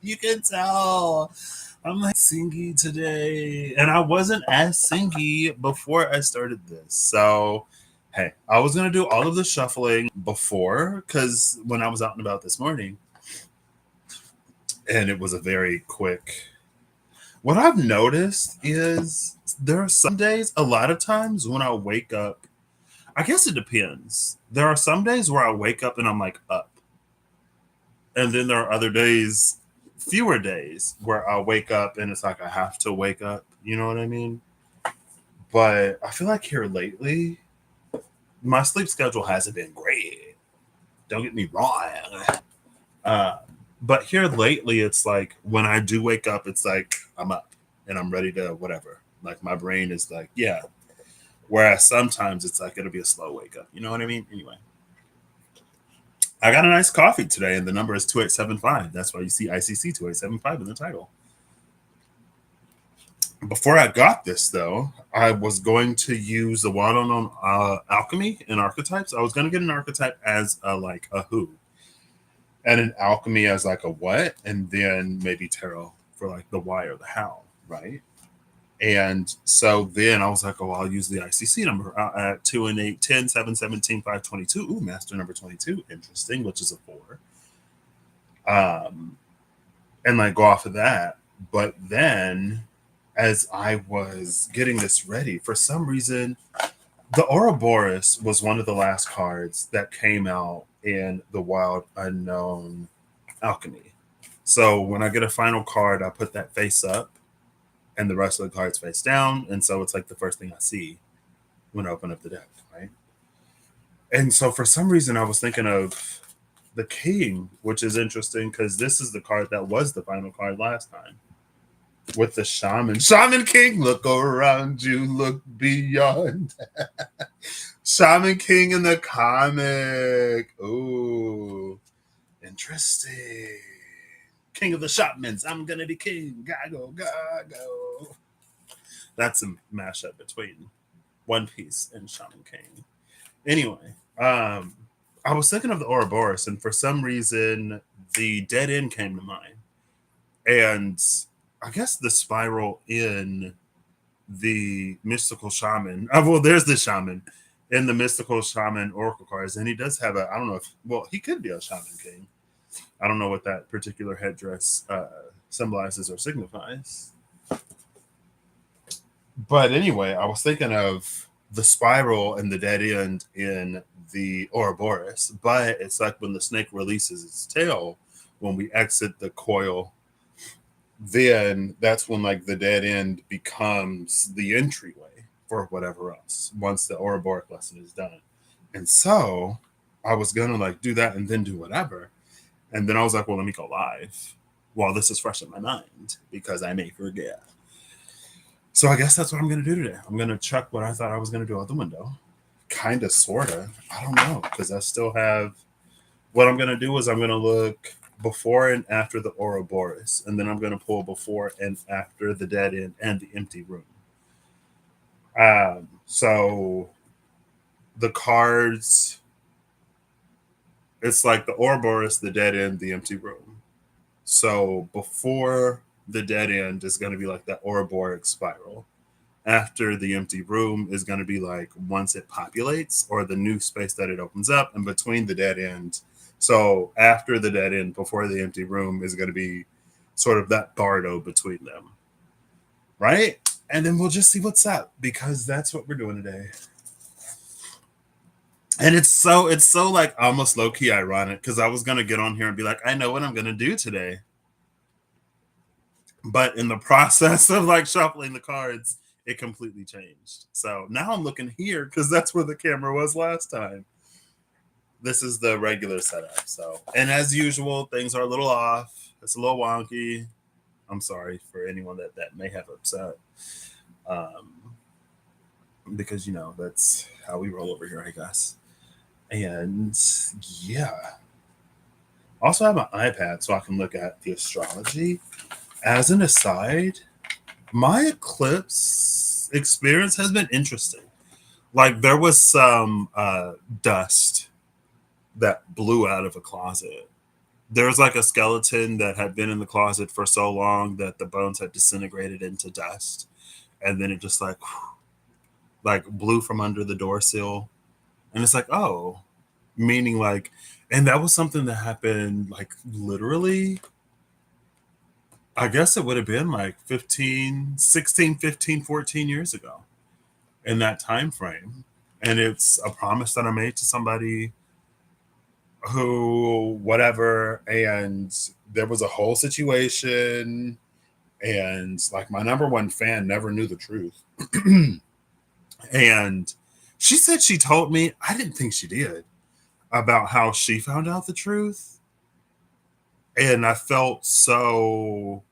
You can tell. I'm like singy today. And I wasn't as singy before I started this. So, hey, I was going to do all of the shuffling before because when I was out and about this morning, and it was a very quick. What I've noticed is there are some days, a lot of times when I wake up, I guess it depends. There are some days where I wake up and I'm like up. And then there are other days, fewer days, where I wake up and it's like I have to wake up. You know what I mean? But I feel like here lately, my sleep schedule hasn't been great. Don't get me wrong. Uh, but here lately, it's like when I do wake up, it's like I'm up and I'm ready to whatever. Like my brain is like, yeah. Whereas sometimes it's like it'll be a slow wake up. You know what I mean? Anyway, I got a nice coffee today, and the number is 2875. That's why you see ICC 2875 in the title. Before I got this, though, I was going to use the one on alchemy and archetypes. I was going to get an archetype as like a who, and an alchemy as like a what, and then maybe tarot for like the why or the how, right? And so then I was like, oh, I'll use the ICC number at 2 and 8, 10, 7, 17, 5, 22. Ooh, master number 22. Interesting, which is a 4. And like go off of that. But then as I was getting this ready, for some reason, the Ouroboros was one of the last cards that came out in the Wild Unknown Alchemy. So when I get a final card, I put that face up and the rest of the cards face down. And so it's like the first thing I see when I open up the deck, right? And so for some reason, I was thinking of the King, which is interesting because this is the card that was the final card last time with the Shaman. Shaman King, look around you, look beyond. Shaman King in the comic. Ooh, interesting. King of the Shamans. I'm gonna be king. Gago, gago. That's a mashup between One Piece and Shaman King. Anyway, I was thinking of the Ouroboros, and for some reason, the Dead End came to mind. And I guess the spiral in the mystical shaman. Well, there's the shaman in the mystical shaman oracle cards, and he does have a. I don't know if he could be a shaman king. I don't know what that particular headdress symbolizes or signifies. But anyway, I was thinking of the spiral and the dead end in the Ouroboros, but it's like when the snake releases its tail, when we exit the coil, then that's when like the dead end becomes the entryway for whatever else once the Ouroboros lesson is done. And so I was gonna like do that and then do whatever. And then I was like, well, let me go live while this is fresh in my mind because I may forget. So I guess that's what I'm going to do today. I'm going to chuck what I thought I was going to do out the window. Kind of, sort of. I don't know because I still have. What I'm going to do is I'm going to look before and after the Ouroboros, and then I'm going to pull before and after the dead end and the empty room. So the cards, it's like the Ouroboros, the dead end, the empty room. So before the dead end is going to be like that Ouroboros spiral. After the empty room is going to be like once it populates or the new space that it opens up, and between the dead end. So after the dead end, before the empty room is going to be sort of that bardo between them. Right? And then we'll just see what's up because that's what we're doing today. And it's so like almost low key ironic because I was gonna get on here and be like, I know what I'm gonna do today. But in the process of like shuffling the cards, it completely changed. So now I'm looking here because that's where the camera was last time. This is the regular setup. So, and as usual, things are a little off. It's a little wonky. I'm sorry for anyone that may have upset. Because that's how we roll over here, I guess. And yeah. Also have my iPad so I can look at the astrology. As an aside, my eclipse experience has been interesting. Like there was some dust that blew out of a closet there was like a skeleton that had been in the closet for so long that the bones had disintegrated into dust, and then it just like blew from under the door sill, and it's like, oh, meaning like, and that was something that happened like literally, I guess it would have been like 15, 16, 15, 14 years ago in that time frame. And it's a promise that I made to somebody who, whatever, and there was a whole situation, and like my number one fan never knew the truth. And she said she told me, I didn't think she did, about how she found out the truth. And I felt so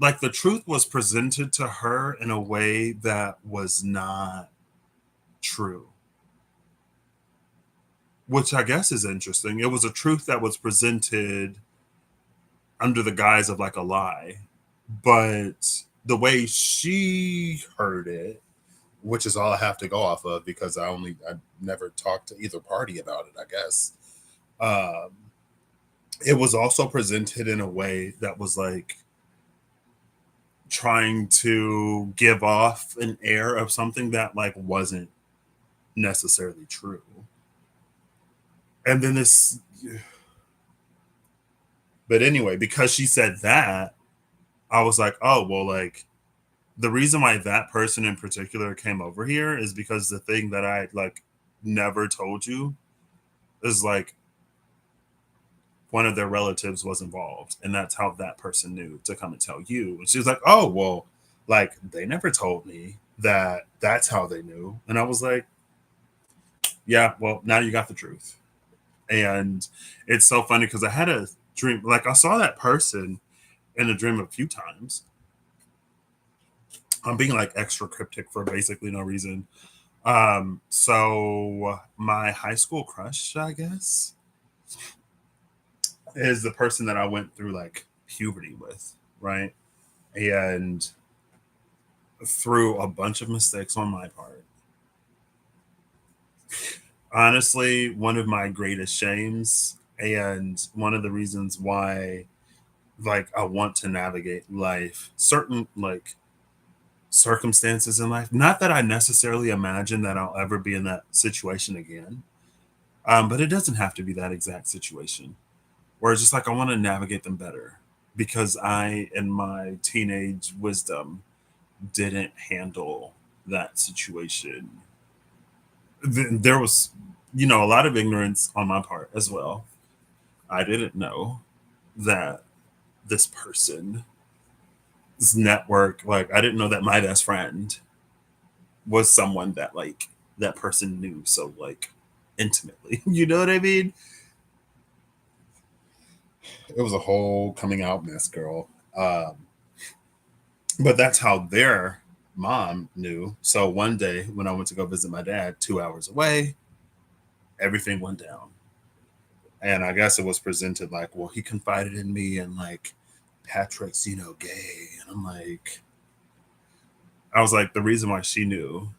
like the truth was presented to her in a way that was not true, which I guess is interesting. It was a truth that was presented under the guise of like a lie, but the way she heard it, which is all I have to go off of because I never talked to either party about it, I guess. Um, it was also presented in a way that was like trying to give off an air of something that like wasn't necessarily true. And then this, but anyway, because she said that, I was like, oh, well, like the reason why that person in particular came over here is because the thing that I like never told you is like one of their relatives was involved, and that's how that person knew to come and tell you. And she was like, oh, well, like they never told me that that's how they knew. And I was like, yeah, well, now you got the truth. And it's so funny because I had a dream, like I saw that person in a dream a few times. I'm being like extra cryptic for basically no reason. So my high school crush, I guess, is the person that I went through like puberty with, right? And through a bunch of mistakes on my part. Honestly, one of my greatest shames and one of the reasons why like I want to navigate life, certain like circumstances in life. Not that I necessarily imagine that I'll ever be in that situation again. But it doesn't have to be that exact situation. Where it's just like I want to navigate them better because I, in my teenage wisdom, didn't handle that situation. There was, a lot of ignorance on my part as well. I didn't know that this person's network, like, I didn't know that my best friend was someone that, like, that person knew so, like, intimately. You know what I mean? It was a whole coming out mess, girl. But that's how their mom knew. So one day when I went to go visit my dad 2 hours away, everything went down. And I guess it was presented like, well, he confided in me and like Patrick's, gay. And I was like, the reason why she knew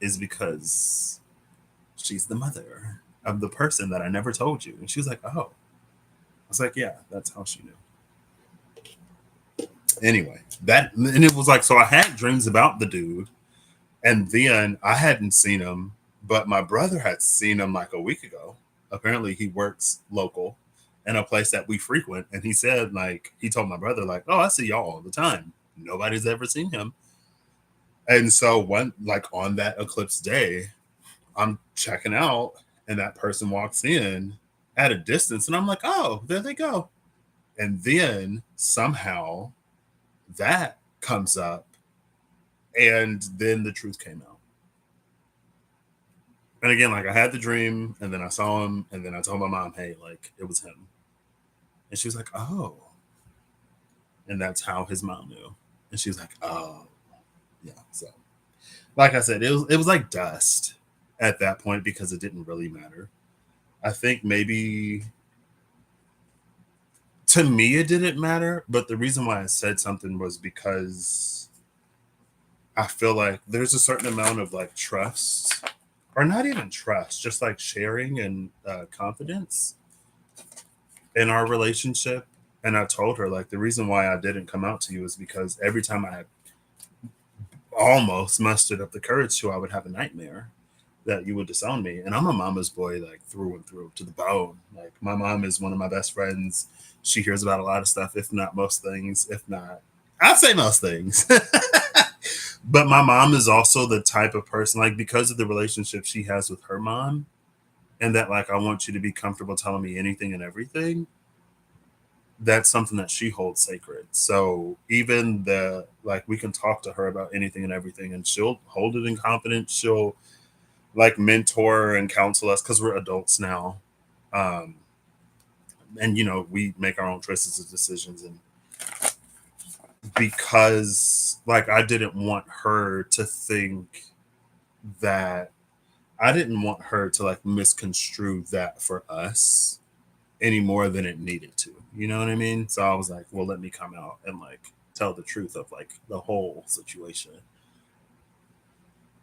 is because she's the mother of the person that I never told you. And she was like, oh. I was like, yeah, that's how she knew. Anyway, and it was like, so I had dreams about the dude, and then I hadn't seen him, but my brother had seen him like a week ago. Apparently, he works local in a place that we frequent, and he said, like, he told my brother, like, oh, I see y'all all the time. Nobody's ever seen him. And so one, like on that eclipse day, I'm checking out, and that person walks in at a distance, and I'm like, oh, there they go. And then somehow that comes up, and then the truth came out. And again, like I had the dream, and then I saw him, and then I told my mom, hey, like it was him. And she was like, oh. And that's how his mom knew. And she was like, oh. Yeah. So like I said, it was like dust at that point because it didn't really matter. I think maybe to me it didn't matter, but the reason why I said something was because I feel like there's a certain amount of like trust, or not even trust, just like sharing and confidence in our relationship. And I told her, like, the reason why I didn't come out to you is because every time I almost mustered up the courage to, I would have a nightmare that you would disown me. And I'm a mama's boy, like through and through to the bone. Like, my mom is one of my best friends. She hears about a lot of stuff, if not most things, if not, I'd say most things. But my mom is also the type of person, like, because of the relationship she has with her mom, and that, like, I want you to be comfortable telling me anything and everything, that's something that she holds sacred. So even the, like, we can talk to her about anything and everything, and she'll hold it in confidence. She'll like mentor and counsel us because we're adults now. Um, and we make our own choices and decisions. And because, like, I didn't want her to think that, I didn't want her to like misconstrue that for us any more than it needed to. You know what I mean? So I was like, well, let me come out and like tell the truth of like the whole situation.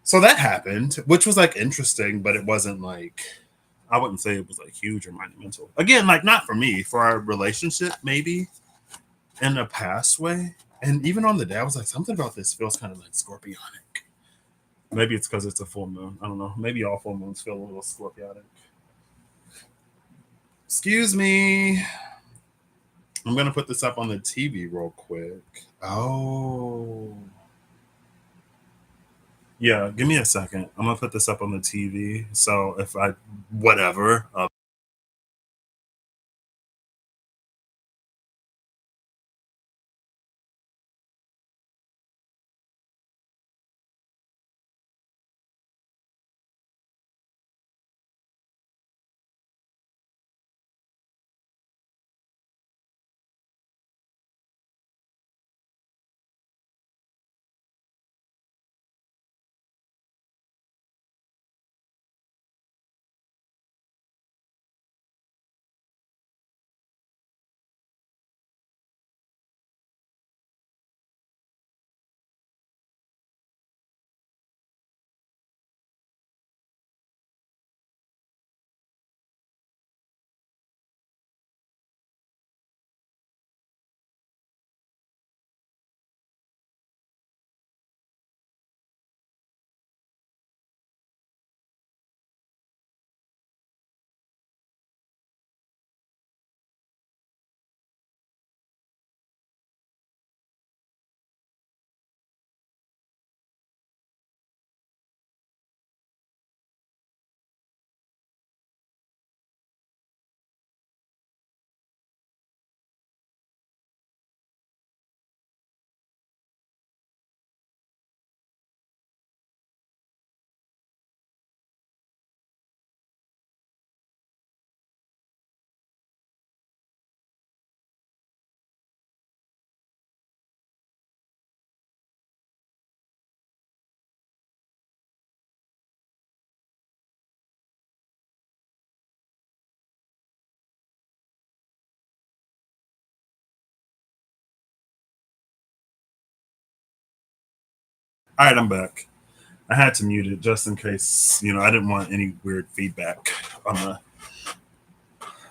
So that happened, which was like interesting, but it wasn't like, I wouldn't say it was like huge or monumental. Again, like, not for me, for our relationship, maybe in a past way. And even on the day, I was like, something about this feels kind of like scorpionic. Maybe it's because it's a full moon. I don't know. Maybe all full moons feel a little scorpionic. Excuse me. I'm gonna put this up on the TV real quick. Oh, yeah. Give me a second. I'm gonna put this up on the TV. So if I, whatever. All right, I'm back. I had to mute it just in case, I didn't want any weird feedback on the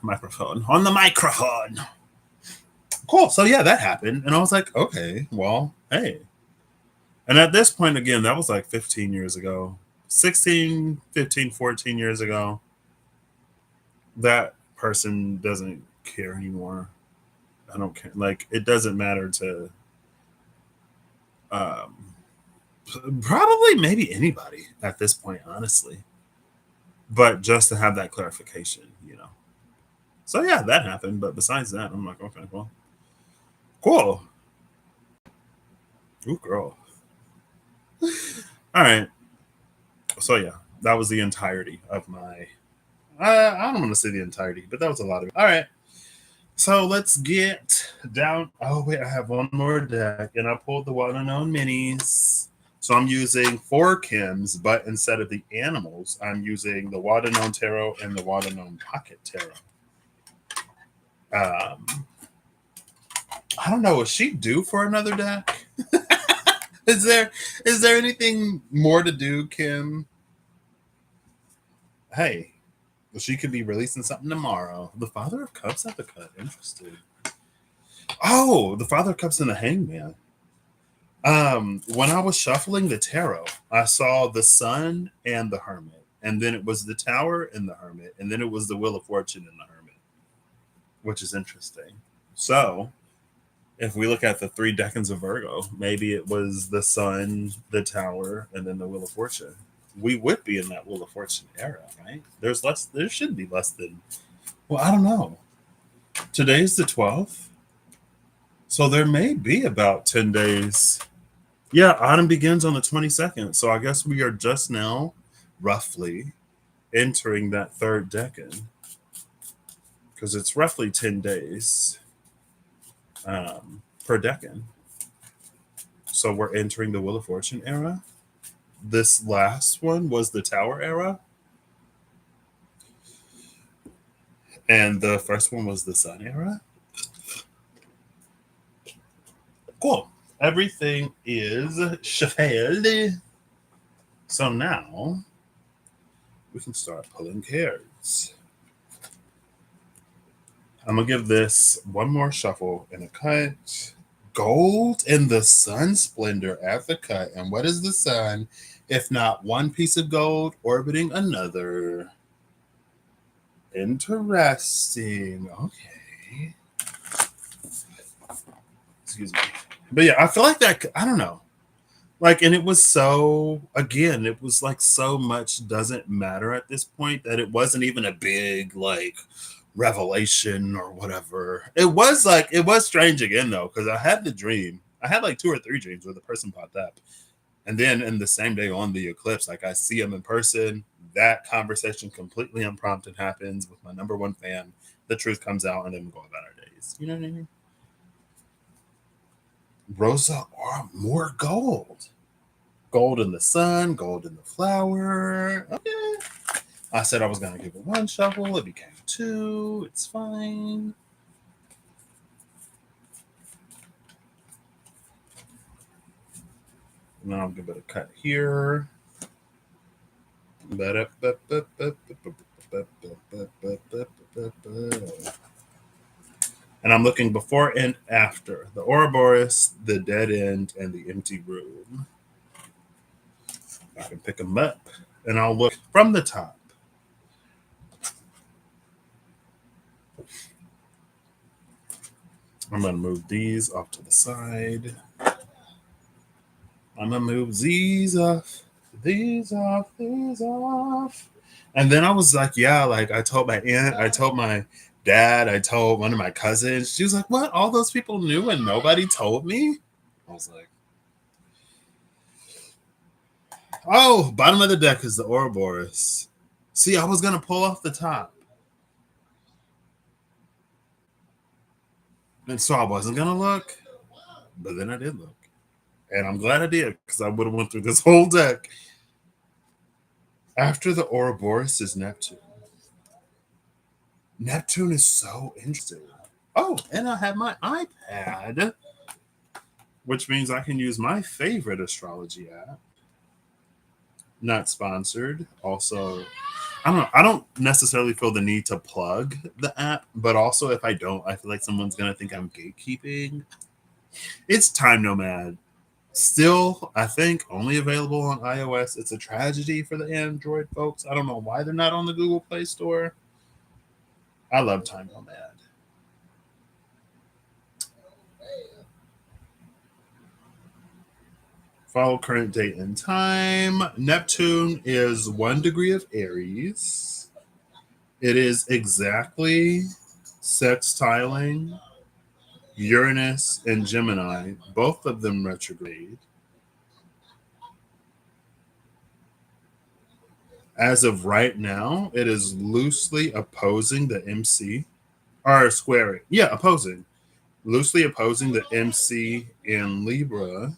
microphone. On the microphone. Cool. So yeah, that happened. And I was like, okay, well, hey. And at this point, again, that was like 15 years ago, 16, 15, 14 years ago. That person doesn't care anymore. I don't care. Like, it doesn't matter to um, probably maybe anybody at this point, honestly. But just to have that clarification. So yeah, that happened. But besides that, I'm like, okay, well, cool. Ooh, girl. All right. So yeah, that was the entirety of my. I don't want to say the entirety, but that was a lot of it. All right. So let's get down. Oh wait, I have one more deck, and I pulled the Water Known minis. So I'm using four Kims, but instead of the animals, I'm using the Water Known Tarot and the Water Known Pocket Tarot. Um, I don't know. Is she due for another deck? Is there anything more to do, Kim? Hey, She could be releasing something tomorrow. The Father of Cups at the cut. Interesting. Oh, the Father of Cups and the Hangman. When I was shuffling the tarot, I saw the Sun and the Hermit, and then it was the Tower and the Hermit, and then it was the Wheel of Fortune and the Hermit, which is interesting. So, if we look at the three decans of Virgo, maybe it was the Sun, the Tower, and then the Wheel of Fortune. We would be in that Wheel of Fortune era, right? There's less. There should be less than. Well, I don't know. Today's the 12th, so there may be about 10 days. Yeah, autumn begins on the 22nd. So I guess we are just now, roughly, entering that third decan because it's roughly 10 days per decan. So we're entering the Wheel of Fortune era. This last one was the Tower era. And the first one was the Sun era. Cool. Everything is shuffled. So now we can start pulling cards. I'm going to give this one more shuffle and a cut. Gold and the Sun splendor at the cut. And what is the Sun if not one piece of gold orbiting another? Interesting. Okay. Excuse me. But yeah, I feel like that, I don't know. Like, and it was so, again, it was like so much doesn't matter at this point that it wasn't even a big, like, revelation or whatever. It was like, it was strange again, though, because I had the dream. I had like 2 or 3 dreams where the person popped up. And then in the same day on the eclipse, like I see him in person. That conversation completely unprompted happens with my number one fan. The truth comes out, and then we go about our days. You know what I mean? Rosa or more gold. Gold in the Sun, gold in the flower. Okay. I said I was going to give it 1 shuffle. It became 2. It's fine. Now I'll give it a cut here. And I'm looking before and after the Ouroboros, the dead end, and the empty room. I can pick them up, and I'll look from the top. I'm going to move these off to the side. I'm going to move these off, these off, these off. And then I was like, yeah, like I told my aunt, I told my dad, I told one of my cousins. She was like, what? All those people knew and nobody told me? I was like, oh, bottom of the deck is the Ouroboros. See, I was going to pull off the top. And so I wasn't going to look, but then I did look. And I'm glad I did because I would have went through this whole deck. After the Ouroboros is Neptune. Neptune is so interesting. Oh, and I have my iPad, which means I can use my favorite astrology app. Not sponsored. Also, I don't know. I don't necessarily feel the need to plug the app, but also if I don't, I feel like someone's going to think I'm gatekeeping. It's Time Nomad. Still, I think only available on iOS. It's a tragedy for the Android folks. I don't know why they're not on the Google Play Store. I love Time Nomad. Follow current date and time. Neptune is 1 degree of Aries. It is exactly sextiling Uranus and Gemini, both of them retrograde. As of right now, it is loosely opposing the MC, or squaring. Yeah, opposing. Loosely opposing the MC in Libra.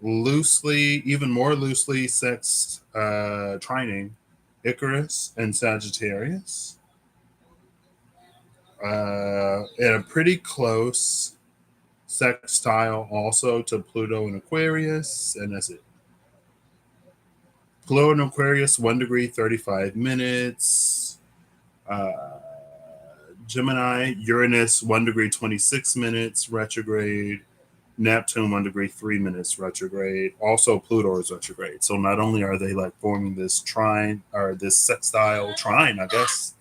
Loosely, even more loosely, trining Icarus and Sagittarius. And a pretty close sextile also to Pluto and Aquarius, and that's it. Pluto and Aquarius, 1 degree, 35 minutes. Uh, Gemini, Uranus, 1 degree, 26 minutes, retrograde. Neptune, 1 degree, 3 minutes, retrograde. Also, Pluto is retrograde. So not only are they like forming this trine or this sextile trine, I guess,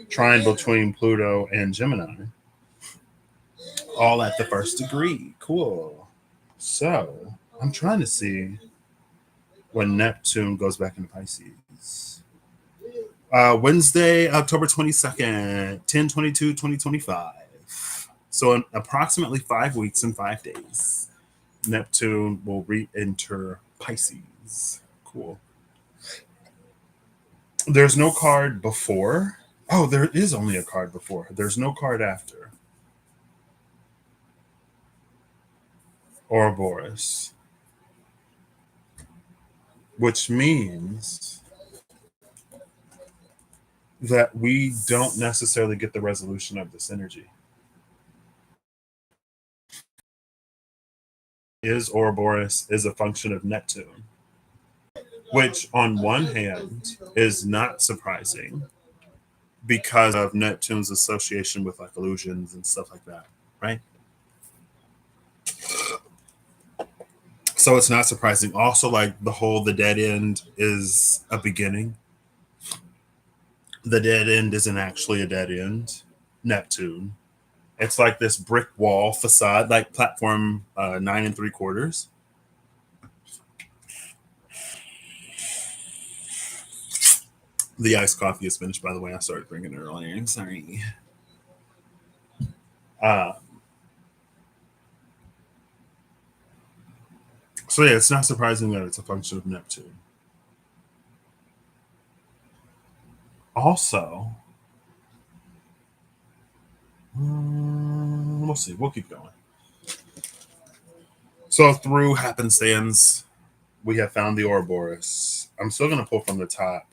trine between Pluto and Gemini, all at the first degree. Cool. So I'm trying to see when Neptune goes back into Pisces. Wednesday, October 22nd, 10/22/2025. So in approximately 5 weeks and 5 days, Neptune will re-enter Pisces. Cool. There's no card before. Oh, there is only a card before. There's no card after. Ouroboros. Which means that we don't necessarily get the resolution of this energy. Is Ouroboros is a function of Neptune, which on one hand is not surprising because of Neptune's association with like illusions and stuff like that, right? So it's not surprising. Also, like the dead end is a beginning. The dead end isn't actually a dead end. Neptune. It's like this brick wall facade, like platform 9 3/4. The iced coffee is finished, by the way. I started drinking it earlier. Sorry. Uh, so yeah, it's not surprising that it's a function of Neptune. Also, we'll see. We'll keep going. So through happenstance, we have found the Ouroboros. I'm still going to pull from the top.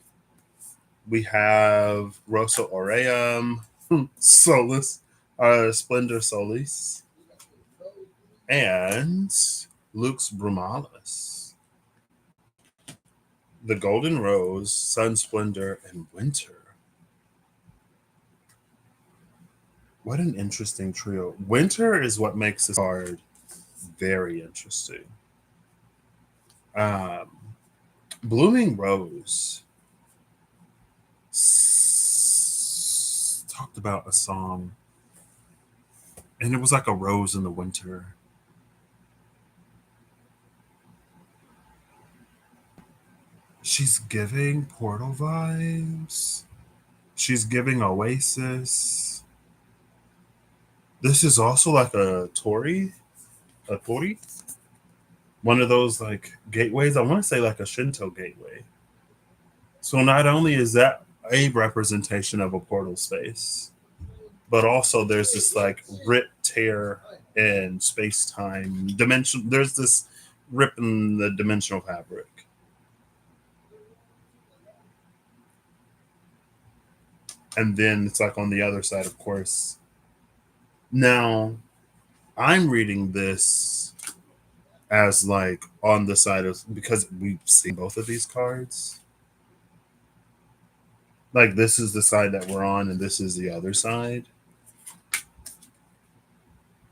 We have Rosa Aureum, Solus, Splendor Solis, and Lux Brumalis. The Golden Rose, Sun Splendor, and Winter. What an interesting trio. Winter is what makes this card very interesting. Um, Blooming Rose talked about a song, and it was like a rose in the winter. She's giving Portal vibes. She's giving Oasis. This is also like a Tori, one of those like gateways. I want to say like a Shinto gateway. So not only is that a representation of a portal space, but also there's this like rip tear in space time dimension. There's this rip in the dimensional fabric. And then it's like on the other side, of course. Now, I'm reading this as like on the side of because we've seen both of these cards. Like this is the side that we're on, and this is the other side.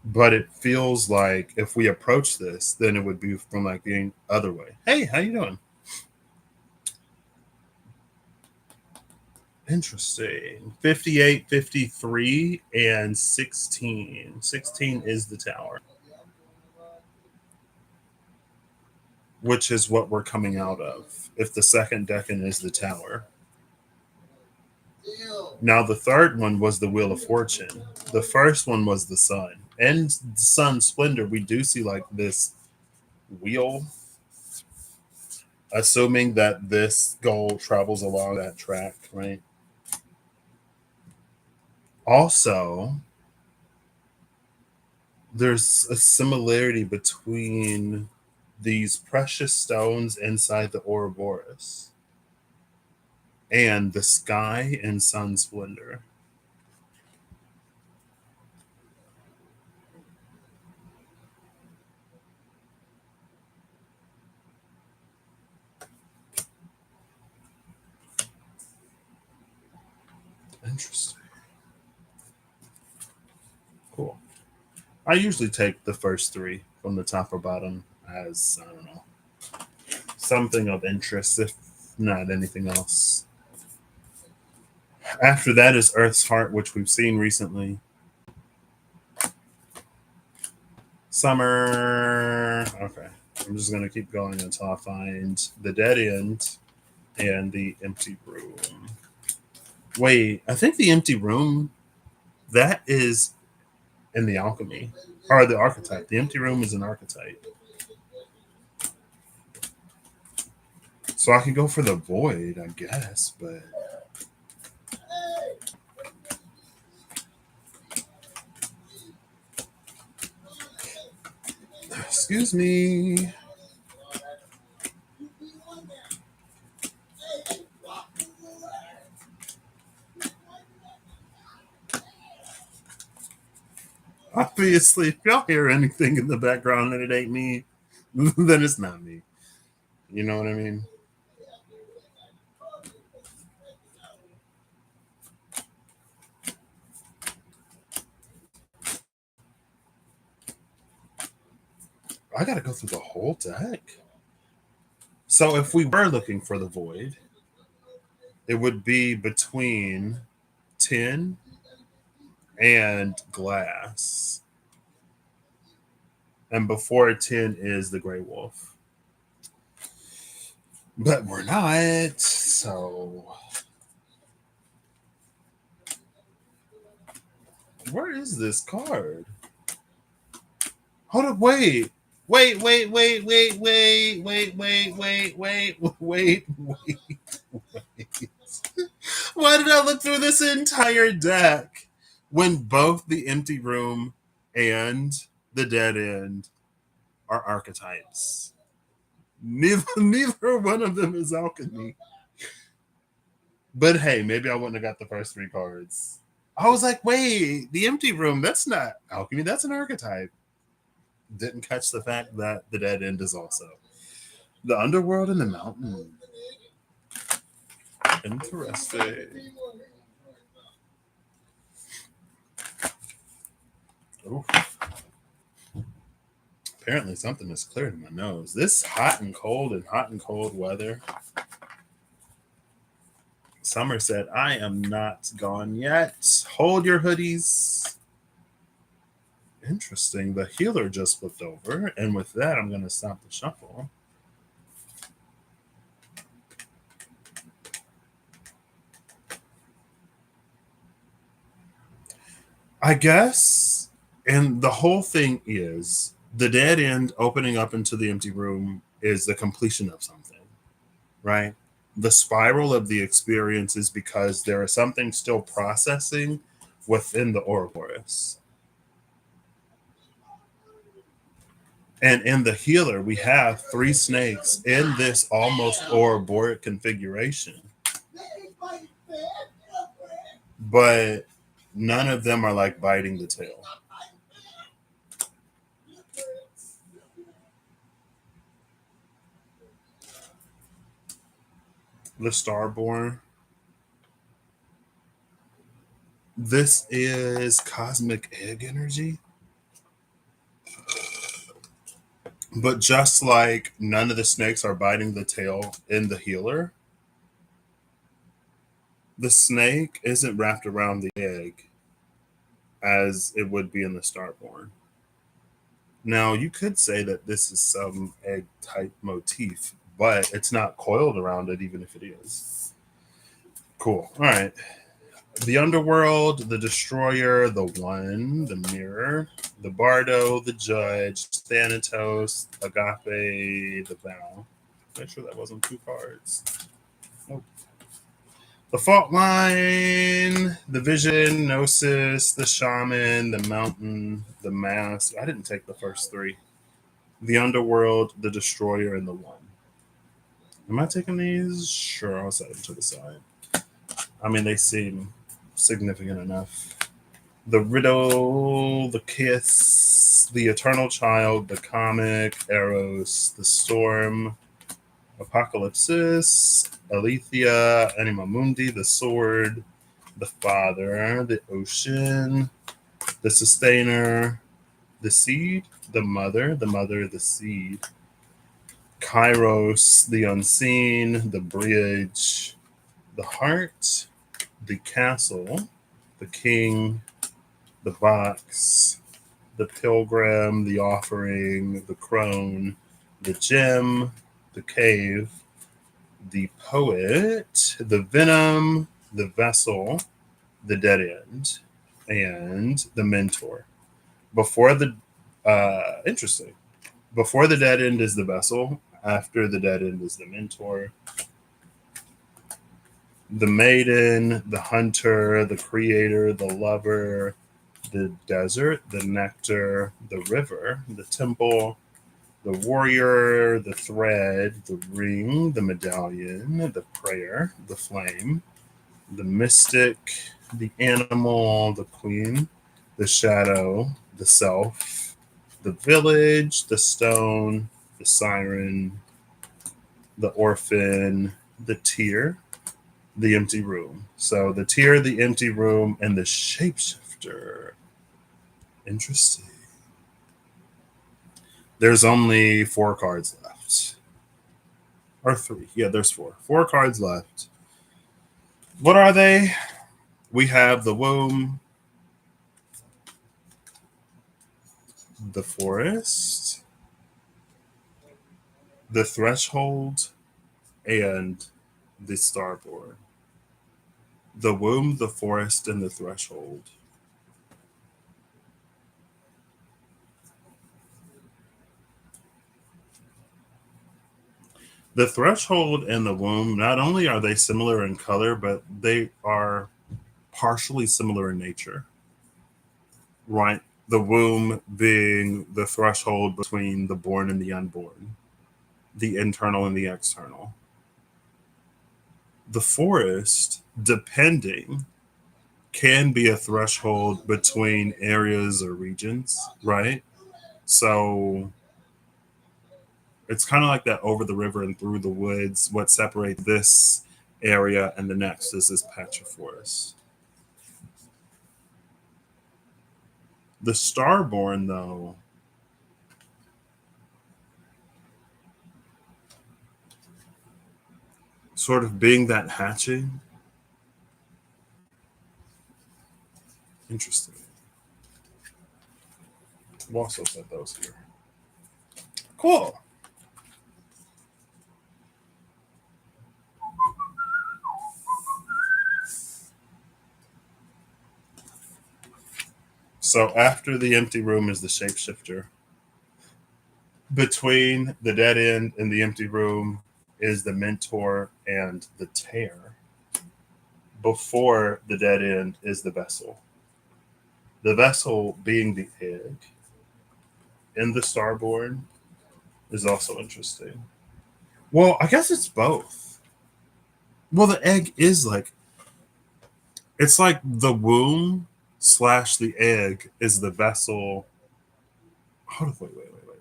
But it feels like if we approach this, then it would be from like the other way. Hey, how you doing? Interesting. 58, 53, and 16. 16 is the tower, which is what we're coming out of. If the second decan is the tower. Now, the third one was the Wheel of Fortune. The first one was the sun. And the sun splendor, we do see like this wheel, assuming that this goal travels along that track, right? Also, there's a similarity between these precious stones inside the Ouroboros and the sky and sun splendor. Interesting. Cool. I usually take the first three from the top or bottom as, I don't know, something of interest, if not anything else. After that is Earth's Heart, which we've seen recently. Summer. Okay. I'm just going to keep going until I find the dead end and the empty room. Wait, I think the empty room, that is in the alchemy, or the archetype. The empty room is an archetype. So I could go for the void, I guess, but excuse me. Obviously, if y'all hear anything in the background and it ain't me, then it's not me. You know what I mean? I gotta go through the whole deck. So if we were looking for the void, it would be between tin and glass. And before tin is the gray wolf. But we're not, so where is this card? Hold up, wait. Wait. Why did I look through this entire deck when both the empty room and the dead end are archetypes? Neither one of them is alchemy. But hey, maybe I wouldn't have got the first three cards. I was like, wait, the empty room, that's not alchemy, that's an archetype. Didn't catch the fact that the dead end is also the underworld and the mountain. Interesting. Oof. Apparently something is clearing my nose. This hot and cold weather. Summer said, I am not gone yet. Hold your hoodies. Interesting. The healer just flipped over. And with that, I'm going to stop the shuffle. I guess. And the whole thing is the dead end opening up into the empty room is the completion of something, right? The spiral of the experience is because there is something still processing within the Ouroboros. And in the healer, we have three snakes in this almost Ouroboros configuration. But none of them are like biting the tail. The Starborn. This is cosmic egg energy. But just like none of the snakes are biting the tail in the healer, the snake isn't wrapped around the egg as it would be in the Starborn. Now, you could say that this is some egg type motif, but it's not coiled around it, even if it is. Cool. All right. The Underworld, the Destroyer, the One, the Mirror, the Bardo, the Judge, Thanatos, Agape, the Vow. Make sure that wasn't two cards. Nope. The Fault Line, the Vision, Gnosis, the Shaman, the Mountain, the Mask. I didn't take the first three. The Underworld, the Destroyer, and the One. Am I taking these? Sure, I'll set them to the side. I mean, they seem significant enough. The Riddle, the Kiss, the Eternal Child, the Comic, Eros, the Storm, Apocalypsis, Alethea, Anima Mundi, the Sword, the father, the ocean, the sustainer, the seed, the mother, the seed, Kairos, the unseen, the bridge, the heart, the castle, the king, the box, the pilgrim, the offering, the crone, the gem, the cave, the poet, the venom, the vessel, the dead end, and the mentor. Before the interesting. Before the dead end is the vessel. After the dead end is the mentor. The maiden, the hunter, the creator, the lover, the desert, the nectar, the river, the temple, the warrior, the thread, the ring, the medallion, the prayer, the flame, the mystic, the animal, the queen, the shadow, the self, the village, the stone, the siren, the orphan, the tear, the empty room. So the tear, the empty room, and the shapeshifter. Interesting. There's only 4 cards left. Or 3. Yeah, there's 4. 4 cards left. What are they? We have the womb, the forest, the threshold, and the starboard. The womb, the forest, and the threshold. The threshold and the womb, not only are they similar in color, but they are partially similar in nature, right? The womb being the threshold between the born and the unborn, the internal and the external. The forest, depending, can be a threshold between areas or regions, right? So it's kind of like that over the river and through the woods. What separates this area and the next is this patch of forest. The starborn, though, sort of being that hatching. Interesting. We'll also set those here. Cool. So after the empty room is the shapeshifter. Between the dead end and the empty room is the mentor and the tear. Before the dead end is the vessel. The vessel being the egg in the starborn is also interesting. Well, I guess it's both. Well, the egg is like it's like the womb slash the egg is the vessel. Hold on,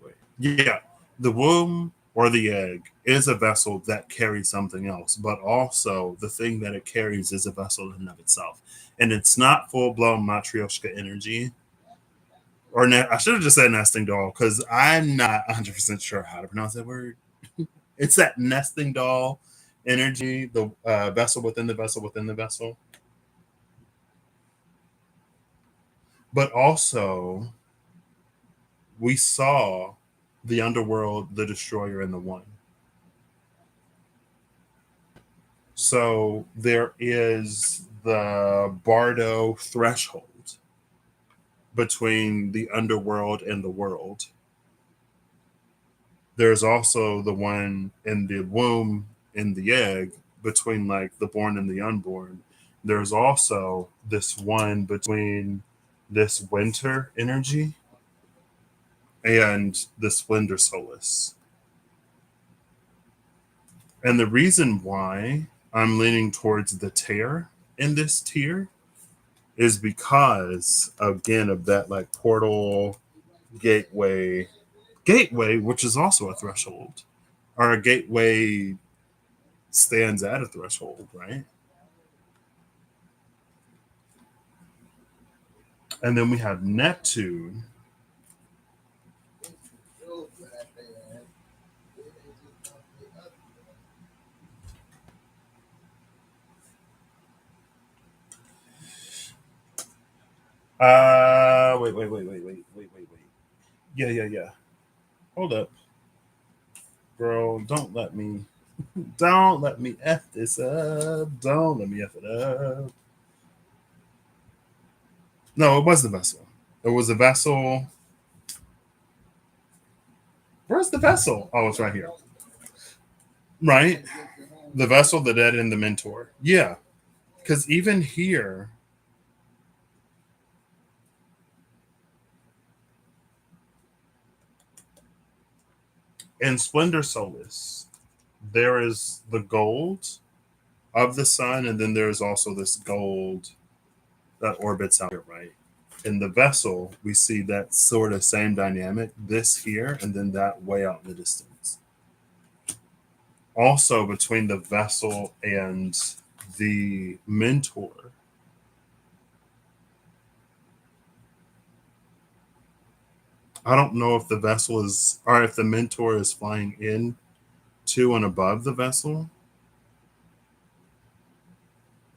wait. Yeah, the womb or the egg is a vessel that carries something else, but also the thing that it carries is a vessel in and of itself, and it's not full blown matryoshka energy. Or I should have just said nesting doll because I'm not 100% sure how to pronounce that word. It's that nesting doll energy, the vessel within the vessel within the vessel. But also, we saw the underworld, the destroyer, and the one. So there is the Bardo threshold between the underworld and the world. There's also the one in the womb in the egg between like the born and the unborn. There's also this one between this winter energy and the splendor solace. And the reason why I'm leaning towards the tear in this tier is because again of that like portal gateway, which is also a threshold, or a gateway stands at a threshold, right? And then we have Neptune. Wait. Yeah. Hold up. Girl, don't let me F this up. Don't let me F it up. No, it was the vessel. It was a vessel. Where's the vessel? Oh, it's right here. Right? The vessel, the dead, and the mentor. Yeah. Because even here, in Splendor Solis, there is the gold of the sun, and then there's also this gold that orbits out here, right? In the vessel, we see that sort of same dynamic, this here, and then that way out in the distance. Also, between the vessel and the mentor, I don't know if the vessel is, or if the mentor is flying in to and above the vessel.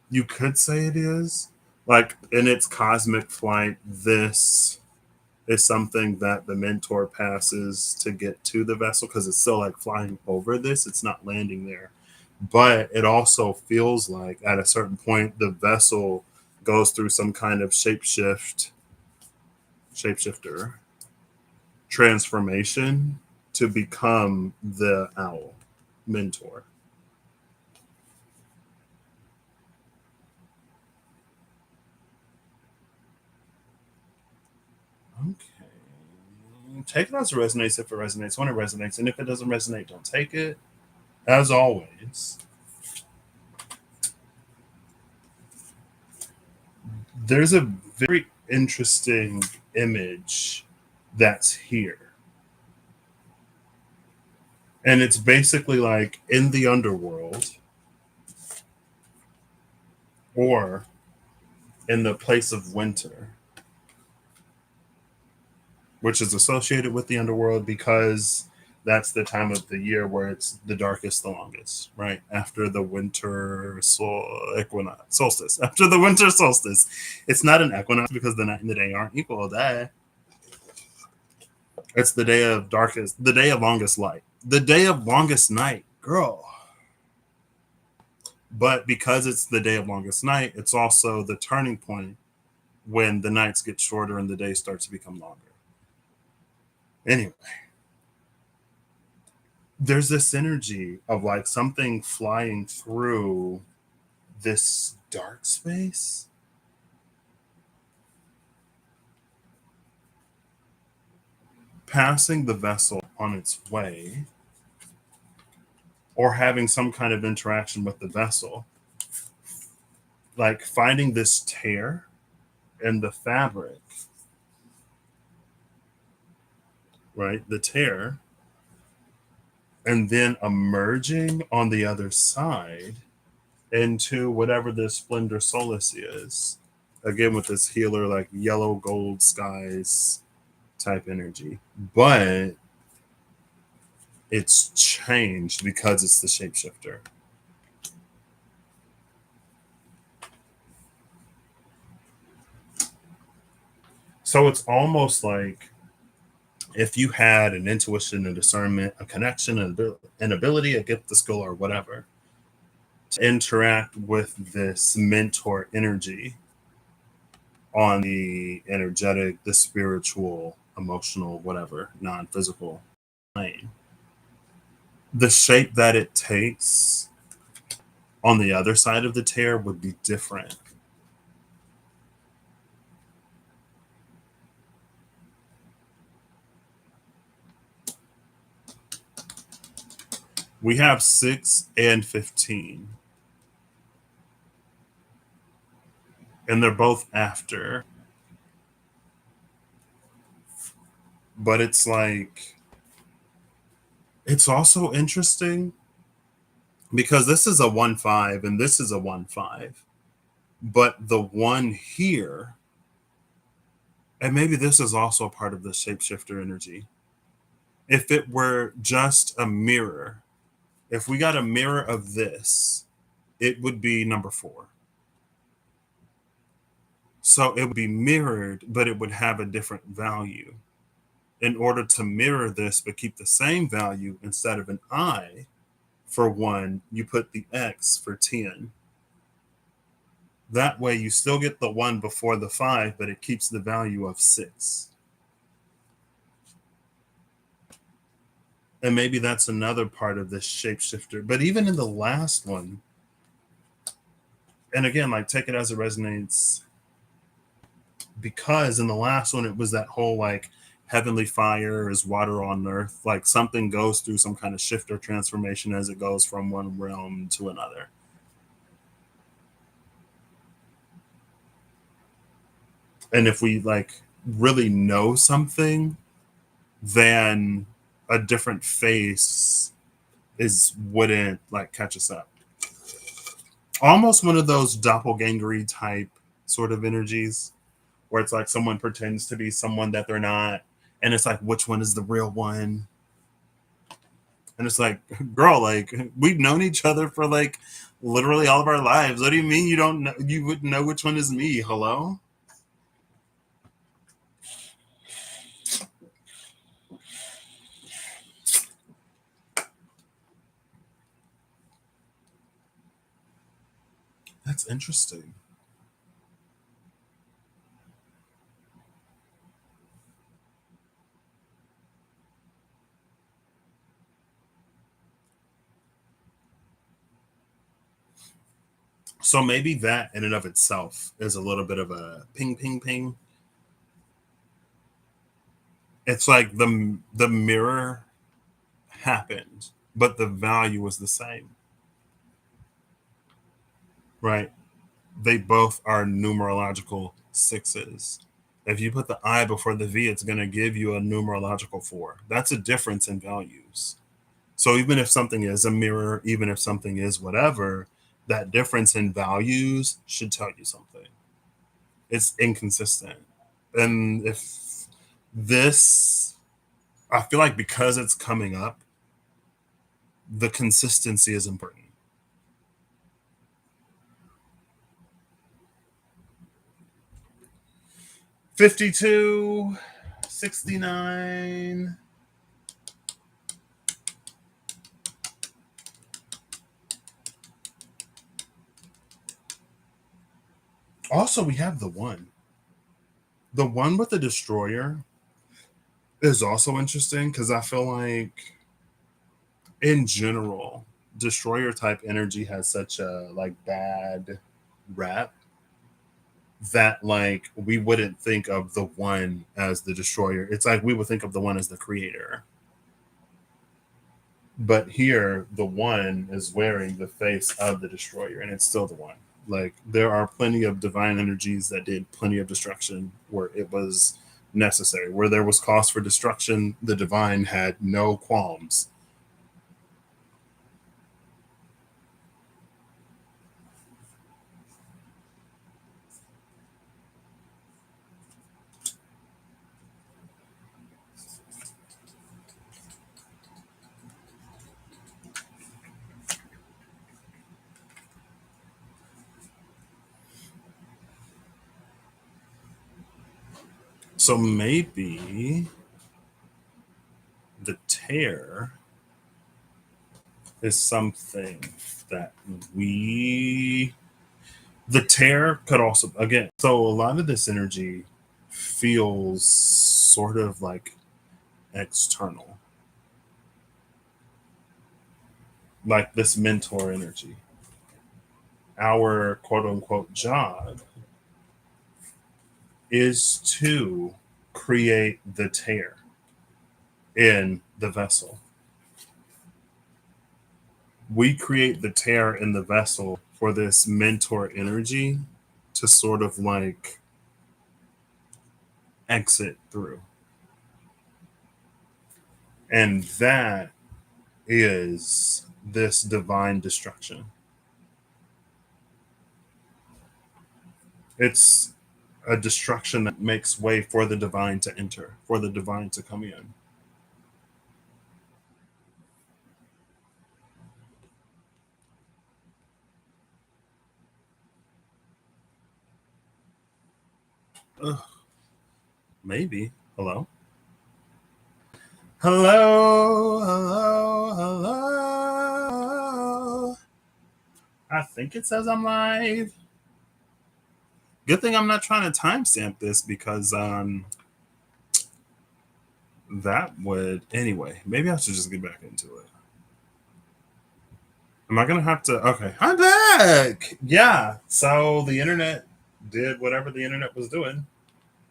You could say it is. Like in its cosmic flight, this is something that the mentor passes to get to the vessel because it's still like flying over this, it's not landing there. But it also feels like at a certain point, the vessel goes through some kind of shapeshifter transformation to become the owl mentor. Okay. Take it as it resonates if it resonates, when it resonates. And if it doesn't resonate, don't take it. As always, there's a very interesting image that's here. And it's basically like in the underworld or in the place of winter, which is associated with the underworld because that's the time of the year where it's the darkest, the longest, right? After the winter equinox, solstice. After the winter solstice. It's not an equinox because the night and the day aren't equal. That it's the day of darkest, the day of longest light, the day of longest night, girl. But because it's the day of longest night, it's also the turning point when the nights get shorter and the day starts to become longer. Anyway, there's this energy of like something flying through this dark space, passing the vessel on its way, or having some kind of interaction with the vessel, like finding this tear in the fabric, right? The tear, and then emerging on the other side into whatever this Splendor Solace is. Again, with this healer, like yellow gold skies type energy. But it's changed because it's the shapeshifter. So it's almost like if you had an intuition, a discernment, a connection, an ability, a gift, a skill, or whatever, to interact with this mentor energy on the energetic, the spiritual, emotional, whatever, non physical plane, the shape that it takes on the other side of the tear would be different. We have 6 and 15, and they're both after. But it's like, it's also interesting because this is a 1-5 and this is a 1-5. But the one here And maybe this is also part of the shapeshifter energy. If it were just a mirror, if we got a mirror of this, it would be number 4. So it would be mirrored, but it would have a different value. In order to mirror this but keep the same value, instead of an I for 1, you put the X for 10. That way you still get the 1 before the 5, but it keeps the value of 6. And maybe that's another part of this shapeshifter. But even in the last one, and again, like, take it as it resonates, because in the last one it was that whole like heavenly fire is water on earth, like something goes through some kind of shift or transformation as it goes from one realm to another. And if we like really know something, then a different face is wouldn't like catch us up. Almost one of those doppelgangery type sort of energies where it's like someone pretends to be someone that they're not, and it's like which one is the real one. And it's like, girl, like we've known each other for like literally all of our lives. What do you mean you don't know? You wouldn't know which one is me? Hello? That's interesting. So maybe that in and of itself is a little bit of a ping, ping, ping. It's like the mirror happened, but the value was the same, right? They both are numerological 6s. If you put the I before the V, it's going to give you a numerological 4. That's a difference in values. So even if something is a mirror, even if something is whatever, that difference in values should tell you something. It's inconsistent. And if this, I feel like because it's coming up, the consistency is important. 52, 69. Also, we have the one. The one with the destroyer is also interesting because I feel like in general, destroyer type energy has such a like bad rap that like we wouldn't think of the one as the destroyer. It's like we would think of the one as the creator. But here, the one is wearing the face of the destroyer, and it's still the one. Like there are plenty of divine energies that did plenty of destruction where it was necessary. Where there was cause for destruction, the divine had no qualms. So maybe the tear is something that we the tear could also again, so a lot of this energy feels sort of like external, like this mentor energy. Our quote unquote job is to create the tear in the vessel. We create the tear in the vessel for this mentor energy to sort of like exit through. And that is this divine destruction. It's a destruction that makes way for the divine to enter, for the divine to come in. Ugh, maybe. Hello? Hello, hello, hello. I think it says I'm live. Good thing I'm not trying to timestamp this because that would anyway. Maybe I should just get back into it. Am I gonna have to? Okay, I'm back. Yeah. So the internet did whatever the internet was doing,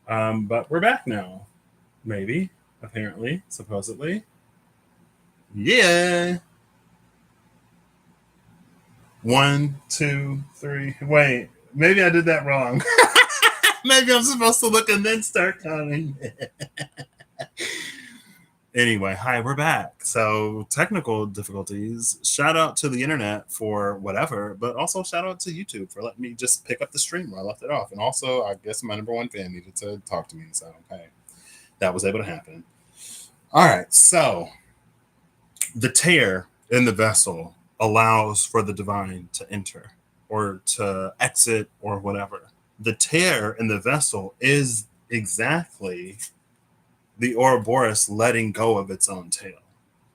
but we're back now. Maybe, apparently, supposedly. Yeah. One, two, three. Wait, maybe I did that wrong. Maybe I'm supposed to look and then start counting. Anyway, hi, we're back. So, technical difficulties. Shout out to the internet for whatever, but also shout out to YouTube for letting me just pick up the stream where I left it off. And also, I guess my number one fan needed to talk to me. So, okay, that was able to happen. All right. So, the tear in the vessel allows for the divine to enter or to exit or whatever. The tear in the vessel is exactly the Ouroboros letting go of its own tail,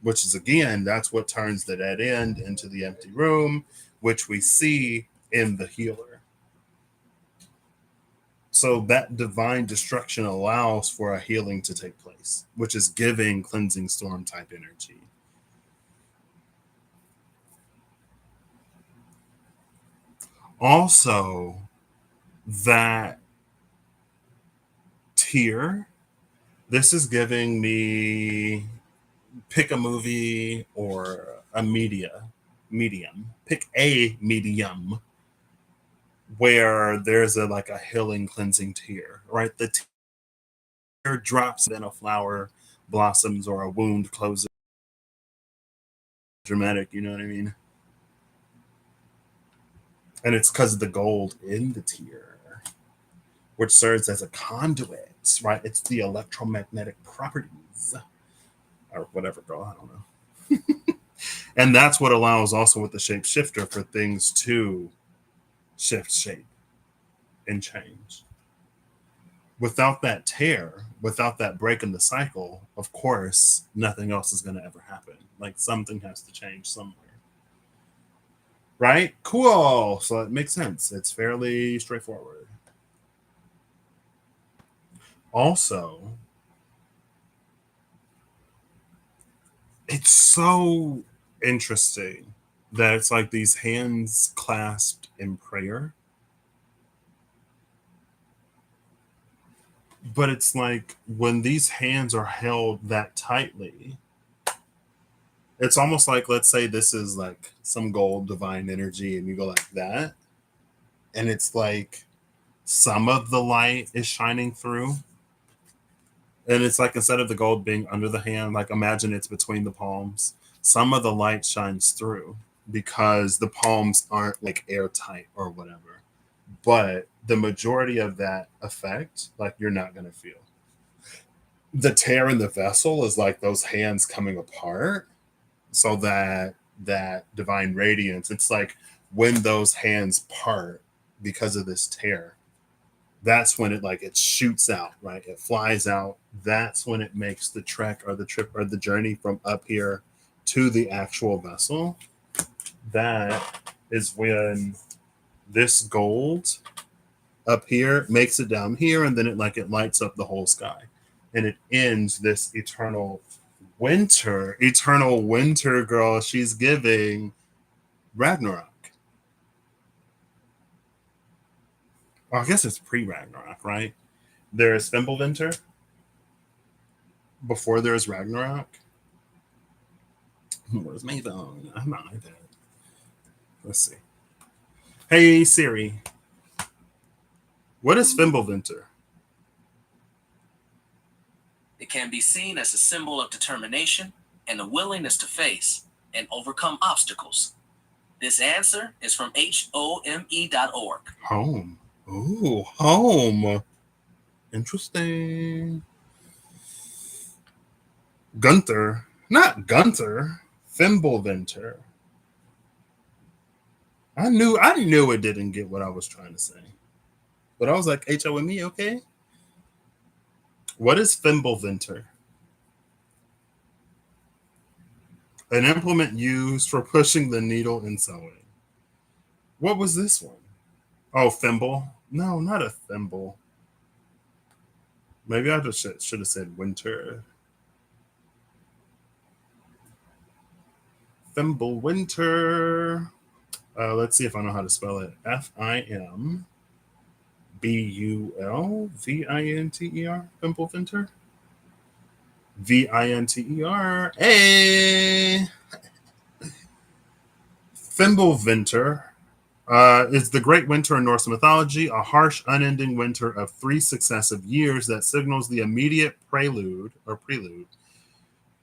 which is, again, that's what turns the dead end into the empty room, which we see in the healer. So that divine destruction allows for a healing to take place, which is giving cleansing storm type energy. Also, that tier, this is giving me pick a movie or a medium. Pick a medium where there's a like a healing cleansing tear, right? The tear drops, then a flower blossoms or a wound closes. Dramatic, you know what I mean? And it's because of the gold in the tear, which serves as a conduit, right? It's the electromagnetic properties or whatever, girl. I don't know. And that's what allows also with the shapeshifter for things to shift shape and change. Without that tear, without that break in the cycle, of course, nothing else is going to ever happen. Like something has to change somewhere. Right? Cool. So it makes sense. It's fairly straightforward. Also, it's so interesting that it's like these hands clasped in prayer. But it's like when these hands are held that tightly, it's almost like, let's say this is like some gold divine energy and you go like that. And it's like some of the light is shining through. And it's like instead of the gold being under the hand, like imagine it's between the palms. Some of the light shines through because the palms aren't like airtight or whatever. But the majority of that effect, like you're not going to feel. The tear in the vessel is like those hands coming apart so that that divine radiance, it's like when those hands part because of this tear, that's when it like it shoots out, right? It flies out. That's when it makes the trek or the trip or the journey from up here to the actual vessel. That is when this gold up here makes it down here, and then it like it lights up the whole sky, and it ends this eternal winter, girl. She's giving Ragnarok. Well, I guess it's pre-Ragnarok, right? There's Fimbulvinter before there's Ragnarok. Where's my phone? I'm on iPad. Let's see. Hey Siri, what is Fimbulvinter? It can be seen as a symbol of determination and a willingness to face and overcome obstacles. This answer is from HOME.org. Home. Ooh, home. Interesting. Gunther, not Gunther, Thimbleventer. I knew it didn't get what I was trying to say. But I was like, HOME, okay? What is Thimbleventer? An implement used for pushing the needle in sewing. What was this one? Oh, thimble? No, not a thimble. Maybe I just should have said winter. Thimble winter. Let's see if I know how to spell it. Fimbulventer. Thimbleventer. Vinter. A Thimbleventer is the great winter in Norse mythology, a harsh, unending winter of 3 successive years that signals the immediate prelude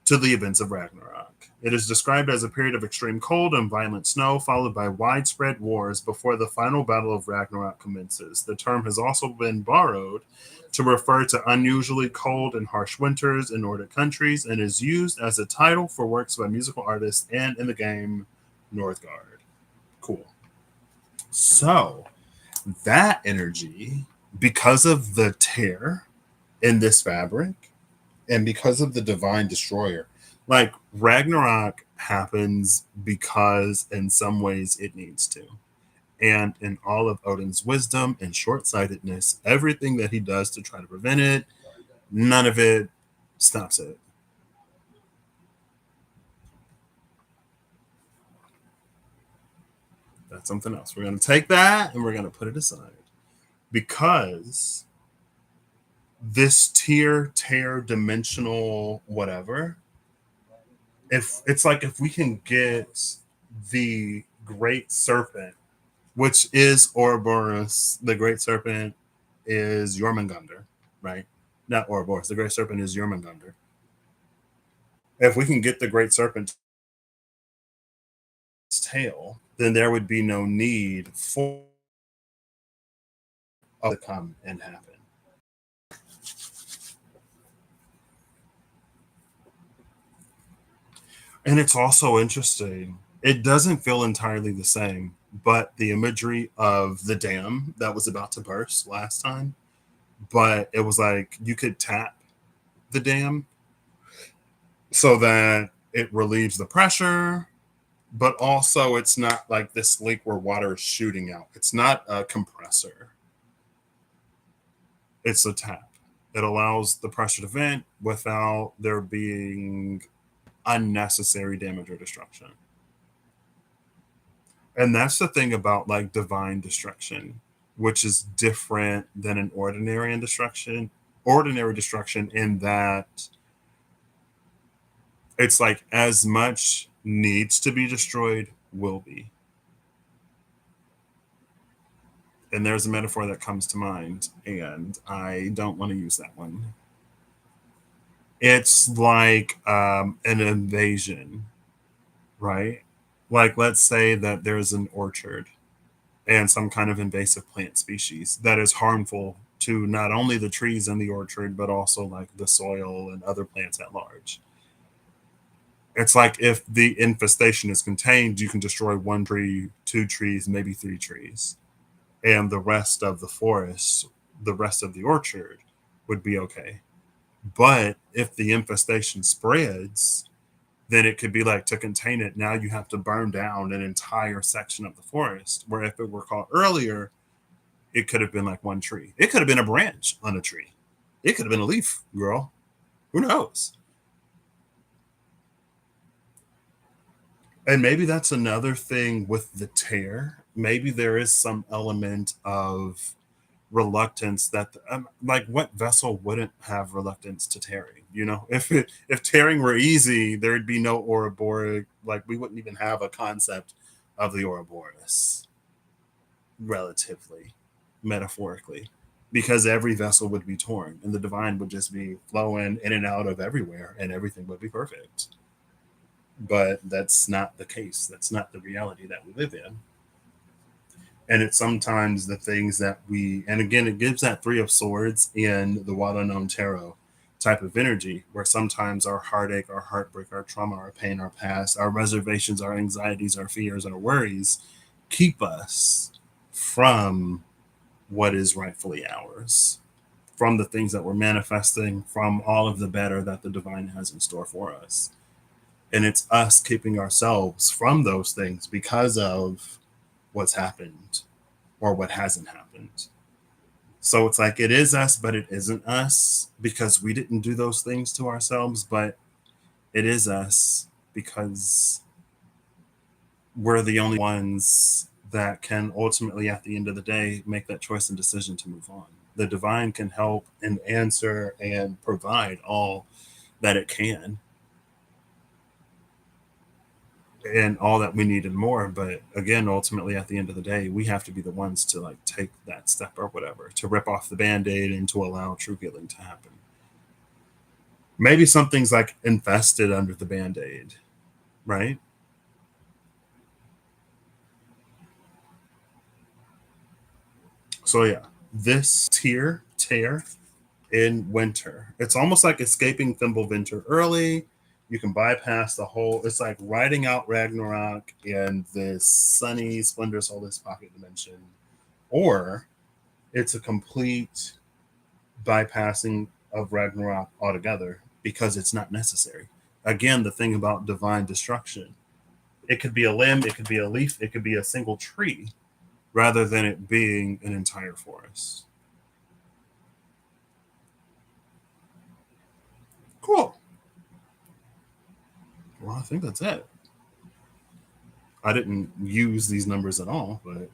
to the events of Ragnarok. It is described as a period of extreme cold and violent snow, followed by widespread wars before the final battle of Ragnarok commences. The term has also been borrowed to refer to unusually cold and harsh winters in Nordic countries and is used as a title for works by musical artists and in the game Northgard. Cool. So, that energy, because of the tear in this fabric, and because of the divine destroyer, like Ragnarok happens because in some ways it needs to. And in all of Odin's wisdom and short-sightedness, everything that he does to try to prevent it, none of it stops it. That's something else. We're going to take that and we're going to put it aside because this tear, dimensional, whatever, if it's like if we can get the great serpent, which is Ouroboros, the great serpent is Jormungandr, right? Not Ouroboros, the great serpent is Jormungandr. If we can get the great serpent's tail, then there would be no need for to come and happen. And it's also interesting. It doesn't feel entirely the same, but the imagery of the dam that was about to burst last time, but it was like you could tap the dam so that it relieves the pressure, but also it's not like this leak where water is shooting out. It's not a compressor, it's a tap. It allows the pressure to vent without there being unnecessary damage or destruction. And that's the thing about like divine destruction, which is different than an ordinary destruction. Ordinary destruction in that it's like as much needs to be destroyed will be. And there's a metaphor that comes to mind, and I don't want to use that one. It's like an invasion, right? Like, let's say that there's an orchard and some kind of invasive plant species that is harmful to not only the trees in the orchard, but also like the soil and other plants at large. It's like if the infestation is contained, you can destroy one tree, two trees, maybe three trees, and the rest of the forest, the rest of the orchard would be okay. But if the infestation spreads, then it could be like to contain it. Now you have to burn down an entire section of the forest. Where if it were caught earlier, it could have been like one tree. It could have been a branch on a tree. It could have been a leaf, girl. Who knows? And maybe that's another thing with the tear. Maybe there is some element of reluctance that like what vessel wouldn't have reluctance to tearing, if tearing were easy there'd be no Ouroboros, like we wouldn't even have a concept of the Ouroboros, relatively metaphorically, because every vessel would be torn and the divine would just be flowing in and out of everywhere and everything would be perfect. But that's not the case. That's not the reality that we live in. And it's sometimes the things that and again, it gives that Three of Swords in the Wild Unknown Tarot type of energy, where sometimes our heartache, our heartbreak, our trauma, our pain, our past, our reservations, our anxieties, our fears, our worries keep us from what is rightfully ours, from the things that we're manifesting, from all of the better that the divine has in store for us. And it's us keeping ourselves from those things because of what's happened or what hasn't happened. So it's like it is us, but it isn't us because we didn't do those things to ourselves, but it is us because we're the only ones that can ultimately, at the end of the day, make that choice and decision to move on. The divine can help and answer and provide all that it can and all that we need and more. But again, ultimately, at the end of the day, we have to be the ones to like take that step or whatever, to rip off the band-aid and to allow true healing to happen. Maybe something's like infested under the band-aid, right? So yeah, this tear in winter. It's almost like escaping Fimbulvinter early. You can bypass the whole. It's like riding out Ragnarok in this sunny, splendorous, all this pocket dimension, or it's a complete bypassing of Ragnarok altogether because it's not necessary. Again, the thing about divine destruction, it could be a limb, it could be a leaf, it could be a single tree, rather than it being an entire forest. Cool. Well, I think that's it. I didn't use these numbers at all, but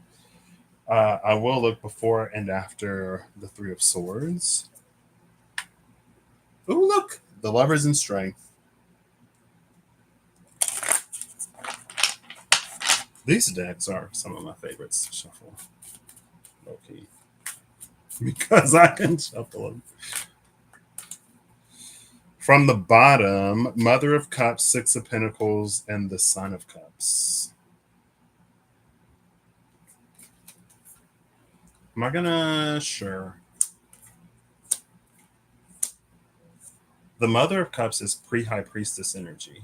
I will look before and after the Three of Swords. Ooh, look! The Lovers in Strength. These decks are some of my favorites to shuffle. Okay. Because I can shuffle them. From the bottom, Mother of Cups, Six of Pentacles, and the Son of Cups. Am I gonna? Sure. The Mother of Cups is pre-High Priestess energy.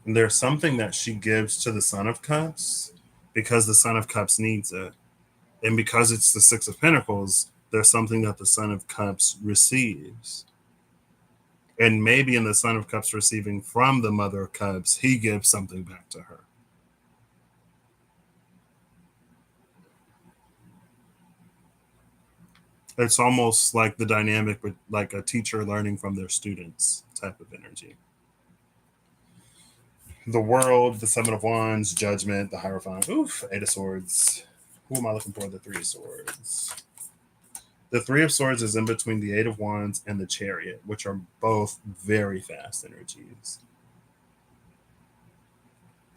And there's something that she gives to the Son of Cups because the Son of Cups needs it. And because it's the Six of Pentacles, there's something that the Son of Cups receives. And maybe in the Son of Cups receiving from the Mother of Cups, he gives something back to her. It's almost like the dynamic with like a teacher learning from their students type of energy. The World, the Seven of Wands, Judgment, the Hierophant. Oof, Eight of Swords. Who am I looking for? The Three of Swords. The Three of Swords is in between the Eight of Wands and the Chariot, which are both very fast energies.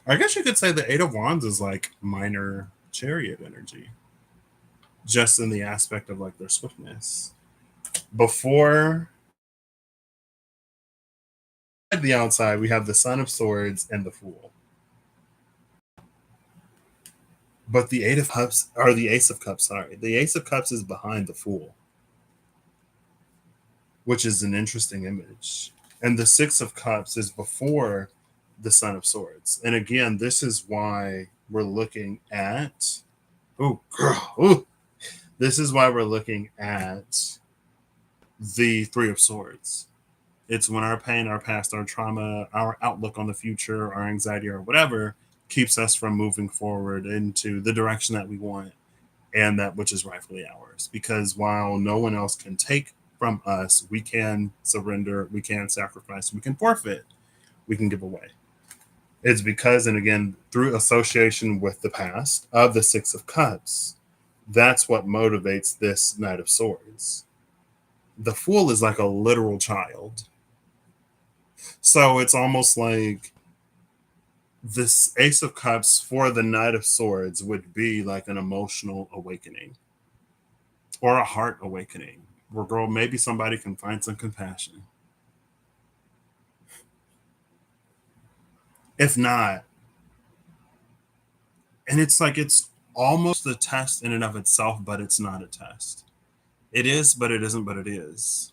I guess you could say the Eight of Wands is like minor Chariot energy, just in the aspect of like their swiftness. Before the outside, we have the Son of Swords and the Fool. But the Eight of Cups, or the Ace of Cups, sorry. The Ace of Cups is behind the Fool, which is an interesting image. And the Six of Cups is before the Son of Swords. And again, this is why we're looking at. Oh, girl. Ooh. This is why we're looking at the Three of Swords. It's when our pain, our past, our trauma, our outlook on the future, our anxiety, or whatever keeps us from moving forward into the direction that we want and that which is rightfully ours. Because while no one else can take from us, we can surrender, we can sacrifice, we can forfeit, we can give away. It's because, and again, through association with the past of the Six of Cups, that's what motivates this Knight of Swords. The Fool is like a literal child. So it's almost like this Ace of Cups for the Knight of Swords would be like an emotional awakening or a heart awakening where, girl, maybe somebody can find some compassion. If not, and it's like it's almost a test in and of itself, but it's not a test. It is, but it isn't, but it is.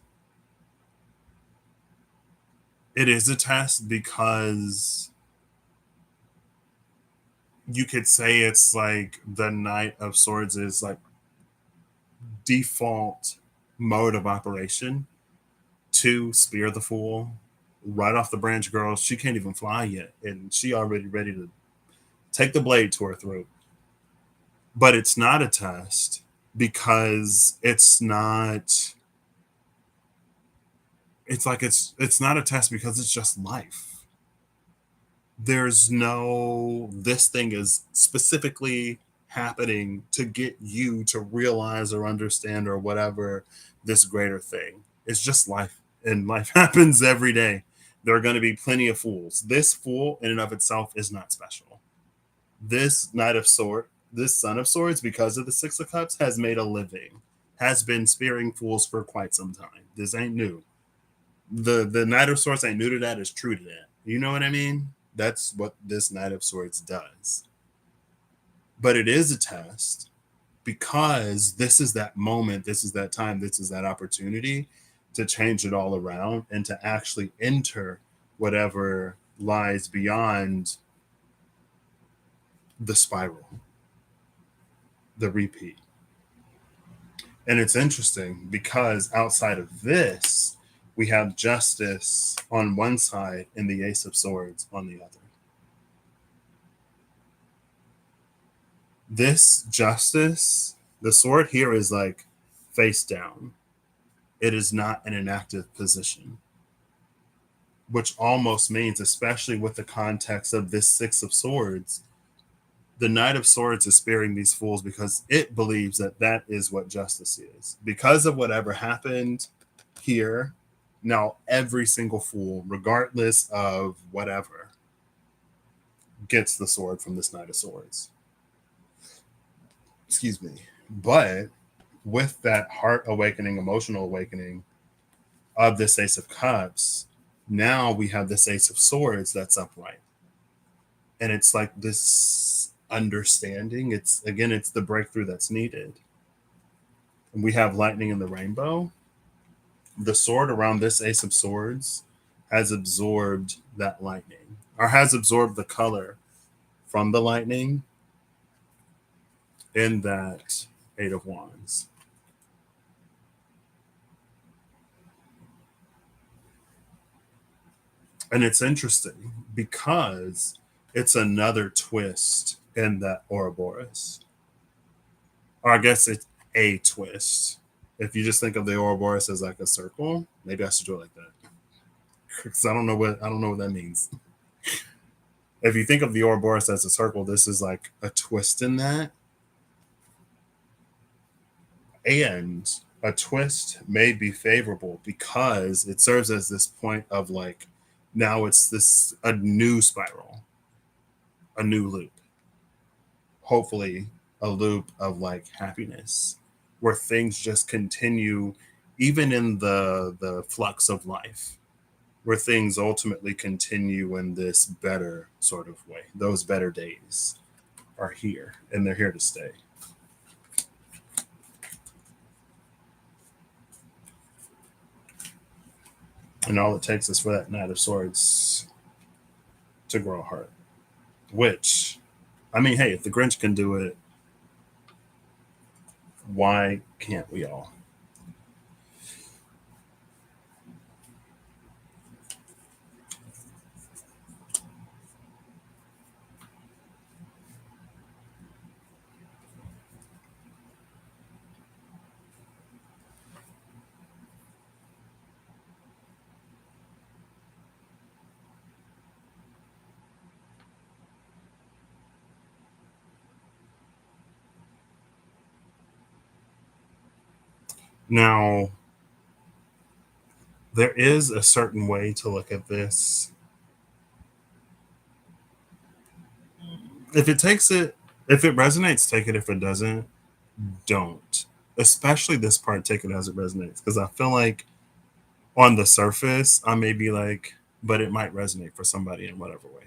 It is a test because you could say it's like the Knight of Swords is like default mode of operation to spear the fool right off the branch. Girl, she can't even fly yet, and she already ready to take the blade to her throat. But it's not a test because it's not. It's like it's not a test because it's just life. There's no this thing is specifically happening to get you to realize or understand or whatever this greater thing. It's just life, and life happens every day. There are going to be plenty of fools. This fool in and of itself is not special. This Knight of Swords, this Son of Swords, because of the Six of Cups, has made a living, has been spearing fools for quite some time. This ain't new. The Knight of Swords ain't new to that, is true to that. You know what I mean? That's what this Knight of Swords does. But it is a test because this is that moment, this is that time, this is that opportunity to change it all around and to actually enter whatever lies beyond the spiral, the repeat. And it's interesting because outside of this, we have justice on one side and the Ace of Swords on the other. This justice, the sword here is like face down. It is not in an active position, which almost means, especially with the context of this Six of Swords, the Knight of Swords is sparing these fools because it believes that that is what justice is. Because of whatever happened here, now every single fool, regardless of whatever, gets the sword from this Knight of Swords. Excuse me. But with that heart awakening, emotional awakening of this Ace of Cups, now we have this Ace of Swords that's upright. And it's like this understanding. It's again, it's the breakthrough that's needed. And we have lightning in the rainbow. The sword around this Ace of Swords has absorbed that lightning, or has absorbed the color from the lightning in that Eight of Wands. And it's interesting because it's another twist in that Ouroboros. Or I guess it's a twist. If you just think of the Ouroboros as like a circle, maybe I should do it like that. Because I don't know what that means. If you think of the Ouroboros as a circle, this is like a twist in that. And a twist may be favorable because it serves as this point of like, now it's this a new spiral, a new loop. Hopefully, a loop of like happiness where things just continue even in the flux of life, where things ultimately continue in this better sort of way. Those better days are here and they're here to stay. And all it takes is for that Knight of Swords to grow a heart. Which, I mean, hey, if the Grinch can do it, why can't we all? Now, there is a certain way to look at this. If it takes it, if it resonates, take it. If it doesn't, don't. Especially this part, take it as it resonates. Because I feel like on the surface, I may be like, but it might resonate for somebody in whatever way.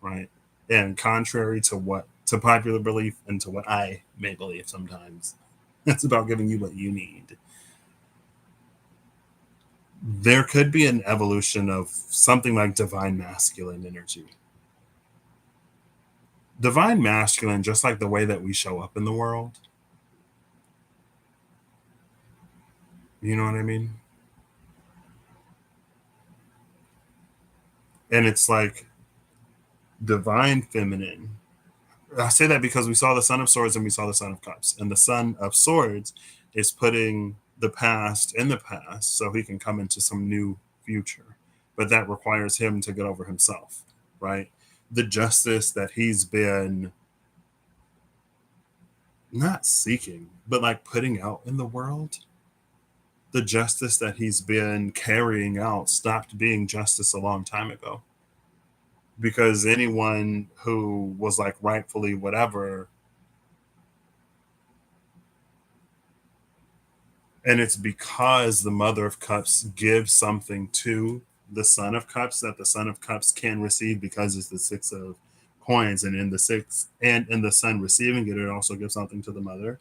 right? And contrary to popular belief and to what I may believe sometimes, it's about giving you what you need. There could be an evolution of something like divine masculine energy. Divine masculine, just like the way that we show up in the world. You know what I mean? And it's like divine feminine. I say that because we saw the Son of Swords and we saw the Son of Cups. And the Son of Swords is putting the past in the past so he can come into some new future. But that requires him to get over himself, right? The justice that he's been not seeking, but like putting out in the world, the justice that he's been carrying out stopped being justice a long time ago. Because anyone who was like rightfully whatever, and it's because the Mother of Cups gives something to the Son of Cups that the Son of Cups can receive because it's the Six of Coins, and in the six and in the Son receiving it, it also gives something to the Mother.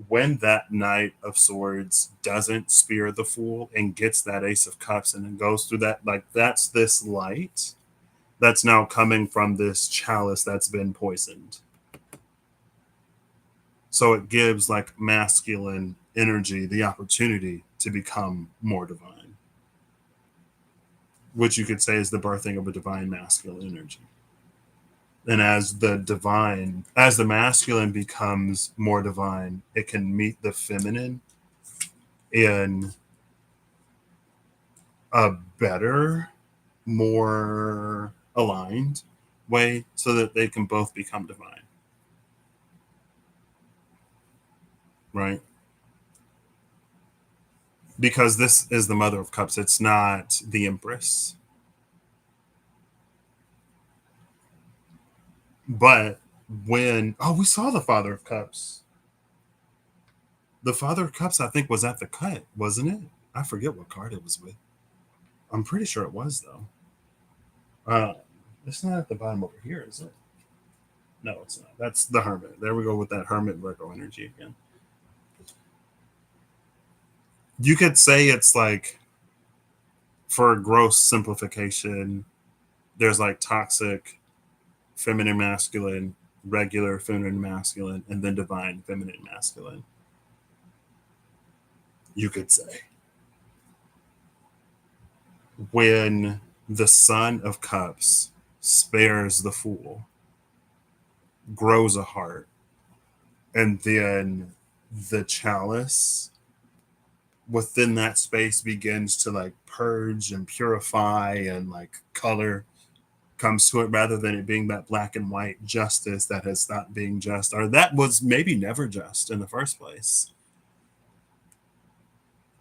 When that Knight of Swords doesn't spear the Fool and gets that Ace of Cups and then goes through that, like that's this light that's now coming from this chalice that's been poisoned. So it gives like masculine energy the opportunity to become more divine, which you could say is the birthing of a divine masculine energy. And as the masculine becomes more divine, it can meet the feminine in a better, more aligned way so that they can both become divine. Right? Because this is the Mother of Cups, it's not the Empress. But we saw the Father of Cups. The Father of Cups, I think, was at the cut, wasn't it? I forget what card it was with. I'm pretty sure it was though. It's not at the bottom over here, is it? No, it's not. That's the Hermit. There we go with that Hermit Virgo energy again. You could say it's like, for a gross simplification, there's like toxic feminine masculine, regular feminine masculine, and then divine feminine masculine. You could say. When the Son of Cups spares the Fool, grows a heart, and then the chalice within that space begins to like purge and purify, and like color comes to it rather than it being that black and white justice that has stopped being just, or that was maybe never just in the first place.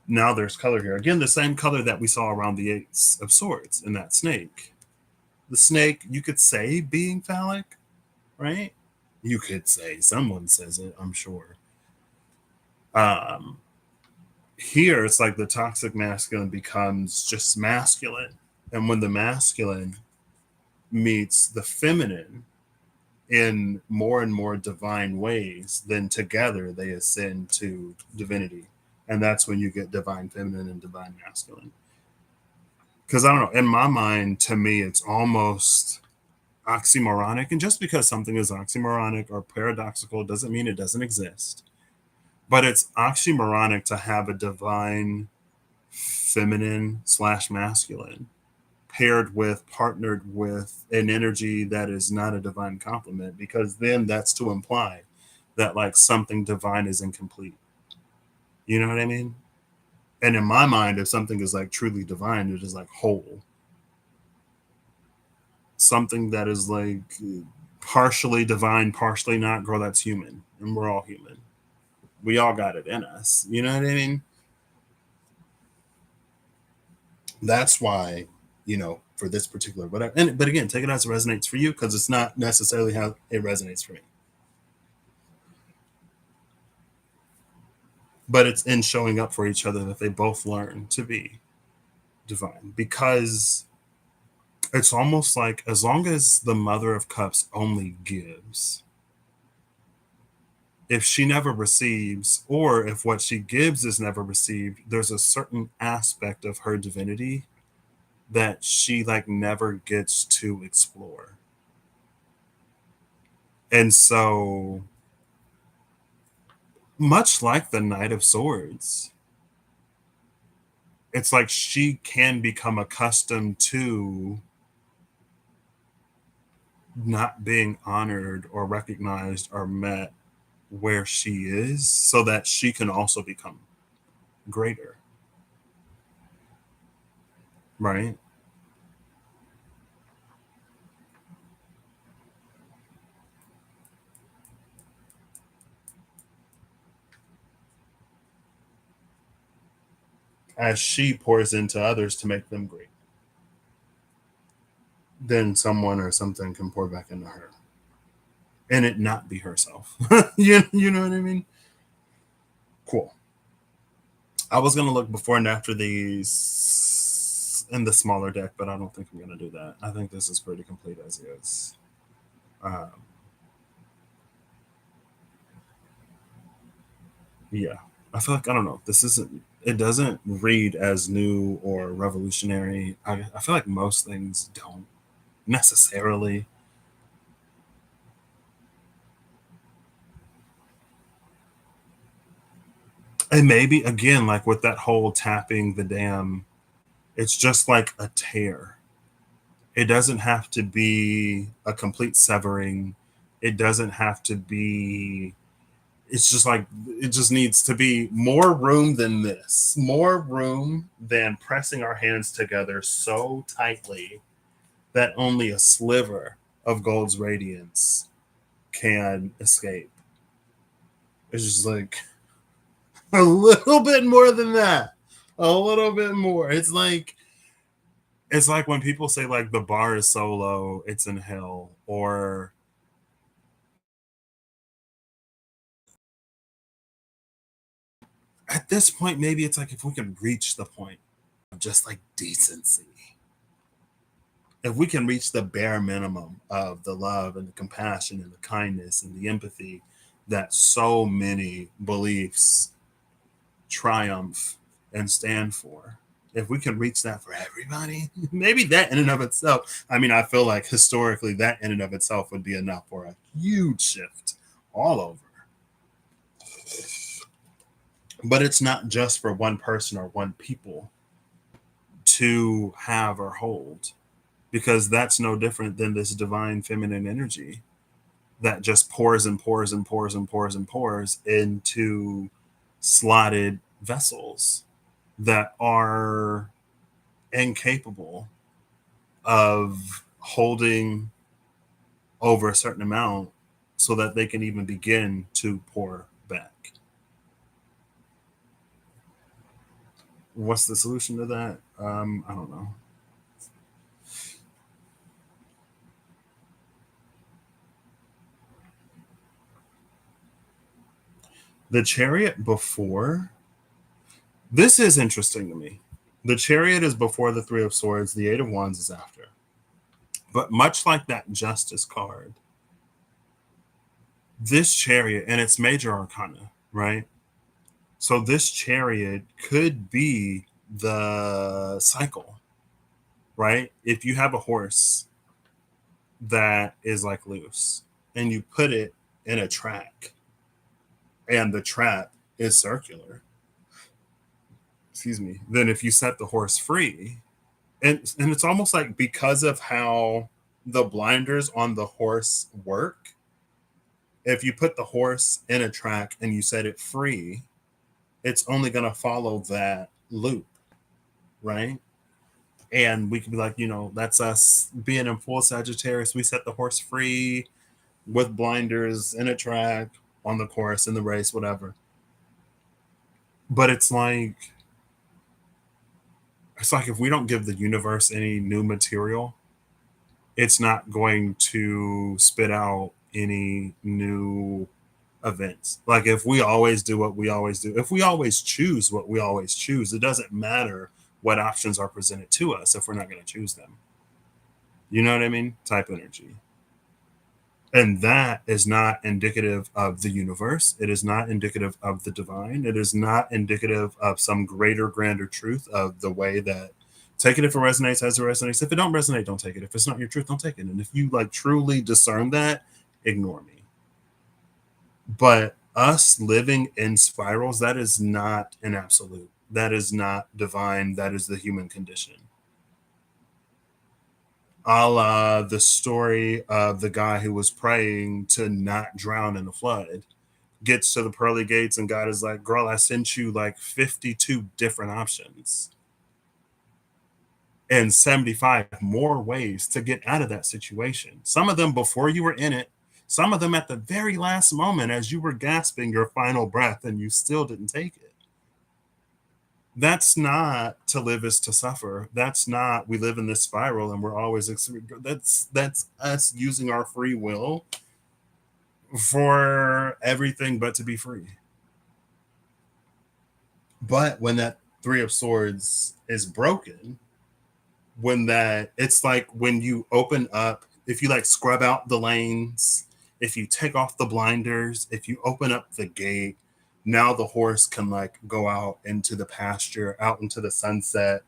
Now there's color here. Again, the same color that we saw around the Ace of Swords in that snake. The snake, you could say being phallic, right? You could say, someone says it, I'm sure. Um, Here it's like the toxic masculine becomes just masculine. And when the masculine meets the feminine in more and more divine ways, then together they ascend to divinity. And that's when you get divine feminine and divine masculine. Because I don't know, in my mind, to me, it's almost oxymoronic. And just because something is oxymoronic or paradoxical doesn't mean it doesn't exist. But it's oxymoronic to have a divine feminine slash masculine partnered with an energy that is not a divine complement, because then that's to imply that like something divine is incomplete. You know what I mean? And in my mind, if something is like truly divine, it is like whole. Something that is like partially divine, partially not, girl, that's human. And we're all human. We all got it in us. You know what I mean? That's why, for this particular whatever. But again, take it as it resonates for you, because it's not necessarily how it resonates for me. But it's in showing up for each other that they both learn to be divine. Because It's almost like as long as the Mother of Cups only gives, if she never receives, or if what she gives is never received, there's a certain aspect of her divinity that she like never gets to explore. And so, much like the Knight of Swords, it's like she can become accustomed to not being honored or recognized or met where she is so that she can also become greater, right? As she pours into others to make them great, then someone or something can pour back into her and it not be herself. You know what I mean? Cool. I was going to look before and after these in the smaller deck, but I don't think I'm going to do that. I think this is pretty complete as is. Um, yeah. I feel like, I don't know, this isn't, it doesn't read as new or revolutionary. I feel like most things don't necessarily. And maybe again, like with that whole tapping the dam, it's just like a tear. It doesn't have to be a complete severing. It doesn't have to be, it's just like, it just needs to be more room than this, more room than pressing our hands together so tightly that only a sliver of gold's radiance can escape. It's just like a little bit more than that. A little bit more. It's like when people say like the bar is so low, it's in hell, or at this point, maybe it's like if we can reach the point of just like decency, if we can reach the bare minimum of the love and the compassion and the kindness and the empathy that so many beliefs triumph and stand for, if we can reach that for everybody, maybe that in and of itself, I mean, I feel like historically that in and of itself would be enough for a huge shift all over. But it's not just for one person or one people to have or hold, because that's no different than this divine feminine energy that just pours and pours and pours and pours and pours into slotted vessels that are incapable of holding over a certain amount so that they can even begin to pour back. What's the solution to that? I don't know. The Chariot before, this is interesting to me. The Chariot is before the Three of Swords, the Eight of Wands is after. But much like that Justice card, this Chariot, and it's major arcana, right? So this Chariot could be the cycle, right? If you have a horse that is like loose and you put it in a track and the trap is circular, excuse me, then if you set the horse free, and it's almost like because of how the blinders on the horse work, if you put the horse in a track and you set it free, it's only going to follow that loop, right? And we could be like, that's us being in full Sagittarius. We set the horse free with blinders in a track on the course in the race, whatever. But it's like if we don't give the universe any new material, it's not going to spit out any new events. Like if we always do what we always do, if we always choose what we always choose, it doesn't matter what options are presented to us if we're not going to choose them. You know what I mean? Type energy. And that is not indicative of the universe. It is not indicative of the divine. It is not indicative of some greater, grander truth of the way that take it if it resonates as it resonates. If it don't resonate, don't take it. If it's not your truth, don't take it. And if you like truly discern that, ignore me. But us living in spirals, that is not an absolute. That is not divine. That is the human condition. A la the story of the guy who was praying to not drown in the flood gets to the pearly gates, and God is like, girl, I sent you like 52 different options and 75 more ways to get out of that situation. Some of them before you were in it, some of them at the very last moment as you were gasping your final breath and you still didn't take it. That's not to live is to suffer. That's not we live in this spiral and we're always that's us using our free will for everything but to be free. But when that three of swords is broken, when that it's like when you open up, if you like scrub out the lanes, if you take off the blinders, if you open up the gate, now the horse can like go out into the pasture, out into the sunset.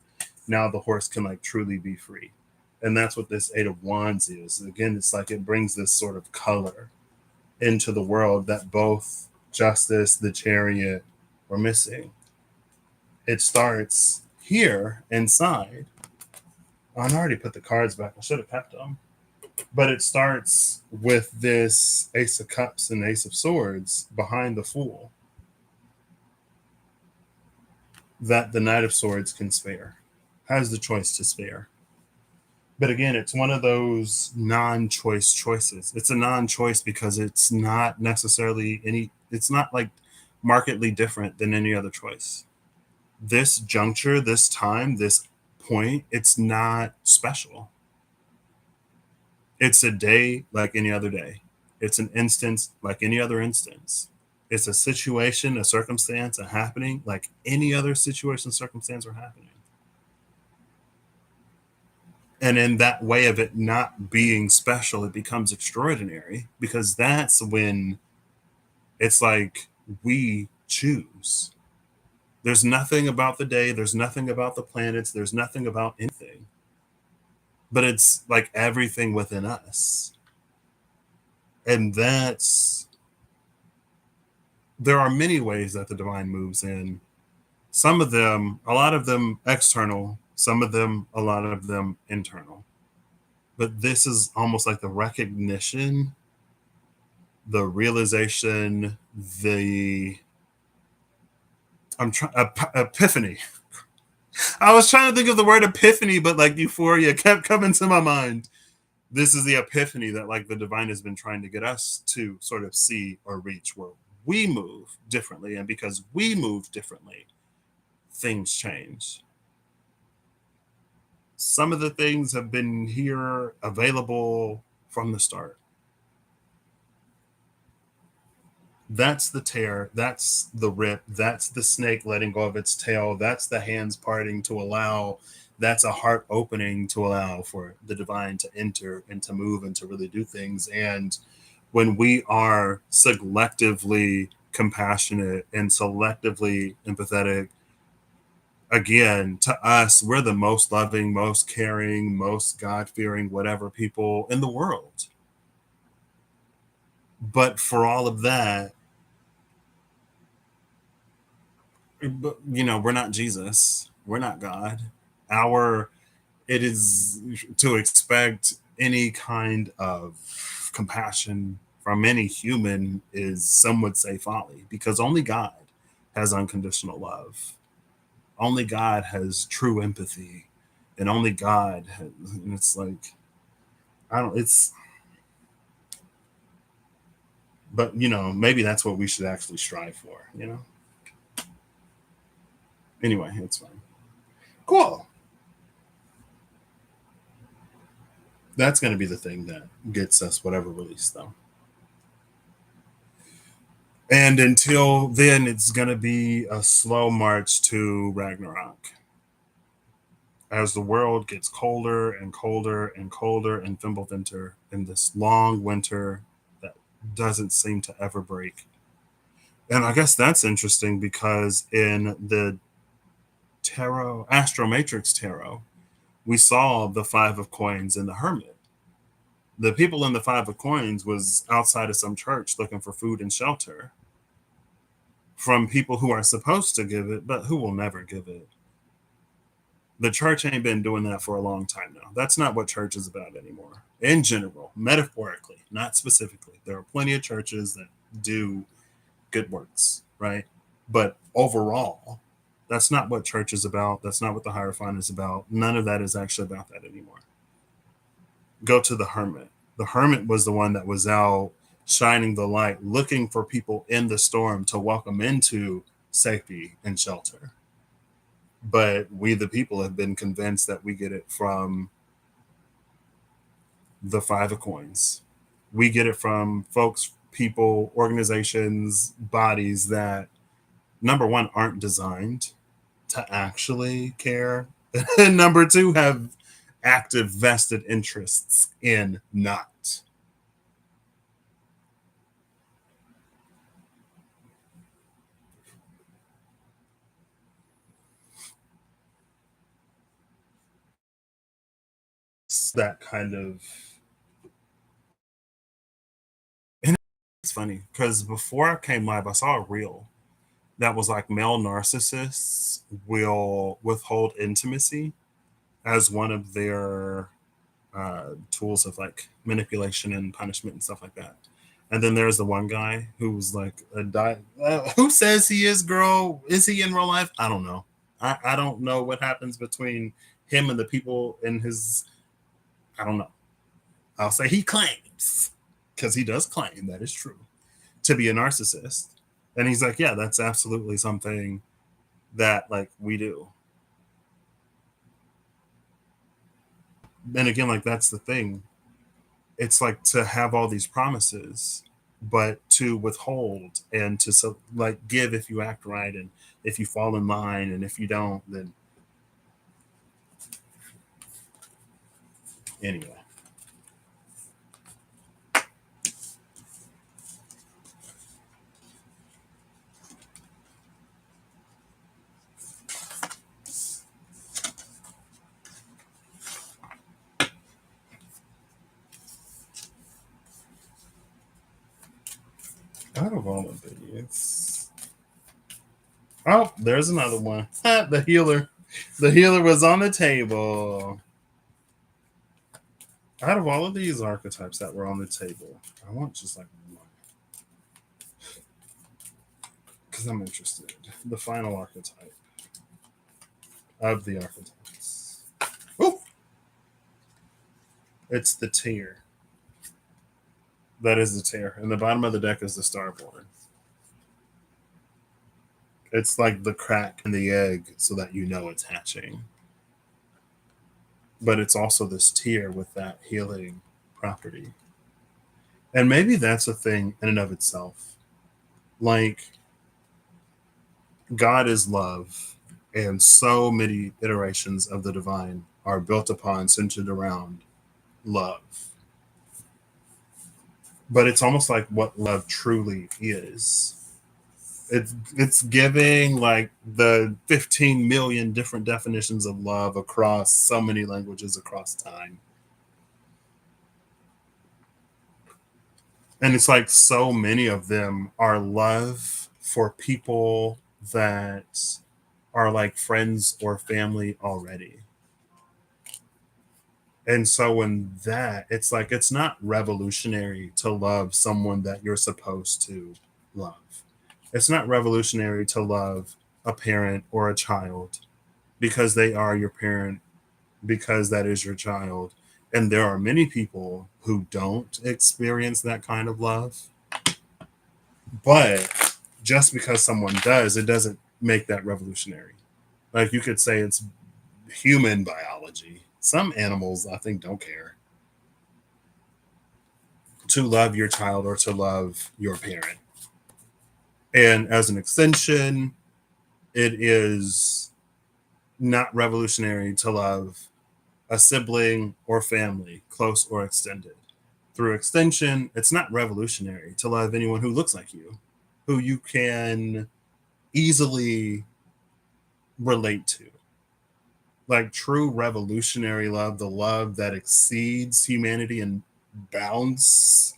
Now the horse can like truly be free. And that's what this Eight of Wands is. Again, it's like it brings this sort of color into the world that both Justice, the Chariot are missing. It starts here inside. I already put the cards back. I should have kept them. But it starts with this Ace of Cups and Ace of Swords behind the Fool that the Knight of Swords can spare, has the choice to spare. But again, it's one of those non-choice choices. It's a non-choice because it's not necessarily it's not like markedly different than any other choice. This juncture, this time, this point, it's not special. It's a day like any other day. It's an instance like any other instance. It's a situation, a circumstance, a happening like any other situation, circumstance, or happening. And in that way of it not being special, it becomes extraordinary because that's when it's like we choose. There's nothing about the day, there's nothing about the planets, there's nothing about anything. But it's like everything within us. And that's there are many ways that the divine moves in. Some of them, a lot of them external, some of them, a lot of them internal. But this is almost like the recognition, the realization, the I'm trying epiphany. I was trying to think of the word epiphany, but like euphoria kept coming to my mind. This is the epiphany that like the divine has been trying to get us to sort of see or reach, where we move differently, and because we move differently, things change. Some of the things have been here available from the start. That's the tear, that's the rip, that's the snake letting go of its tail, that's the hands parting to allow, that's a heart opening to allow for the divine to enter and to move and to really do things. And when we are selectively compassionate and selectively empathetic, again, to us, we're the most loving, most caring, most God fearing, whatever people in the world. But for all of that, we're not Jesus. We're not God. Our it is to expect any kind of compassion from any human is, some would say, folly, because only God has unconditional love. Only God has true empathy, and only God has, and it's like I don't it's but maybe that's what we should actually strive for. Anyway, it's fine. Cool. That's going to be the thing that gets us whatever release, though. And until then, it's going to be a slow march to Ragnarok. as the world gets colder and colder and colder in Fimbulvinter, in this long winter that doesn't seem to ever break. And I guess that's interesting because in the tarot, Astromatrix tarot, we saw the Five of Coins and the Hermit. The people in the Five of Coins was outside of some church looking for food and shelter from people who are supposed to give it, but who will never give it. The church ain't been doing that for a long time now. That's not what church is about anymore. In general, metaphorically, not specifically. There are plenty of churches that do good works, right? But overall, that's not what church is about. That's not what the Hierophant is about. None of that is actually about that anymore. Go to the Hermit. The Hermit was the one that was out shining the light, looking for people in the storm to welcome into safety and shelter. But we, the people, have been convinced that we get it from the Five of Coins. We get it from folks, people, organizations, bodies that, number one, aren't designed to actually care, and number two, have active vested interests in not. It's that kind of. And it's funny because before I came live, I saw a reel that was like male narcissists will withhold intimacy as one of their tools of like manipulation and punishment and stuff like that. And then there's the one guy who's like who says he is, girl? Is he in real life? I don't know. I don't know what happens between him and the people in his. I don't know. I'll say he claims, because he does claim that is true, to be a narcissist. And he's like, yeah, that's absolutely something that like we do. And again, like that's the thing. It's like to have all these promises, but to withhold and to like give if you act right and if you fall in line, and if you don't, then anyway. Out of all of these, oh, there's another one. The healer. The healer was on the table. Out of all of these archetypes that were on the table, I want just like one. Because I'm interested. The final archetype of the archetypes. Oh! It's the tear. That is the tear. And the bottom of the deck is the starborn. It's like the crack in the egg so that you know it's hatching. But it's also this tear with that healing property. And maybe that's a thing in and of itself. Like, God is love, and so many iterations of the divine are built upon, centered around love. But it's almost like what love truly is. It's giving like the 15 million different definitions of love across so many languages across time. And it's like so many of them are love for people that are like friends or family already. And so in that, it's like it's not revolutionary to love someone that you're supposed to love. It's not revolutionary to love a parent or a child because they are your parent, because that is your child. And there are many people who don't experience that kind of love. But just because someone does, it doesn't make that revolutionary. Like you could say it's human biology. Some animals, I think, don't care to love your child or to love your parent. And as an extension, it is not revolutionary to love a sibling or family, close or extended. Through extension, it's not revolutionary to love anyone who looks like you, who you can easily relate to. Like true revolutionary love, the love that exceeds humanity and bounds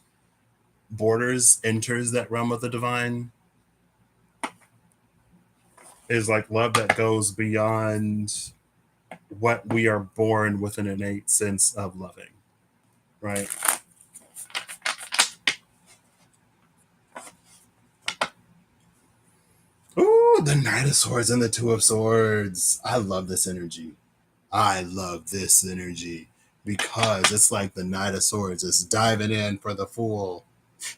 borders, enters that realm of the divine, is like love that goes beyond what we are born with an innate sense of loving, right? Ooh, the Knight of Swords and the Two of Swords. I love this energy. I love this energy because it's like the Knight of Swords is diving in for the Fool.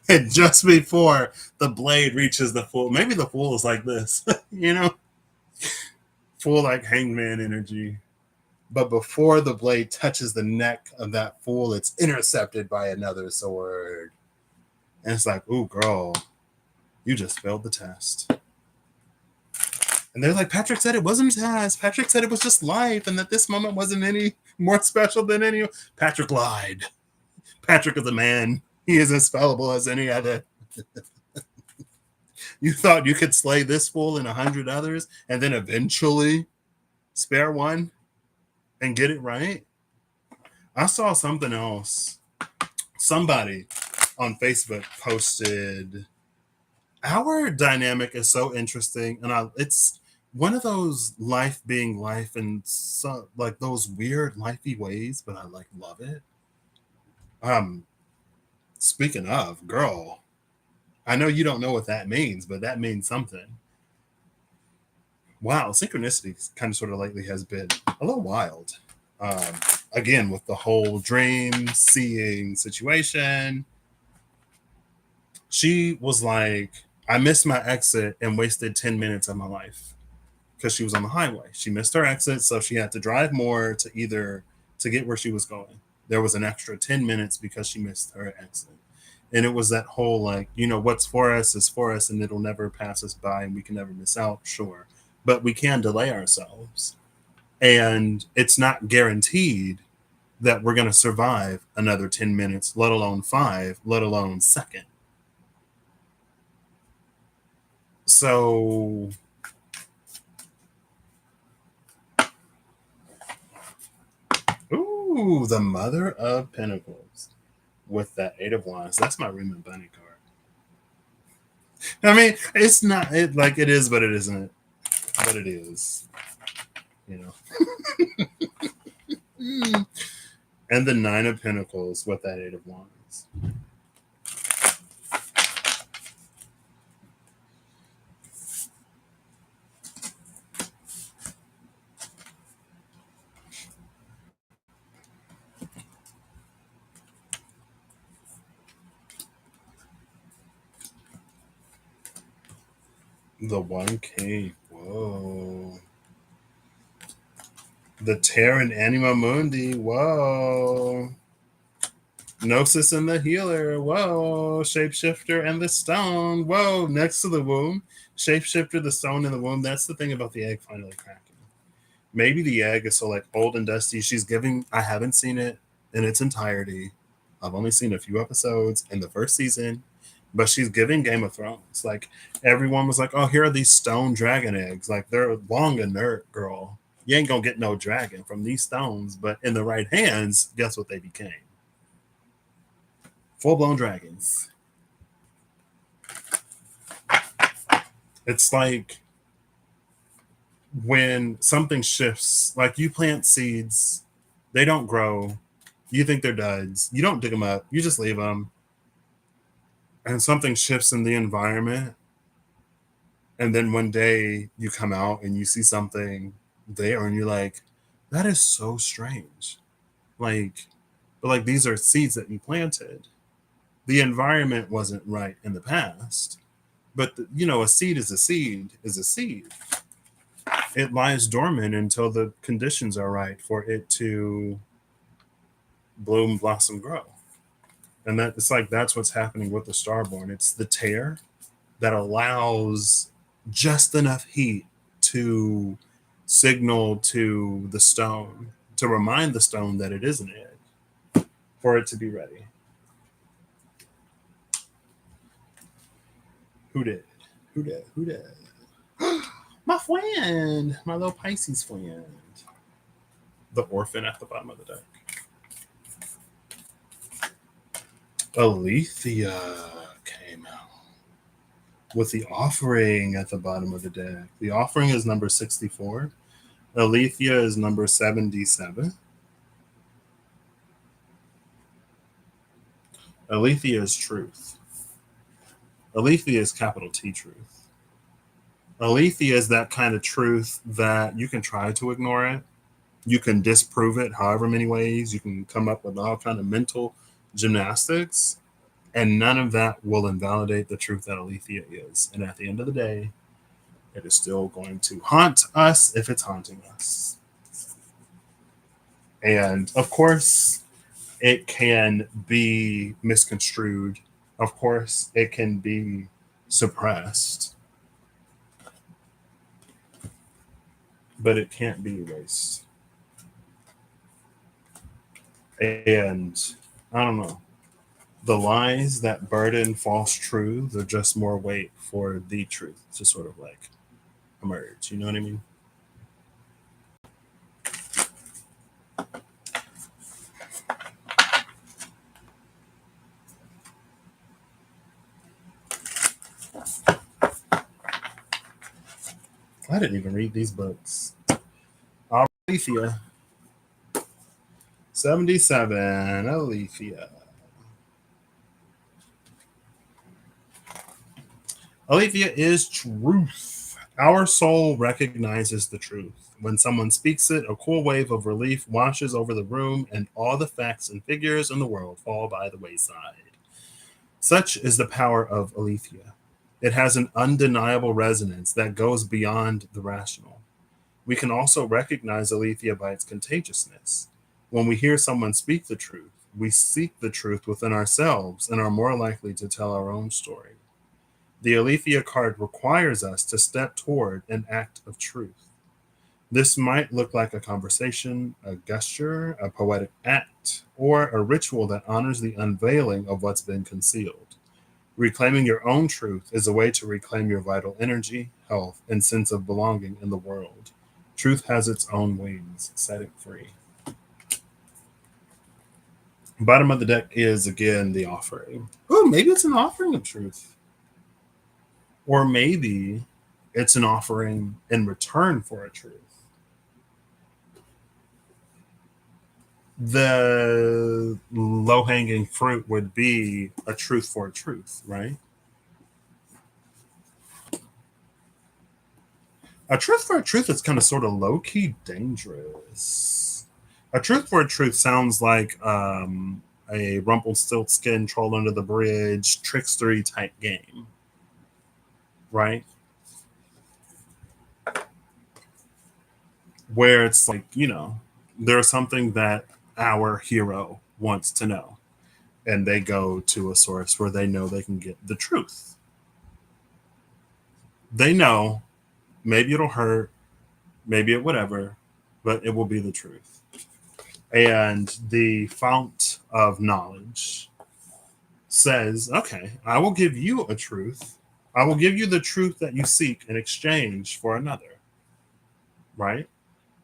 And just before the blade reaches the Fool, maybe the Fool is like this, you know, Fool like hangman energy. But before the blade touches the neck of that Fool, it's intercepted by another sword. And it's like, ooh, girl, you just failed the test. And they're like, Patrick said it wasn't a test. Patrick said it was just life and that this moment wasn't any more special than any. Patrick lied. Patrick is a man. He is as fallible as any other. You thought you could slay this Fool and 100 others and then eventually spare one and get it right? I saw something else. Somebody on Facebook posted, our dynamic is so interesting, and it's one of those life being life in so like those weird lifey ways, but I like love it. Um, speaking of, girl, I know you don't know what that means, but that means something. Wow, synchronicity kind of sort of lately has been a little wild. Um, Again, with the whole dream seeing situation, she was like, I missed my exit and wasted 10 minutes of my life because she was on the highway. She missed her exit, so she had to drive more to get where she was going. There was an extra 10 minutes because she missed her exit. And it was that whole like, what's for us is for us and it'll never pass us by and we can never miss out, sure. But we can delay ourselves. And it's not guaranteed that we're going to survive another 10 minutes, let alone 5, let alone second. So ooh, the Mother of Pentacles with that Eight of Wands. That's my Raymond Bunny card. I mean, it's not it like it is, but it isn't. But it is, you know. And the Nine of Pentacles with that Eight of Wands. The One King. Whoa. The Terran Anima Mundi. Whoa. Gnosis and the Healer. Whoa. Shapeshifter and the Stone. Whoa. Next to the womb. Shapeshifter, the stone, and the womb. That's the thing about the egg finally cracking. Maybe the egg is so like old and dusty. She's giving, I haven't seen it in its entirety. I've only seen a few episodes in the first season, but she's giving Game of Thrones. Like everyone was like, oh, here are these stone dragon eggs. Like they're long inert, girl. You ain't gonna get no dragon from these stones, but in the right hands, guess what they became? Full blown dragons. It's like when something shifts, like you plant seeds, they don't grow. You think they're duds. You don't dig them up. You just leave them. And something shifts in the environment. And then one day you come out and you see something there and you're like, that is so strange. Like, but like these are seeds that you planted. The environment wasn't right in the past. But, a seed is a seed is a seed. It lies dormant until the conditions are right for it to bloom, blossom, grow. And that it's like that's what's happening with the starborn. It's the tear that allows just enough heat to signal to the stone, to remind the stone that it is an egg, for it to be ready. Who did? Who did? Who did? My friend, my little Pisces friend. The orphan at the bottom of the deck. Alethea came out with the offering at the bottom of the deck. The offering is number 64. Alethea is number 77. Alethea is truth. Alethea is capital T truth. Alethea is that kind of truth that you can try to ignore it. You can disprove it however many ways. You can come up with all kind of mental gymnastics, and none of that will invalidate the truth that Alethea is. And at the end of the day, it is still going to haunt us if it's haunting us. And of course, it can be misconstrued. Of course, it can be suppressed. But it can't be erased. And I don't know. The lies that burden false truths are just more weight for the truth to sort of like emerge. You know what I mean? I didn't even read these books. Alethea. 77. Alethea. Alethea is truth. Our soul recognizes the truth. When someone speaks it, a cool wave of relief washes over the room, and all the facts and figures in the world fall by the wayside. Such is the power of Alethea. It has an undeniable resonance that goes beyond the rational. We can also recognize Alethea by its contagiousness. When we hear someone speak the truth, we seek the truth within ourselves and are more likely to tell our own story. The Alethea card requires us to step toward an act of truth. This might look like a conversation, a gesture, a poetic act, or a ritual that honors the unveiling of what's been concealed. Reclaiming your own truth is a way to reclaim your vital energy, health, and sense of belonging in the world. Truth has its own wings. Set it free. Bottom of the deck is again the offering. Oh, maybe it's an offering of truth. Or maybe it's an offering in return for a truth. The low hanging fruit would be a truth for a truth, right? A truth for a truth is kind of sort of low key dangerous. A truth for a truth sounds like a Rumpelstiltskin troll under the bridge trickstery type game, right? Where it's like, there's something that our hero wants to know, and they go to a source where they know they can get the truth. They know maybe it'll hurt, maybe it whatever, but it will be the truth. And the fount of knowledge says, okay, I will give you a truth. I will give you the truth that you seek in exchange for another. Right?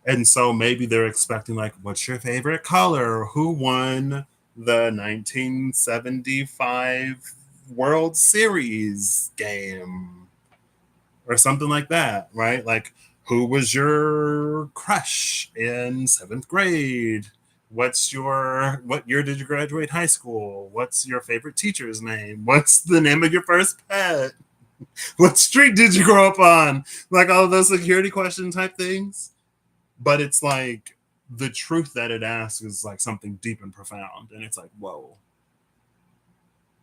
And so maybe they're expecting, like, what's your favorite color? Who won the 1975 World Series game? Or something like that, right? Like, who was your crush in 7th grade? What year did you graduate high school? What's your favorite teacher's name? What's the name of your first pet? What street did you grow up on? Like all of those security question type things. But it's like the truth that it asks is like something deep and profound. And it's like, whoa.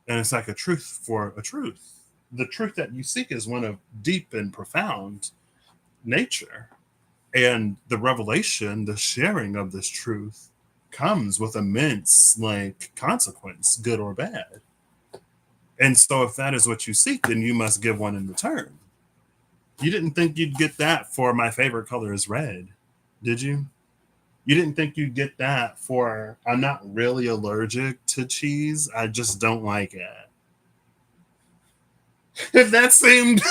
And it's like a truth for a truth. The truth that you seek is one of deep and profound nature. And the revelation, the sharing of this truth comes with immense like consequence, good or bad. And so if that is what you seek, then you must give one in return. You didn't think you'd get that for my favorite color is red, did you? You didn't think you'd get that for I'm not really allergic to cheese. I just don't like it. If that seemed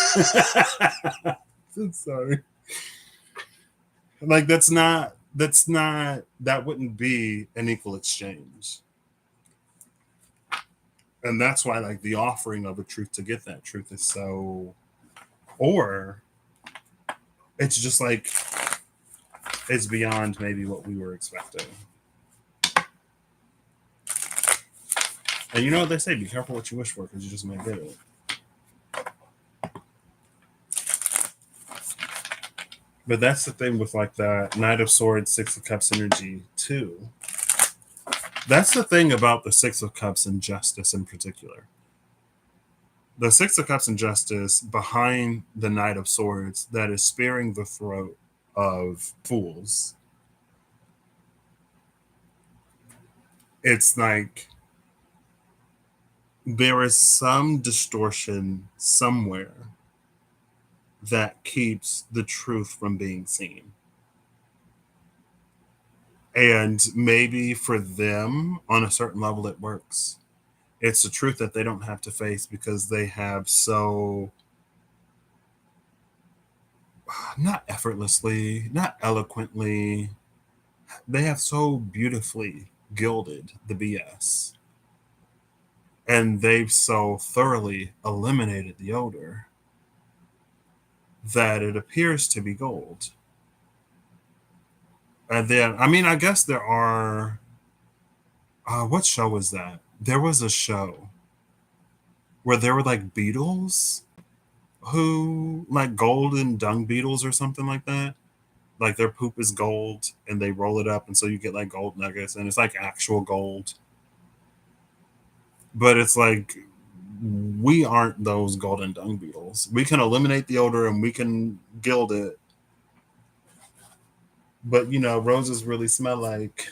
I'm sorry. Like that wouldn't be an equal exchange. And that's why like the offering of a truth to get that truth is so or it's just like it's beyond maybe what we were expecting. And you know what they say, be careful what you wish for because you just might get it. But that's the thing with like the Knight of Swords, Six of Cups energy too. That's the thing about the Six of Cups and justice in particular. The Six of Cups and justice behind the Knight of Swords that is sparing the throat of fools. It's like there is some distortion somewhere that keeps the truth from being seen. And maybe for them, on a certain level, it works. It's a truth that they don't have to face because they have so, not effortlessly, not eloquently, they have so beautifully gilded the BS. And they've so thoroughly eliminated the odor that it appears to be gold. And then, I mean, I guess there are. What show was that? There was a show where there were like beetles who, like golden dung beetles or something like that. Like their poop is gold and they roll it up, and so you get like gold nuggets, and it's like actual gold. But it's like we aren't those golden dung beetles. We can eliminate the odor and we can gild it. But you know, roses really smell like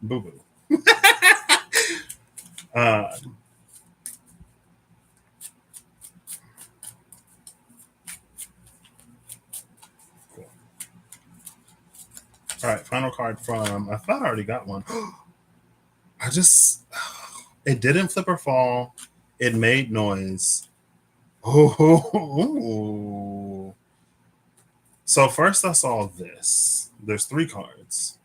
boo boo. uh, cool. All right, final card from. I thought I already got one. I just. It didn't flip or fall. It made noise. Oh. So first I saw this. There's three cards.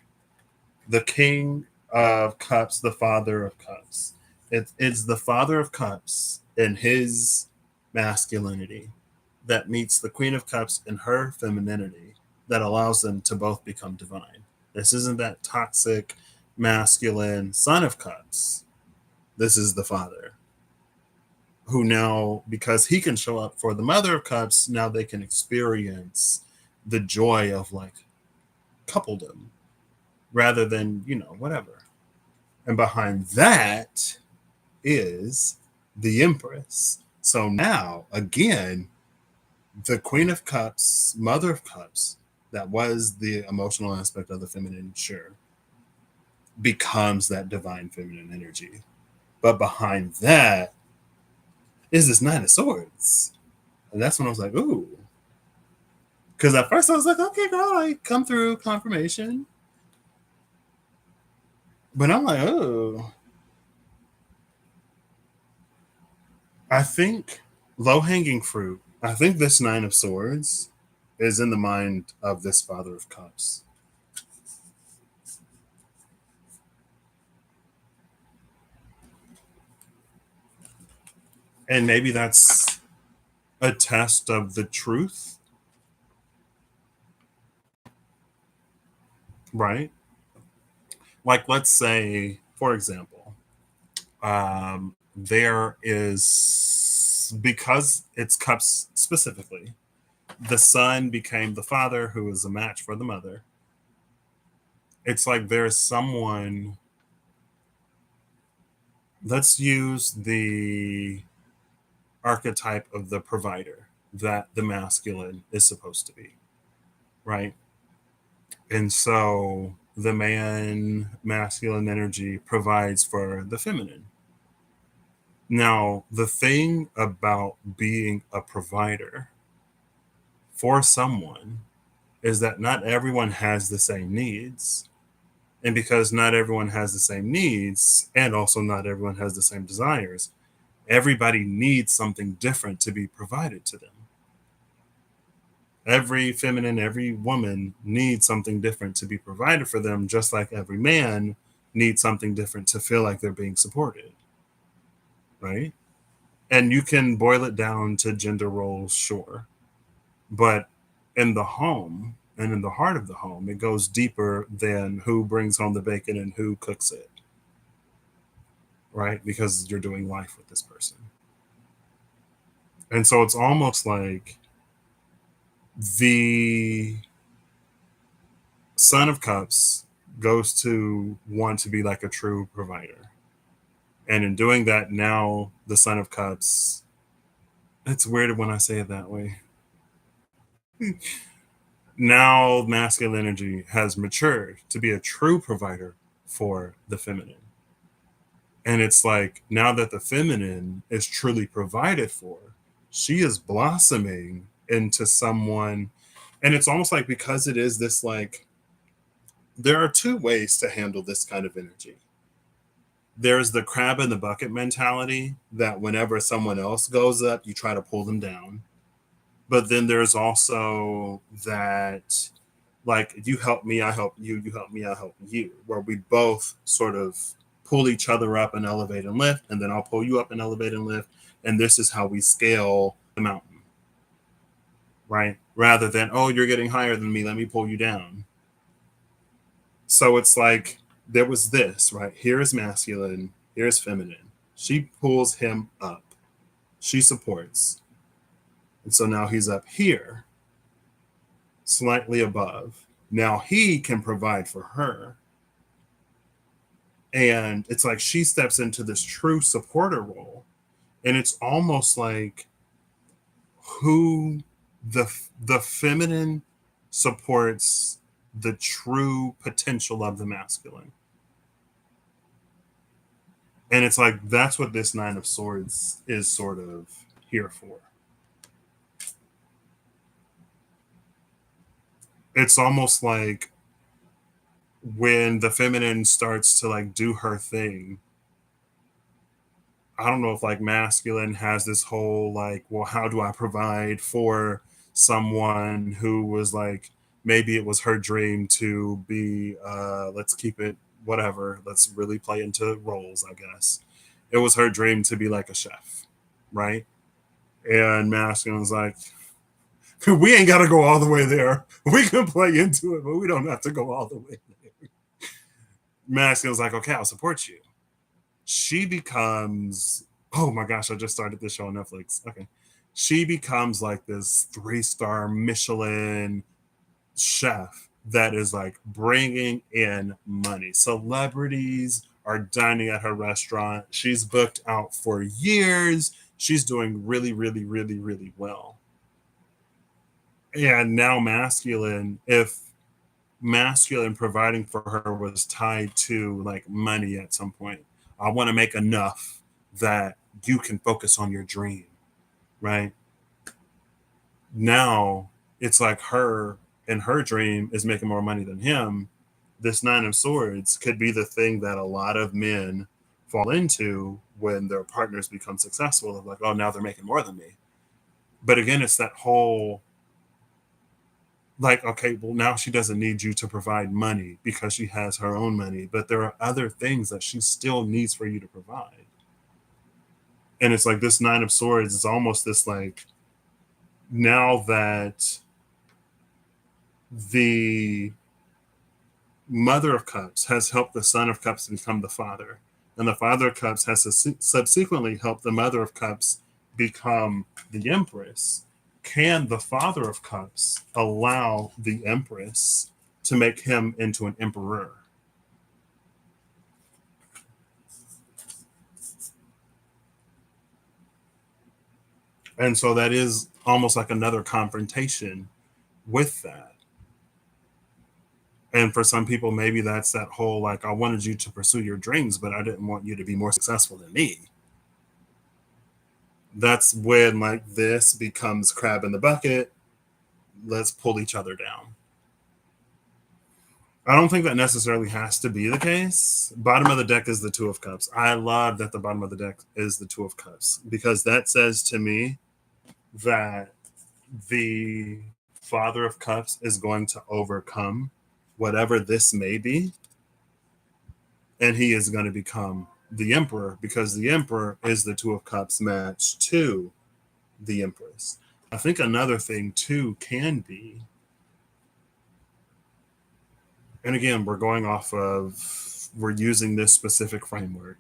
The King of Cups, the Father of Cups. It's the Father of Cups in his masculinity that meets the Queen of Cups in her femininity that allows them to both become divine. This isn't that toxic, masculine Son of Cups. This is the Father who now, because he can show up for the Mother of Cups, now they can experience the joy of like coupledom rather than, you know, whatever. And behind that is the Empress. So now, again, the Queen of Cups, Mother of Cups, that was the emotional aspect of the feminine, sure, becomes that divine feminine energy. But behind that is this Nine of Swords. And that's when I was like, ooh. Because at first I was like, okay, girl, like come through confirmation. But I'm like, oh. I think low hanging fruit. I think this Nine of Swords is in the mind of this Father of Cups. And maybe that's a test of the truth, right? Like, let's say, for example, there is, because it's cups specifically, the son became the father who is a match for the mother. It's like there's someone, let's use the archetype of the provider that the masculine is supposed to be, right? And so the man masculine energy provides for the feminine. Now, the thing about being a provider for someone is that not everyone has the same needs. And because not everyone has the same needs, and also not everyone has the same desires, everybody needs something different to be provided to them. Every feminine, every woman needs something different to be provided for them, just like every man needs something different to feel like they're being supported, right? And you can boil it down to gender roles, sure. But in the home and in the heart of the home, it goes deeper than who brings home the bacon and who cooks it, right? Because you're doing life with this person. And so it's almost like the Son of Cups goes to want to be like a true provider. And in doing that, now the Son of Cups, it's weird when I say it that way. Now masculine energy has matured to be a true provider for the feminine. And it's like now that the feminine is truly provided for, she is blossoming into someone. And it's almost like because it is this like, there are two ways to handle this kind of energy. There's the crab in the bucket mentality that whenever someone else goes up, you try to pull them down. But then there's also that, like, you help me, I help you, you help me, I help you, where we both sort of pull each other up and elevate and lift, and then I'll pull you up and elevate and lift. And this is how we scale the mountain, right? Rather than, oh, you're getting higher than me, let me pull you down. So it's like there was this, right? Here is masculine, here is feminine. She pulls him up, she supports. And so now he's up here, slightly above. Now he can provide for her. And it's like she steps into this true supporter role. And it's almost like who the feminine supports the true potential of the masculine. And it's like that's what this Nine of Swords is sort of here for. It's almost like when the feminine starts to like do her thing, I don't know if like masculine has this whole like, well, how do I provide for someone who was like, maybe it was her dream to be, let's keep it whatever, let's really play into roles, I guess. It was her dream to be like a chef, right? And masculine was like, we ain't got to go all the way there. We can play into it, but we don't have to go all the way there. Masculine's like, okay, I'll support you. She becomes, oh my gosh, I just started this show on Netflix. Okay. She becomes like this 3-star Michelin chef that is like bringing in money. Celebrities are dining at her restaurant. She's booked out for years. She's doing really, really, really, really well. And now masculine, if masculine providing for her was tied to like money at some point, I want to make enough that you can focus on your dream, right? Now it's like her and her dream is making more money than him. This Nine of Swords could be the thing that a lot of men fall into when their partners become successful of like, oh, now they're making more than me. But again, it's that whole like, okay, well, now she doesn't need you to provide money because she has her own money, but there are other things that she still needs for you to provide. And it's like this Nine of Swords is almost this like, now that the Mother of Cups has helped the Son of Cups become the Father, and the Father of Cups has subsequently helped the Mother of Cups become the Empress. Can the Father of Cups allow the Empress to make him into an emperor? And so that is almost like another confrontation with that. And for some people, maybe that's that whole like, I wanted you to pursue your dreams, but I didn't want you to be more successful than me. That's when like this becomes crab in the bucket. Let's pull each other down. I don't think that necessarily has to be the case. Bottom of the deck is the Two of Cups. I love that the bottom of the deck is the Two of Cups because that says to me that the Father of Cups is going to overcome whatever this may be, and he is going to become the Emperor because the Emperor is the Two of Cups match to the Empress. I think another thing too can be, and again, we're using this specific framework.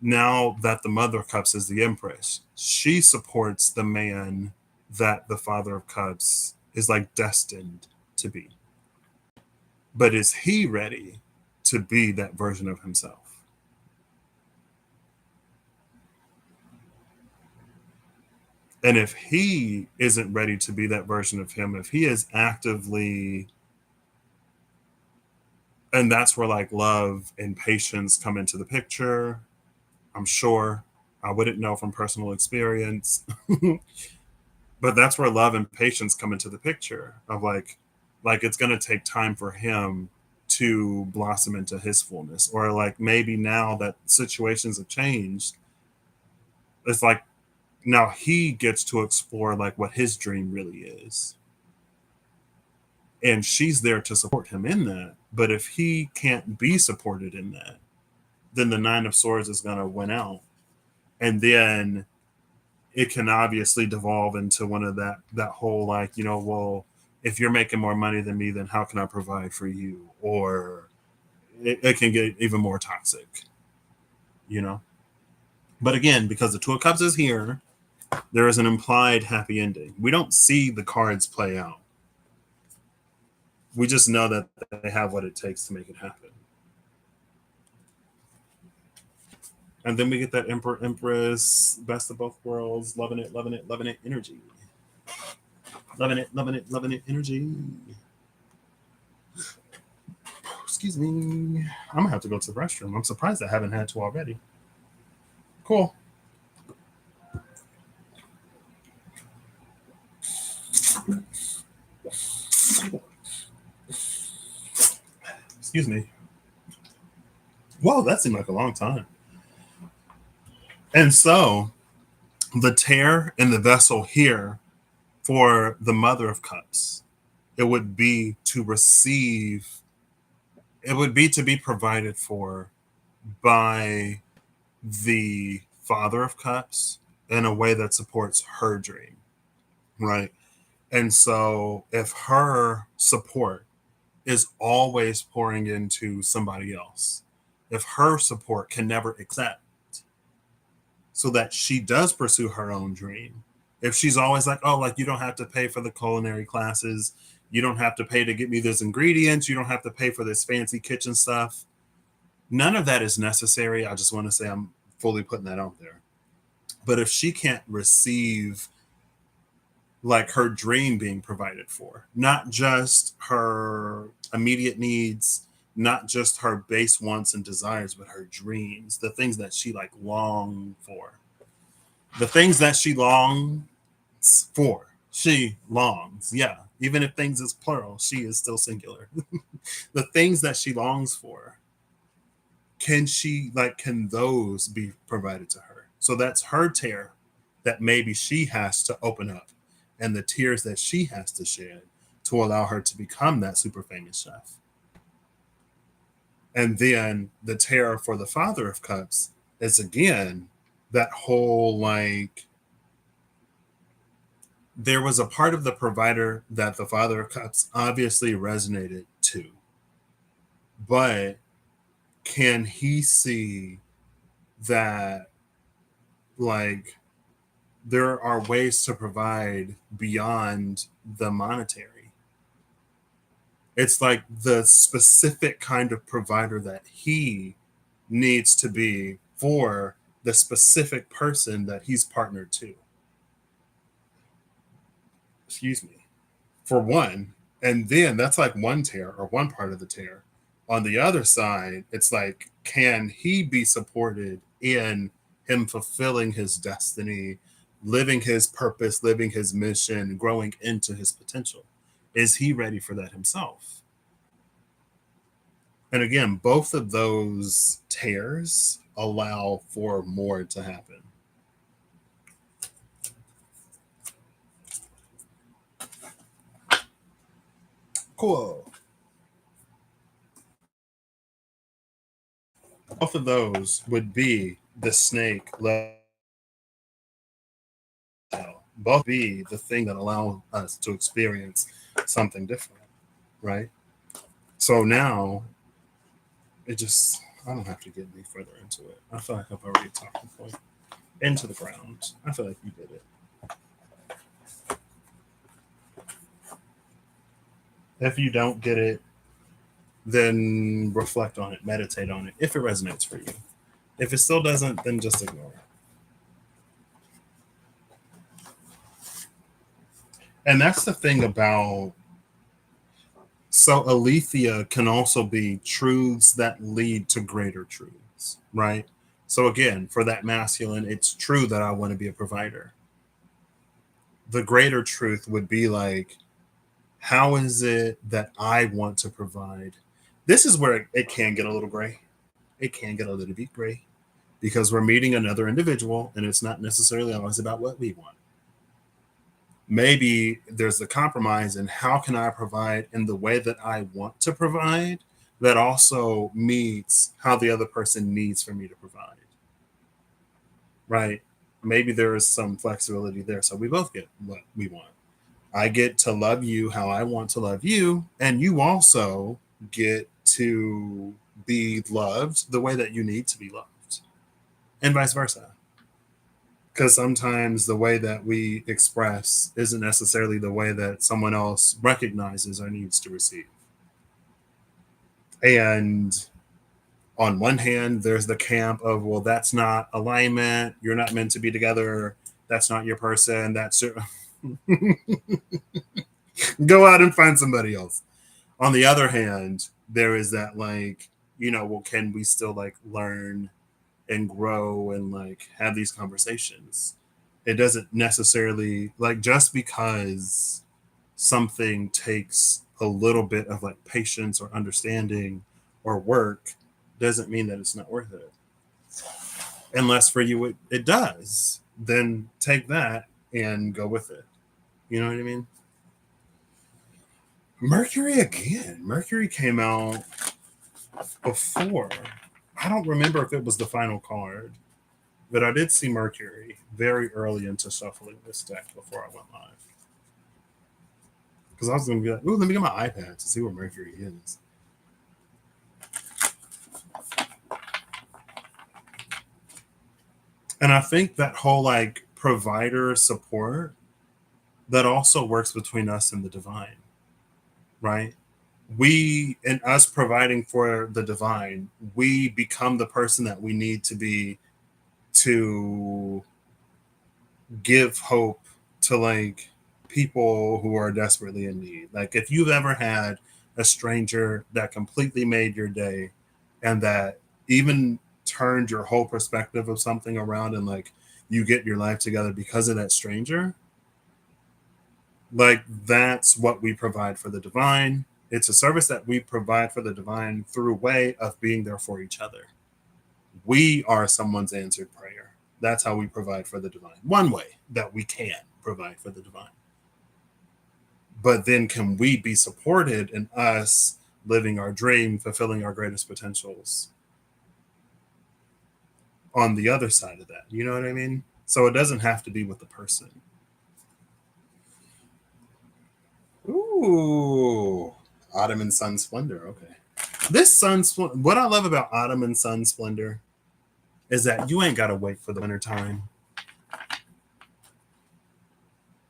Now that the Mother of Cups is the Empress, she supports the man that the Father of Cups is like destined to be. But is he ready to be that version of himself? And if he isn't ready to be that version of him, if he is actively, and that's where like love and patience come into the picture, I'm sure. I wouldn't know from personal experience, but that's where love and patience come into the picture of like it's going to take time for him to blossom into his fullness, or like maybe now that situations have changed, it's like now he gets to explore like what his dream really is, and she's there to support him in that. But if he can't be supported in that, then the Nine of Swords is going to win out, and then it can obviously devolve into one of that whole like, well, if you're making more money than me, then how can I provide for you? Or it can get even more toxic, you know. But again, because the Two of Cups is here, there is an implied happy ending. We don't see the cards play out. We just know that they have what it takes to make it happen. And then we get that Emperor Empress, best of both worlds, loving it, loving it, loving it energy. Loving it, loving it, loving it energy. Excuse me. I'm gonna have to go to the restroom. I'm surprised I haven't had to already. Cool. Excuse me. Whoa, that seemed like a long time. And so the tear in the vessel here for the Mother of Cups, it would be to receive, it would be to be provided for by the Father of Cups in a way that supports her dream, right? And so if her support is always pouring into somebody else, if her support can never accept, so that she does pursue her own dream. If she's always like, oh, like you don't have to pay for the culinary classes, you don't have to pay to get me those ingredients, you don't have to pay for this fancy kitchen stuff. None of that is necessary. I just want to say I'm fully putting that out there. But if she can't receive like her dream being provided for, not just her immediate needs, not just her base wants and desires, but her dreams, the things that she like long for, the things that she longs for. She longs, yeah. Even if things is plural, she is still singular. The things that she longs for, can those be provided to her? So that's her tear that maybe she has to open up, and the tears that she has to shed to allow her to become that super famous chef. And then the tear for the Father of Cups is again that whole like there was a part of the provider that the Father of Cups obviously resonated to, but can he see that like there are ways to provide beyond the monetary? It's like the specific kind of provider that he needs to be for the specific person that he's partnered to. Excuse me. For one. And then that's like one tear or one part of the tear. On the other side, it's like, can he be supported in him fulfilling his destiny, living his purpose, living his mission, growing into his potential? Is he ready for that himself? And again, both of those tears allow for more to happen. Cool. Both of those would be the snake level. Both be the thing that allow us to experience something different, right? So now it just, I don't have to get any further into it. I feel like I've already talked the point into the ground. I feel like you did it. If you don't get it, then reflect on it, meditate on it if it resonates for you. If it still doesn't, then just ignore it. And that's the thing about, so aletheia can also be truths that lead to greater truths, right? So again, for that masculine, it's true that I want to be a provider. The greater truth would be like, how is it that I want to provide? This is where it can get a little gray. It can get a little bit gray because we're meeting another individual and it's not necessarily always about what we want. Maybe there's a compromise in how can I provide in the way that I want to provide that also meets how the other person needs for me to provide. Right? Maybe there is some flexibility there. So we both get what we want. I get to love you how I want to love you, and you also get to be loved the way that you need to be loved, and vice versa. Because sometimes the way that we express isn't necessarily the way that someone else recognizes or needs to receive. And on one hand, there's the camp of, well, that's not alignment. You're not meant to be together. That's not your person. That's your. Go out and find somebody else. On the other hand, there is that, like, well, can we still like learn and grow and like have these conversations? It doesn't necessarily, like, just because something takes a little bit of like patience or understanding or work doesn't mean that it's not worth it. Unless for you it does, then take that and go with it. You know what I mean? Mercury again. Mercury came out before. I don't remember if it was the final card, but I did see Mercury very early into shuffling this deck before I went live. Because I was going to be like, ooh, let me get my iPad to see where Mercury is. And I think that whole like provider support, that also works between us and the divine, right? We, and us providing for the divine, we become the person that we need to be to give hope to like people who are desperately in need. Like if you've ever had a stranger that completely made your day and that even turned your whole perspective of something around, and like you get your life together because of that stranger, like that's what we provide for the divine. It's a service that we provide for the divine through way of being there for each other. We are someone's answered prayer. That's how we provide for the divine. One way that we can provide for the divine. But then can we be supported in us living our dream, fulfilling our greatest potentials on the other side of that? You know what I mean? So it doesn't have to be with the person. Ooh, Autumn and Sun Splendor. Okay. This what I love about Autumn and Sun Splendor is that you ain't got to wait for the winter time.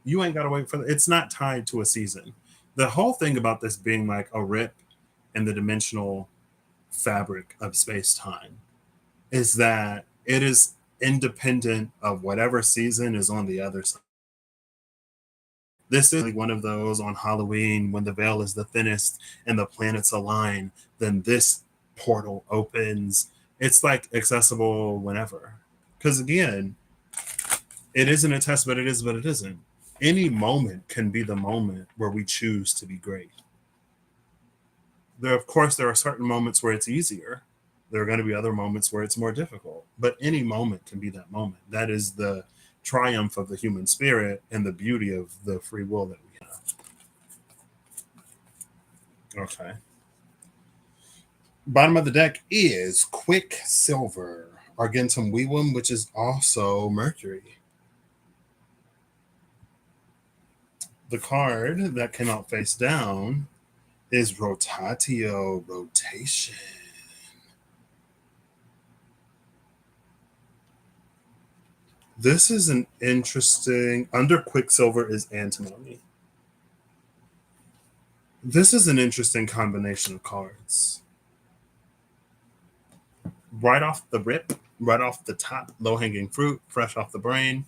You ain't got to wait for it's not tied to a season. The whole thing about this being like a rip in the dimensional fabric of space time is that it is independent of whatever season is on the other side. This is like one of those on Halloween when the veil is the thinnest and the planets align, then this portal opens. It's like accessible whenever. Because again, it isn't a test, but it is, but it isn't. Any moment can be the moment where we choose to be great. Of course, there are certain moments where it's easier. There are going to be other moments where it's more difficult. But any moment can be that moment. That is the triumph of the human spirit and the beauty of the free will that we have. Okay. Bottom of the deck is Quicksilver, Argentum Vivum, which is also Mercury. The card that came out face down is Rotatio, rotation. This is an interesting, under Quicksilver is antimony. This is an interesting combination of cards. Right off the rip, right off the top, low hanging fruit, fresh off the brain.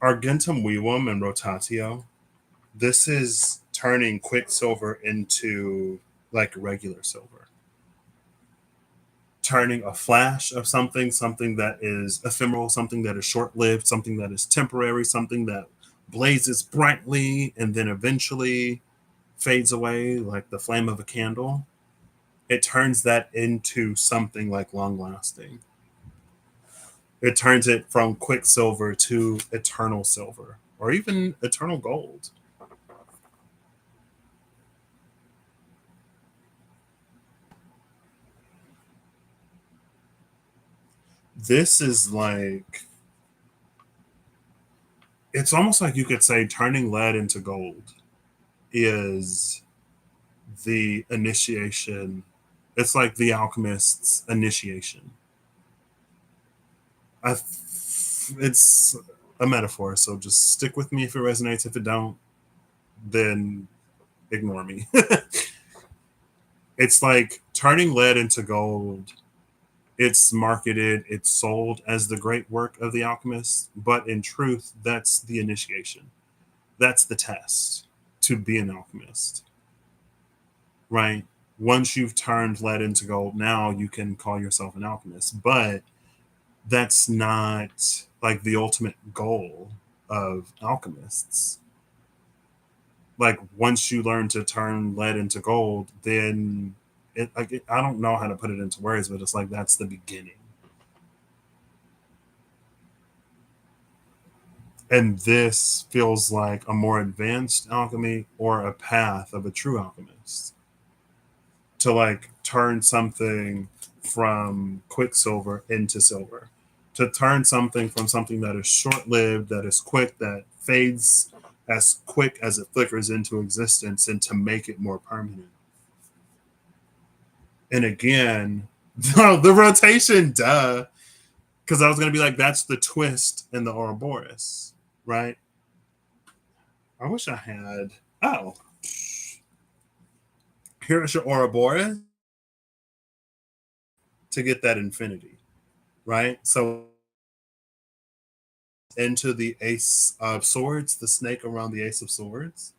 Argentum Vivum and Rotatio. This is turning Quicksilver into like regular silver. Turning a flash of something that is ephemeral, something that is short lived, something that is temporary, something that blazes brightly and then eventually fades away like the flame of a candle. It turns that into something like long lasting. It turns it from Quicksilver to eternal silver or even eternal gold. This is like, it's almost like you could say turning lead into gold is the initiation. It's like the alchemist's initiation. It's a metaphor, so just stick with me if it resonates. If it don't, then ignore me. It's like turning lead into gold. It's marketed, it's sold as the great work of the alchemist, but in truth, that's the initiation. That's the test to be an alchemist, right? Once you've turned lead into gold, now you can call yourself an alchemist. But that's not like the ultimate goal of alchemists. Like once you learn to turn lead into gold, then I don't know how to put it into words, but it's like that's the beginning. And this feels like a more advanced alchemy or a path of a true alchemist to like turn something from Quicksilver into silver, to turn something from something that is short lived, that is quick, that fades as quick as it flickers into existence, and to make it more permanent. And again, the rotation, duh. Because I was going to be like, that's the twist in the Ouroboros, right? I wish I had. Oh, here's your Ouroboros to get that infinity, right? So into the Ace of Swords, the snake around the Ace of Swords,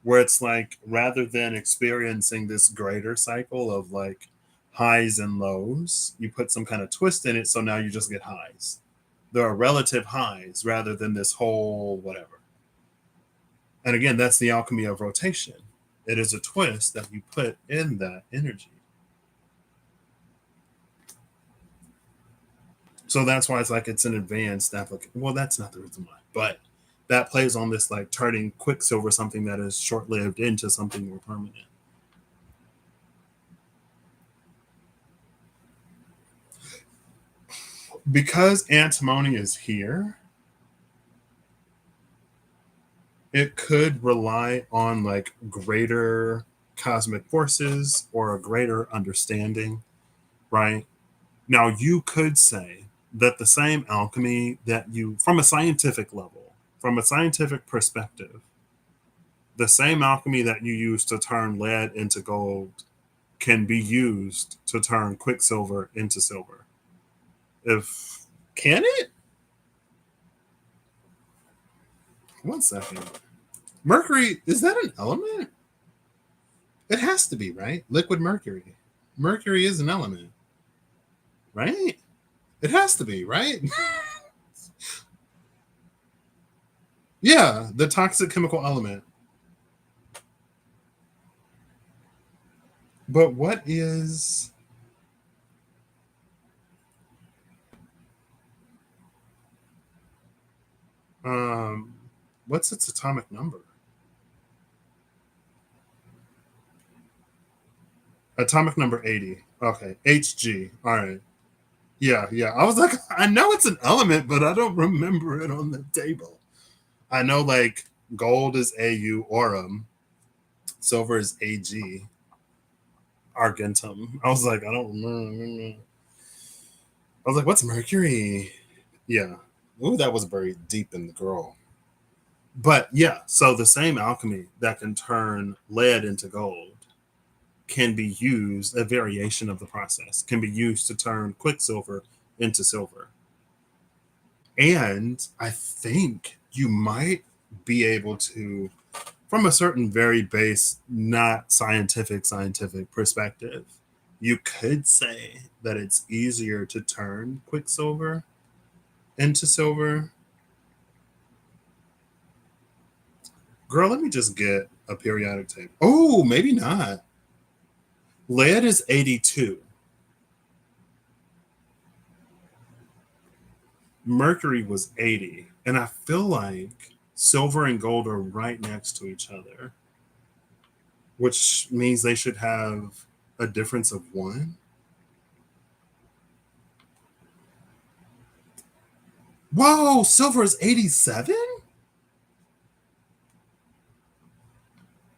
where it's like rather than experiencing this greater cycle of like highs and lows, you put some kind of twist in it. So now you just get highs. There are relative highs rather than this whole whatever. And again, that's the alchemy of rotation. It is a twist that you put in that energy. So that's why it's like it's an advanced application. Well, that's not the reason why, but that plays on this like turning Quicksilver, something that is short lived, into something more permanent. Because antimony is here, it could rely on like greater cosmic forces or a greater understanding, right? Now, you could say that the same alchemy that you, from a scientific level, from a scientific perspective, the same alchemy that you use to turn lead into gold can be used to turn Quicksilver into silver. If can it? One second. Mercury, is that an element? It has to be, right? Liquid mercury. Mercury is an element, right? It has to be, right? Yeah, the toxic chemical element. But what is um what's its atomic number? Atomic number 80. Okay. Hg. All right. Yeah, yeah. I was like, I know it's an element, but I don't remember it on the table. I know like gold is Au aurum, silver is Ag argentum. I was like, I don't remember. I was like, what's mercury? Yeah. Ooh, that was buried deep in the girl. But yeah, so the same alchemy that can turn lead into gold can be used, a variation of the process can be used to turn quicksilver into silver. And I think you might be able to, from a certain very base, not scientific perspective, you could say that it's easier to turn quicksilver into silver. Girl, let me just get a periodic table. Oh, maybe not. Lead is 82. Mercury was 80. And I feel like silver and gold are right next to each other, which means they should have a difference of one. Whoa, silver is 87?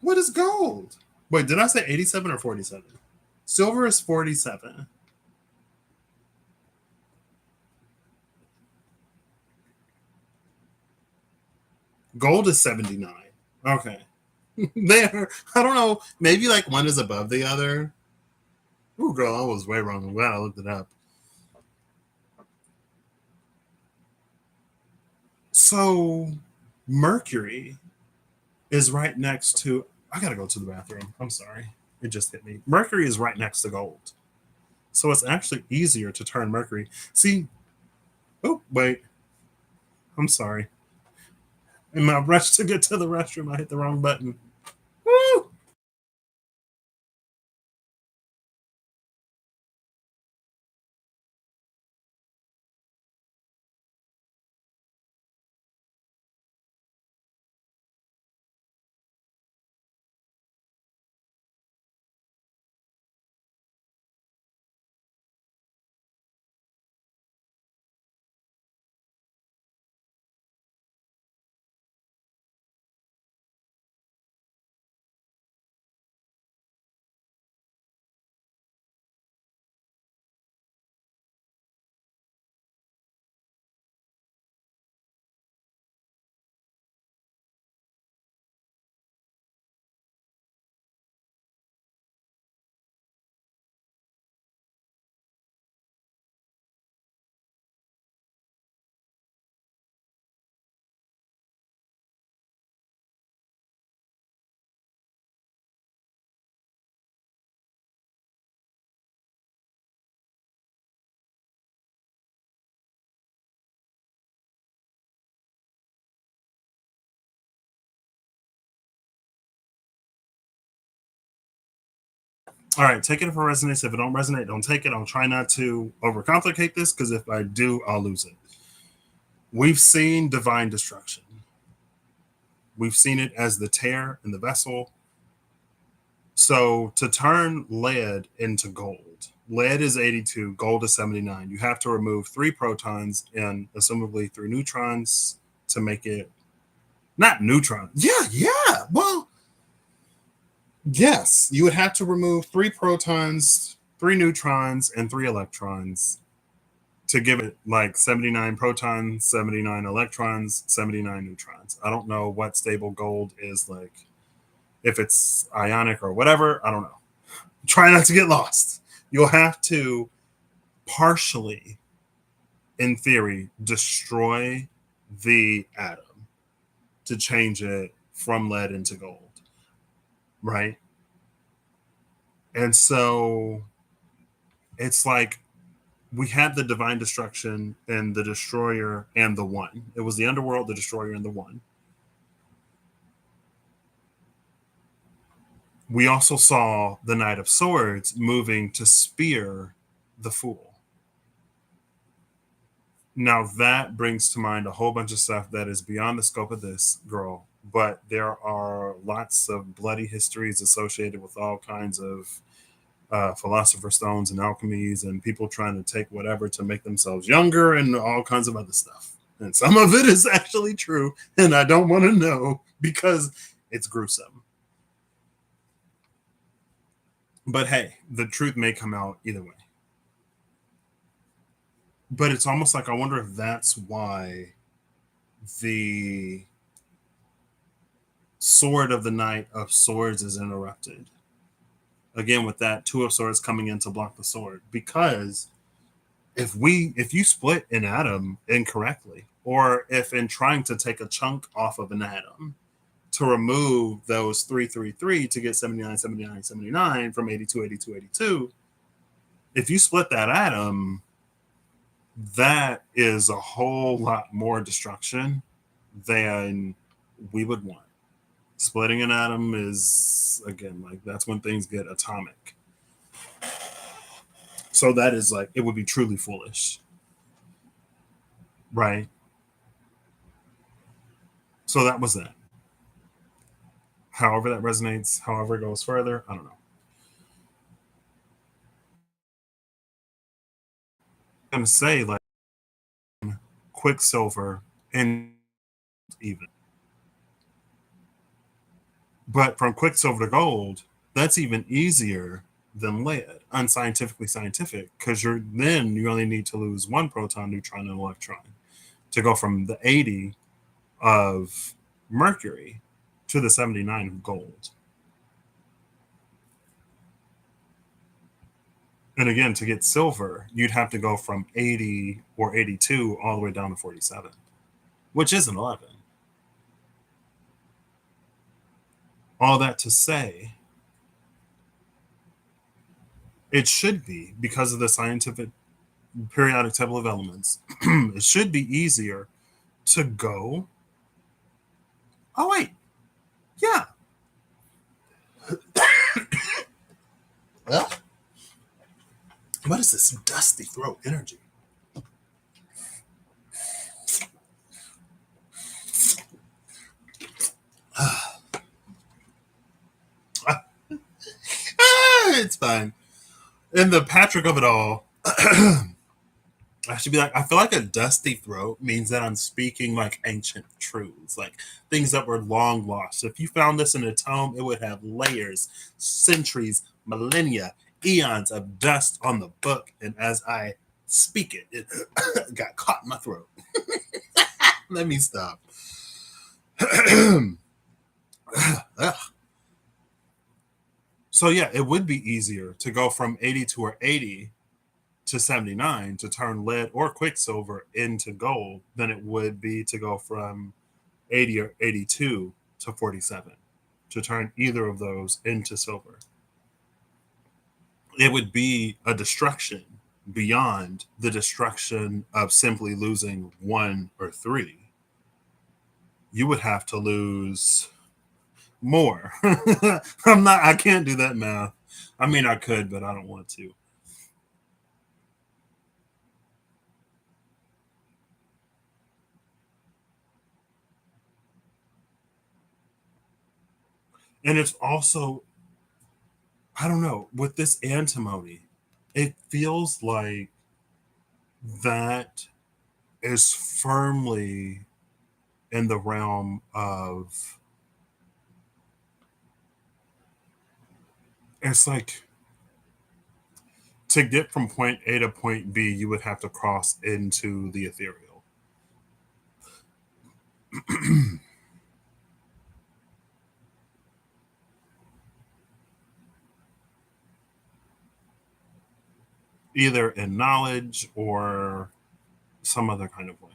What is gold? Wait, did I say 87 or 47? Silver is 47. Gold is 79. Okay. There. I don't know. Maybe like one is above the other. Ooh, girl, I was way wrong. I'm glad I looked it up. So, Mercury is right next to. I gotta go to the bathroom. I'm sorry. It just hit me. Mercury is right next to gold. So it's actually easier to turn Mercury. See, oh, wait. I'm sorry. In my rush to get to the restroom, I hit the wrong button. Woo! All right, take it for resonance. If it don't resonate, don't take it. I'll try not to overcomplicate this because if I do, I'll lose it. We've seen divine destruction. We've seen it as the tear in the vessel. So to turn lead into gold, lead is 82, gold is 79. You have to remove 3 protons and assumably 3 neutrons to make it not neutrons. Yeah, yeah. Well, yes, you would have to remove 3 protons, 3 neutrons, and 3 electrons to give it like 79 protons, 79 electrons, 79 neutrons. I don't know what stable gold is like, if it's ionic or whatever. I don't know. Try not to get lost. You'll have to partially, in theory, destroy the atom to change it from lead into gold, right? And so it's like we had the divine destruction and the destroyer and the one. It was the underworld, the destroyer, and the one. We also saw the Knight of Swords moving to spear the Fool. Now that brings to mind a whole bunch of stuff that is beyond the scope of this, girl, but there are lots of bloody histories associated with all kinds of philosopher stones and alchemies and people trying to take whatever to make themselves younger and all kinds of other stuff. And some of it is actually true, and I don't want to know because it's gruesome. But hey, the truth may come out either way. But it's almost like I wonder if that's why the sword of the Knight of Swords is interrupted. Again, with that Two of Swords coming in to block the sword. Because if you split an atom incorrectly, or if in trying to take a chunk off of an atom to remove those 333 to get 79, 79, 79 from 82, 82, 82, if you split that atom, that is a whole lot more destruction than we would want. Splitting an atom is, again, like that's when things get atomic. So that is like, it would be truly foolish. Right? So that was that. However that resonates, however it goes further, I don't know. I'm going to say, like, Quicksilver and even. But from Quicksilver to gold, that's even easier than lead, unscientifically scientific, because you only need to lose one proton, neutron, and electron to go from the 80 of mercury to the 79 of gold. And again, to get silver, you'd have to go from 80 or 82 all the way down to 47, which isn't 11. All that to say, it should be, because of the scientific periodic table of elements, it should be easier to go. Oh, wait. Yeah. Ugh. What is this dusty throat energy? It's fine. And the Patrick of it all, I should be like, I feel like a dusty throat means that I'm speaking like ancient truths, like things that were long lost. If you found this in a tome, it would have layers, centuries, millennia, eons of dust on the book. And as I speak it, it got caught in my throat. Let me stop. So yeah, it would be easier to go from 82 or 80 to 79 to turn lead or quicksilver into gold than it would be to go from 80 or 82 to 47 to turn either of those into silver. It would be a destruction beyond the destruction of simply losing one or three. You would have to lose more. I can't do that math. I mean, I could, but I don't want to. And it's also, I don't know, with this antimony, it feels like that is firmly in the realm of, it's like, to get from point A to point B, you would have to cross into the ethereal. Either in knowledge or some other kind of way.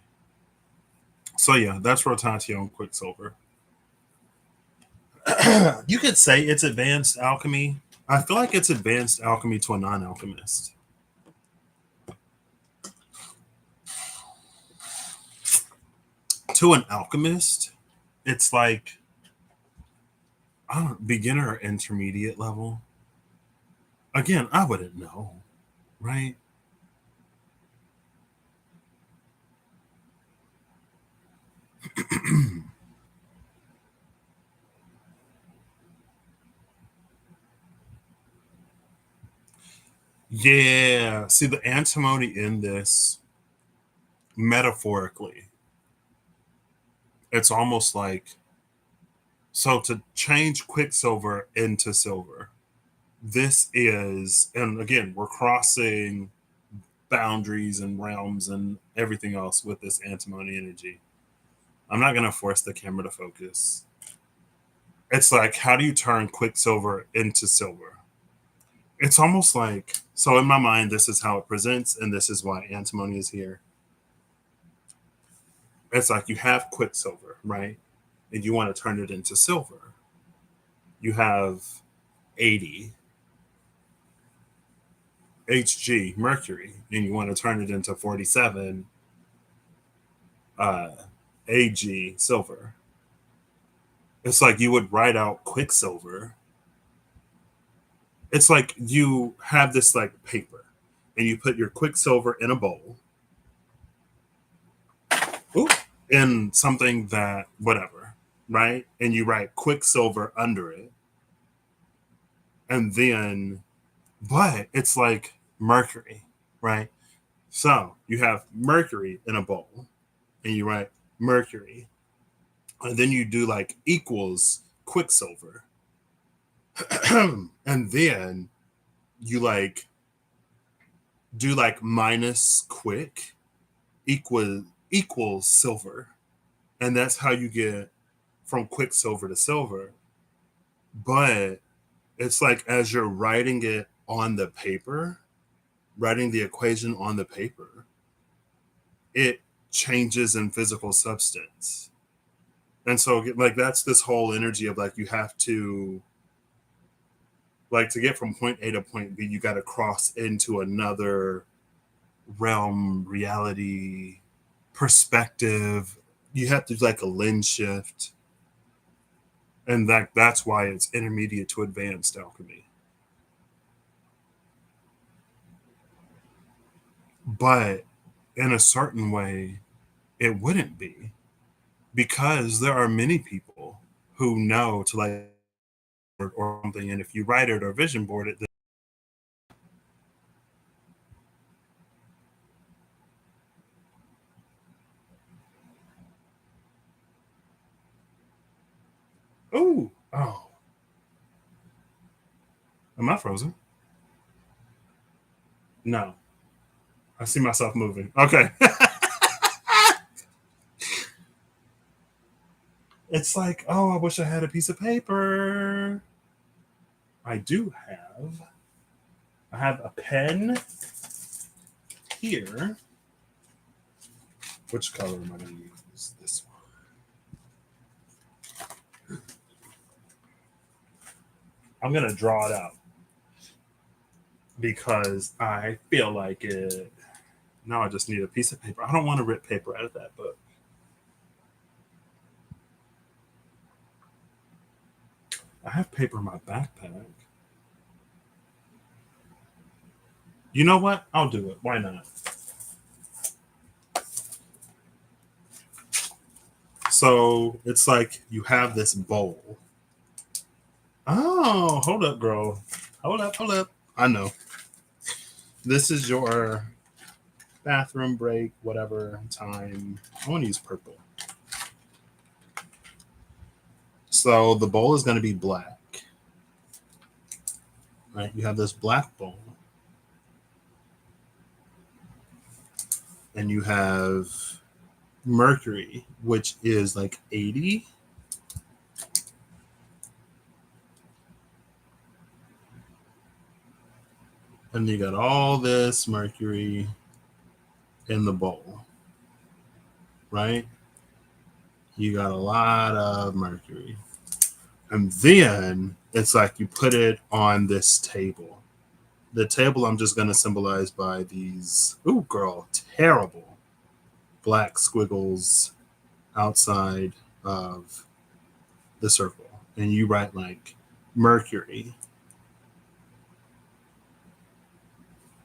So yeah, that's Rotatio Quicksilver. You could say it's advanced alchemy. I feel like it's advanced alchemy to a non-alchemist. To an alchemist, it's like, I don't know, beginner or intermediate level. Again, I wouldn't know, right? Yeah. See, the antimony in this, metaphorically, it's almost like, so to change Quicksilver into silver, this is, and again, we're crossing boundaries and realms and everything else with this antimony energy. I'm not going to force the camera to focus. It's like, how do you turn Quicksilver into silver? It's almost like, so in my mind, this is how it presents, and this is why antimony is here. It's like you have Quicksilver, right? And you want to turn it into silver. You have 80 Hg, mercury, and you want to turn it into 47 uh, Ag, silver. It's like you would write out Quicksilver. It's like you have this like paper, and you put your Quicksilver in a bowl, ooh, in something that whatever, right? And you write Quicksilver under it, and then, but it's like mercury, right? So you have mercury in a bowl, and you write mercury, and then you do like equals Quicksilver, and then you like do like minus quick equals silver, and that's how you get from Quicksilver to silver. But it's like as you're writing it on the paper, writing the equation on the paper, it changes in physical substance. And so like that's this whole energy of like you have to, like, to get from point A to point B, you got to cross into another realm, reality, perspective. You have to do like a lens shift, and that's why it's intermediate to advanced alchemy. But in a certain way, it wouldn't be, because there are many people who know to like or something, and if you write it or vision board it, then, oh, am I frozen? No, I see myself moving. Okay. It's like, oh, I wish I had a piece of paper. I do have. I have a pen here. Which color am I going to use? This one. I'm going to draw it out because I feel like it. Now I just need a piece of paper. I don't want to rip paper out of that book. I have paper in my backpack. You know what? I'll do it. Why not? So it's like you have this bowl. Oh, hold up, girl. Hold up, hold up. I know. This is your bathroom break, whatever time. I want to use purple. So the bowl is going to be black. Right? You have this black bowl. And you have mercury, which is like 80. And you got all this mercury in the bowl, right? You got a lot of mercury. And then it's like you put it on this table. The table I'm just going to symbolize by these, ooh, girl, terrible black squiggles outside of the circle, and you write like Mercury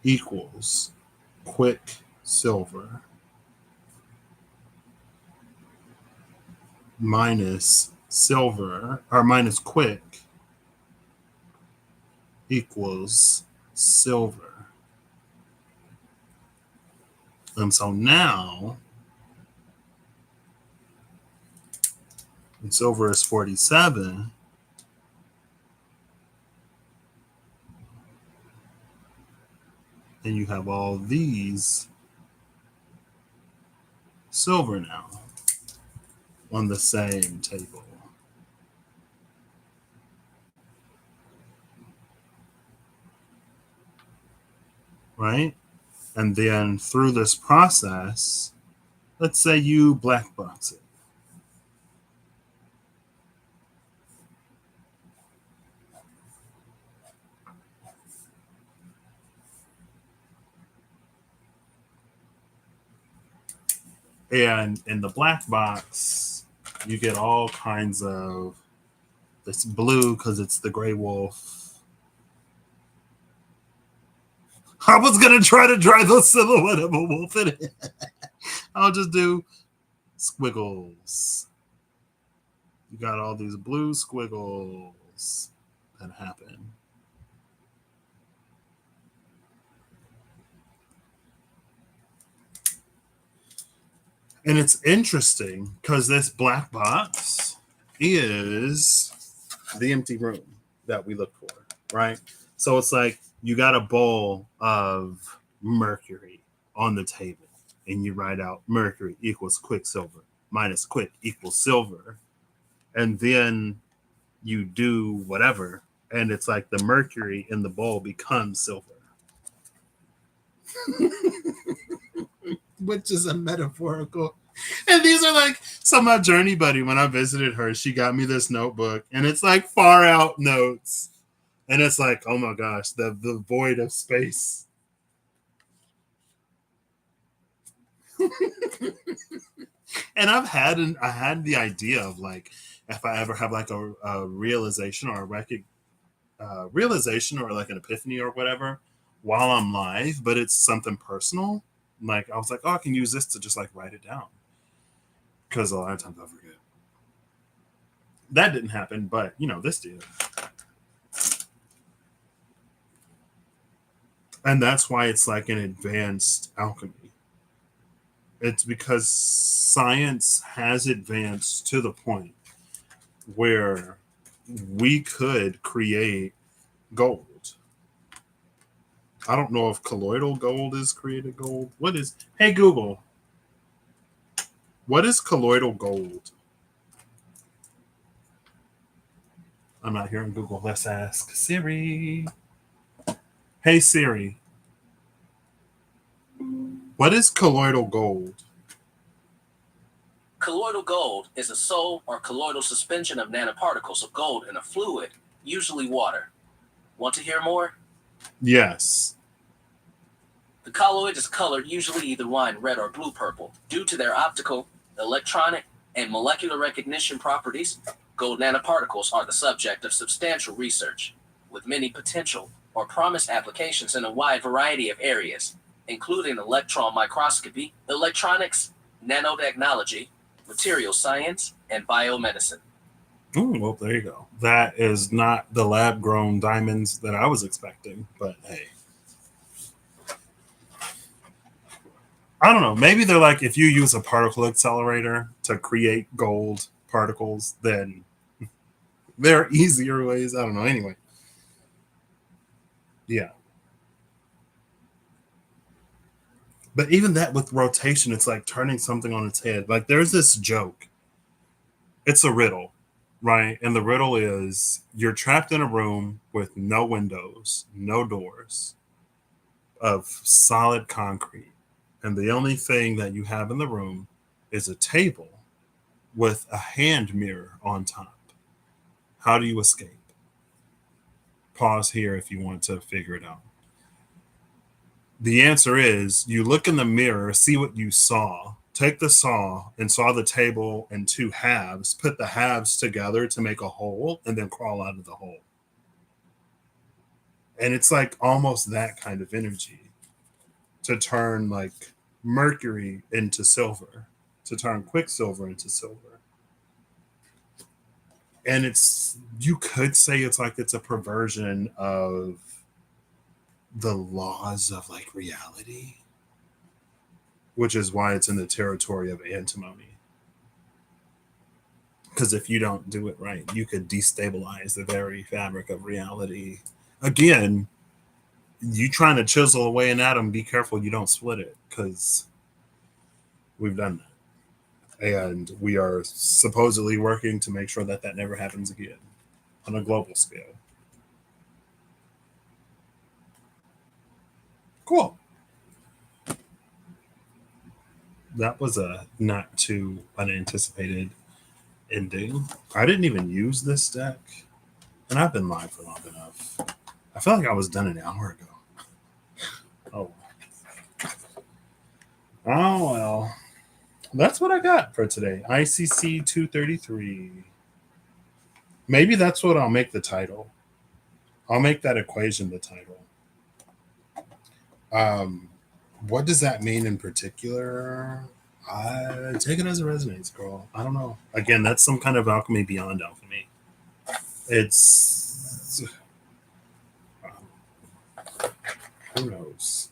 equals Quicksilver minus silver, or minus quick, equals silver. And so now, when silver is 47, and you have all these silver now on the same table. Right? And then through this process, let's say you black box it. And in the black box, you get all kinds of this blue because it's the gray wolf. I was gonna try to draw the silhouette of a wolf in it. I'll just do squiggles. You got all these blue squiggles that happen. And it's interesting because this black box is the empty room that we look for, right? So it's like you got a bowl of mercury on the table, and you write out mercury equals Quicksilver minus quick equals silver. And then you do whatever, and it's like the mercury in the bowl becomes silver. Which is a metaphorical. And these are like, so my journey buddy, when I visited her, she got me this notebook, and it's like far out notes. And it's like, oh my gosh, the void of space. And I had the idea of like, if I ever have like a realization or realization or like an epiphany or whatever while I'm live, but it's something personal. Like I was like, oh, I can use this to just like write it down, because a lot of times I forget. That didn't happen, but this did. And that's why it's like an advanced alchemy. It's because science has advanced to the point where we could create gold. I don't know if colloidal gold is created gold. What is, hey Google, what is colloidal gold? I'm not hearing Google. Let's ask Siri. Hey Siri, what is colloidal gold? Colloidal gold is a sol or colloidal suspension of nanoparticles of gold in a fluid, usually water. Want to hear more? Yes. The colloid is colored usually either wine red or blue purple. Due to their optical, electronic, and molecular recognition properties, gold nanoparticles are the subject of substantial research, with many potential or promised applications in a wide variety of areas, including electron microscopy, electronics, nanotechnology, material science, and biomedicine. Well, there you go. That is not the lab grown diamonds that I was expecting, but hey. I don't know. Maybe they're like, if you use a particle accelerator to create gold particles, then there are easier ways. I don't know. Anyway. Yeah. But even that with rotation, it's like turning something on its head. Like there's this joke. It's a riddle, right? And the riddle is you're trapped in a room with no windows, no doors, of solid concrete. And the only thing that you have in the room is a table with a hand mirror on top. How do you escape? Pause here if you want to figure it out. The answer is you look in the mirror, see what you saw, take the saw and saw the table in two halves, put the halves together to make a hole, and then crawl out of the hole. And it's like almost that kind of energy to turn like mercury into silver, to turn quicksilver into silver. And it's, you could say it's like it's a perversion of the laws of like reality, which is why it's in the territory of antimony. Because if you don't do it right, you could destabilize the very fabric of reality. Again, you trying to chisel away an atom, be careful you don't split it, because we've done that. And we are supposedly working to make sure that that never happens again on a global scale. Cool. That was a not too unanticipated ending. I didn't even use this deck, and I've been live for long enough. I feel like I was done an hour ago. Oh. Oh, well. That's what I got for today. ICC 233. Maybe that's what I'll make the title. I'll make that equation the title. What does that mean in particular? I take it as it resonates, girl. I don't know. Again, that's some kind of alchemy beyond alchemy. It's who knows,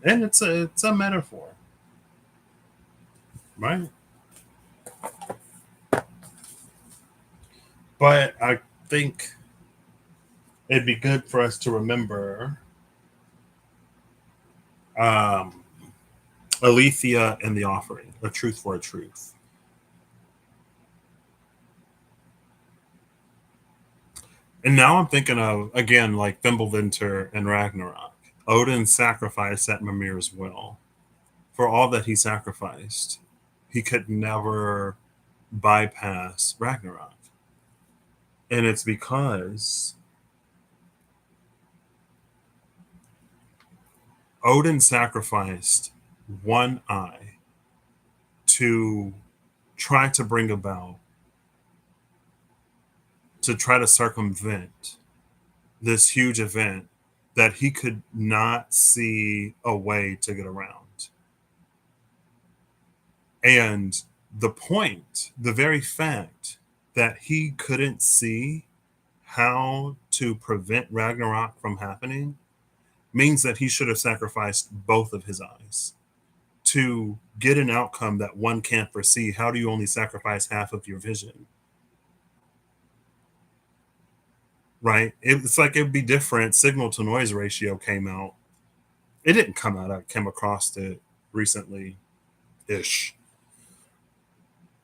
and it's a metaphor, right? But I think it'd be good for us to remember Alethea and the offering, a truth for a truth. And now I'm thinking of, again, like Fimbulvinter and Ragnarok. Odin sacrificed at Mimir's will. For all that he sacrificed, he could never bypass Ragnarok. And it's because Odin sacrificed one eye to try to bring about, to try to circumvent this huge event that he could not see a way to get around. And the point, the very fact that he couldn't see how to prevent Ragnarok from happening means that he should have sacrificed both of his eyes to get an outcome that one can't foresee. How do you only sacrifice half of your vision? Right? It's like it'd be different. Signal to noise ratio came out. It didn't come out. I came across it recently ish.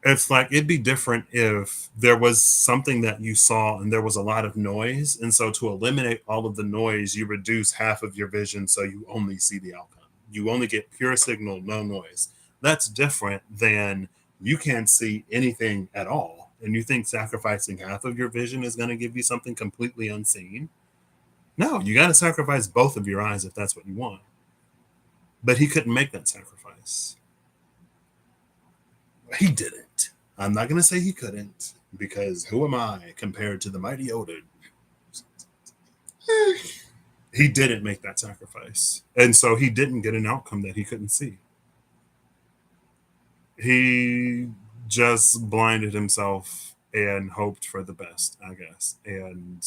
It's like it'd be different if there was something that you saw and there was a lot of noise. And so to eliminate all of the noise, you reduce half of your vision so you only see the outcome. You only get pure signal, no noise. That's different than you can't see anything at all. And you think sacrificing half of your vision is going to give you something completely unseen? No, you got to sacrifice both of your eyes if that's what you want. But he couldn't make that sacrifice. He didn't. I'm not going to say he couldn't, because who am I compared to the mighty Odin? He didn't make that sacrifice. And so he didn't get an outcome that he couldn't see. He just blinded himself and hoped for the best, I guess. And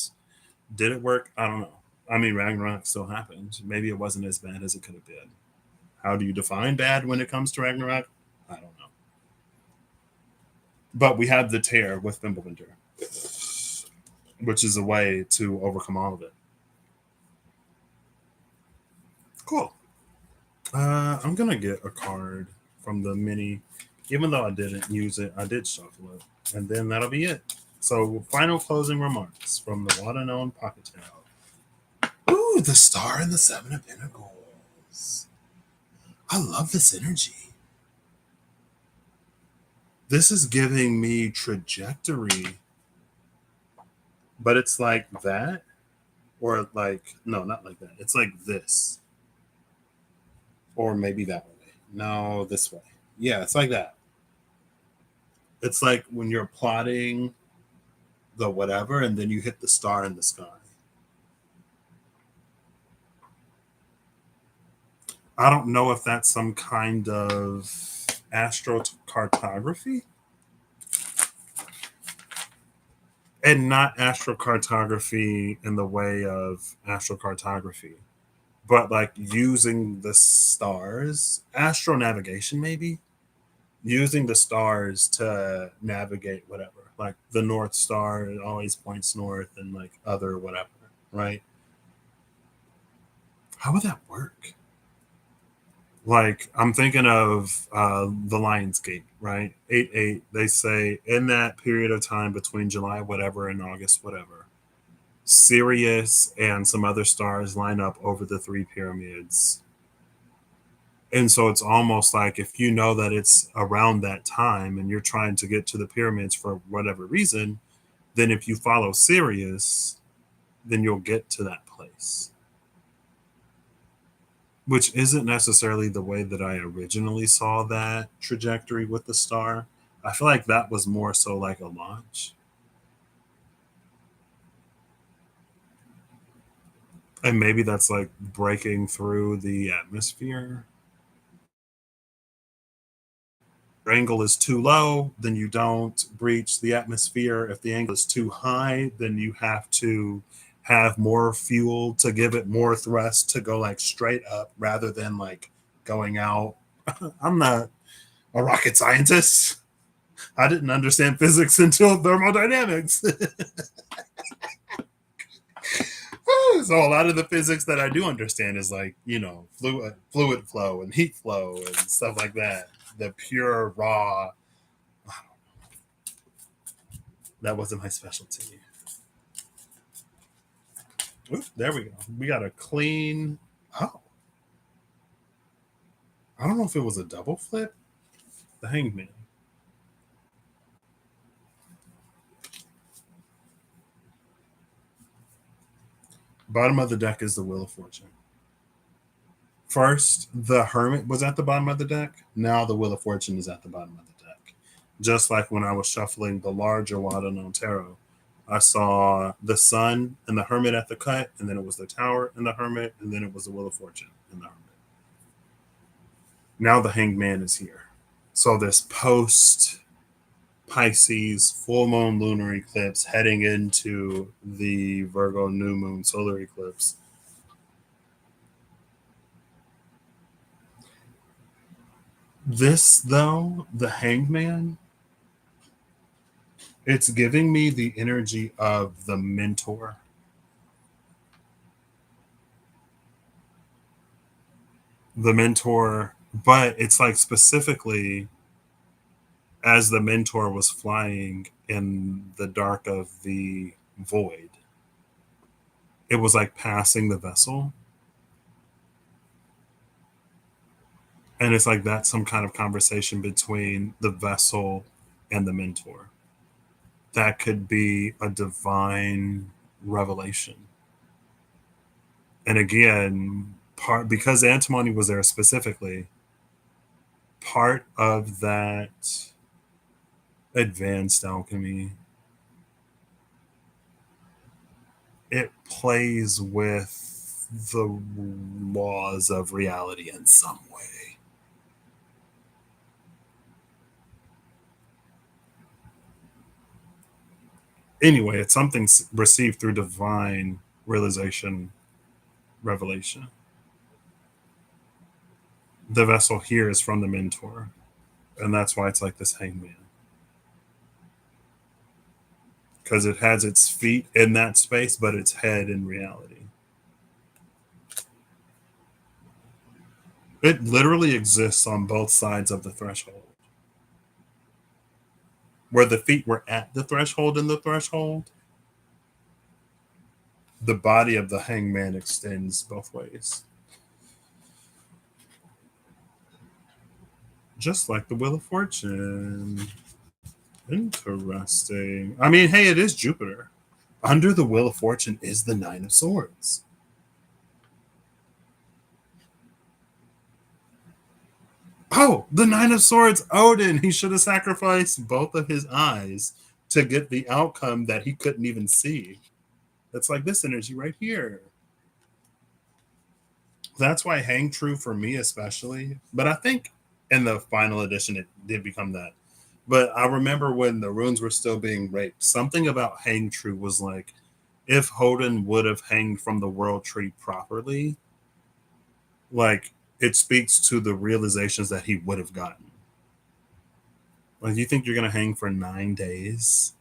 did it work? I don't know. I mean, Ragnarok still happened. Maybe it wasn't as bad as it could have been. How do you define bad when it comes to Ragnarok? I don't know. But we have the tear with Fimbulvinter, which is a way to overcome all of it. Cool. I'm going to get a card from the mini. Even though I didn't use it, I did shuffle it. And then that'll be it. So, final closing remarks from the one and known Pocket Tail. Ooh, the Star and the Seven of Pentacles. I love this energy. This is giving me trajectory. But it's like that. Or like, no, not like that. It's like this. Or maybe that way. No, this way. Yeah, it's like that. It's like when you're plotting the whatever, and then you hit the star in the sky. I don't know if that's some kind of astrocartography, and not astrocartography in the way of astrocartography, but like using the stars, astronavigation maybe, using the stars to navigate whatever. Like the North Star, it always points north, and like other whatever, right? How would that work? Like I'm thinking of the Lionsgate, right? 8-8. They say in that period of time between July whatever and August whatever, Sirius and some other stars line up over the three pyramids. And so it's almost like if you know that it's around that time and you're trying to get to the pyramids for whatever reason, then if you follow Sirius, then you'll get to that place. Which isn't necessarily the way that I originally saw that trajectory with the star. I feel like that was more so like a launch. And maybe that's like breaking through the atmosphere. Your angle is too low, then you don't breach the atmosphere. If the angle is too high, then you have to have more fuel to give it more thrust to go like straight up rather than like going out. I'm not a rocket scientist. I didn't understand physics until thermodynamics. So a lot of the physics that I do understand is like, fluid flow and heat flow and stuff like that. The pure raw, that wasn't my specialty. Oop, there we go. We got a clean. Oh, I don't know if it was a double flip. The hangman. Bottom of the deck is the Wheel of Fortune. First, the Hermit was at the bottom of the deck. Now the Wheel of Fortune is at the bottom of the deck. Just like when I was shuffling the larger Wada no Tarot, I saw the Sun and the Hermit at the cut, and then it was the Tower and the Hermit, and then it was the Wheel of Fortune and the Hermit. Now the Hanged Man is here. So this post Pisces full moon lunar eclipse heading into the Virgo new moon solar eclipse. This, though, the Hangman, it's giving me the energy of the mentor. The mentor, but it's like specifically as the mentor was flying in the dark of the void, it was like passing the vessel. And it's like that's some kind of conversation between the vessel and the mentor. That could be a divine revelation. And again, part because antimony was there specifically, part of that advanced alchemy, it plays with the laws of reality in some way. Anyway, it's something received through divine realization, revelation. The vessel here is from the mentor, and that's why it's like this hangman. Because it has its feet in that space, but its head in reality. It literally exists on both sides of the threshold. Where the feet were at the threshold and the threshold, the body of the hangman extends both ways. Just like the Wheel of Fortune. Interesting. I mean, hey, it is Jupiter. Under the Wheel of Fortune is the Nine of Swords. Oh, the Nine of Swords, Odin. He should have sacrificed both of his eyes to get the outcome that he couldn't even see. That's like this energy right here. That's why Hang True for me, especially. But I think in the final edition, it did become that. But I remember when the runes were still being raped, something about Hang True was like, if Odin would have hanged from the world tree properly, like it speaks to the realizations that he would have gotten. Like, you think you're going to hang for 9 days,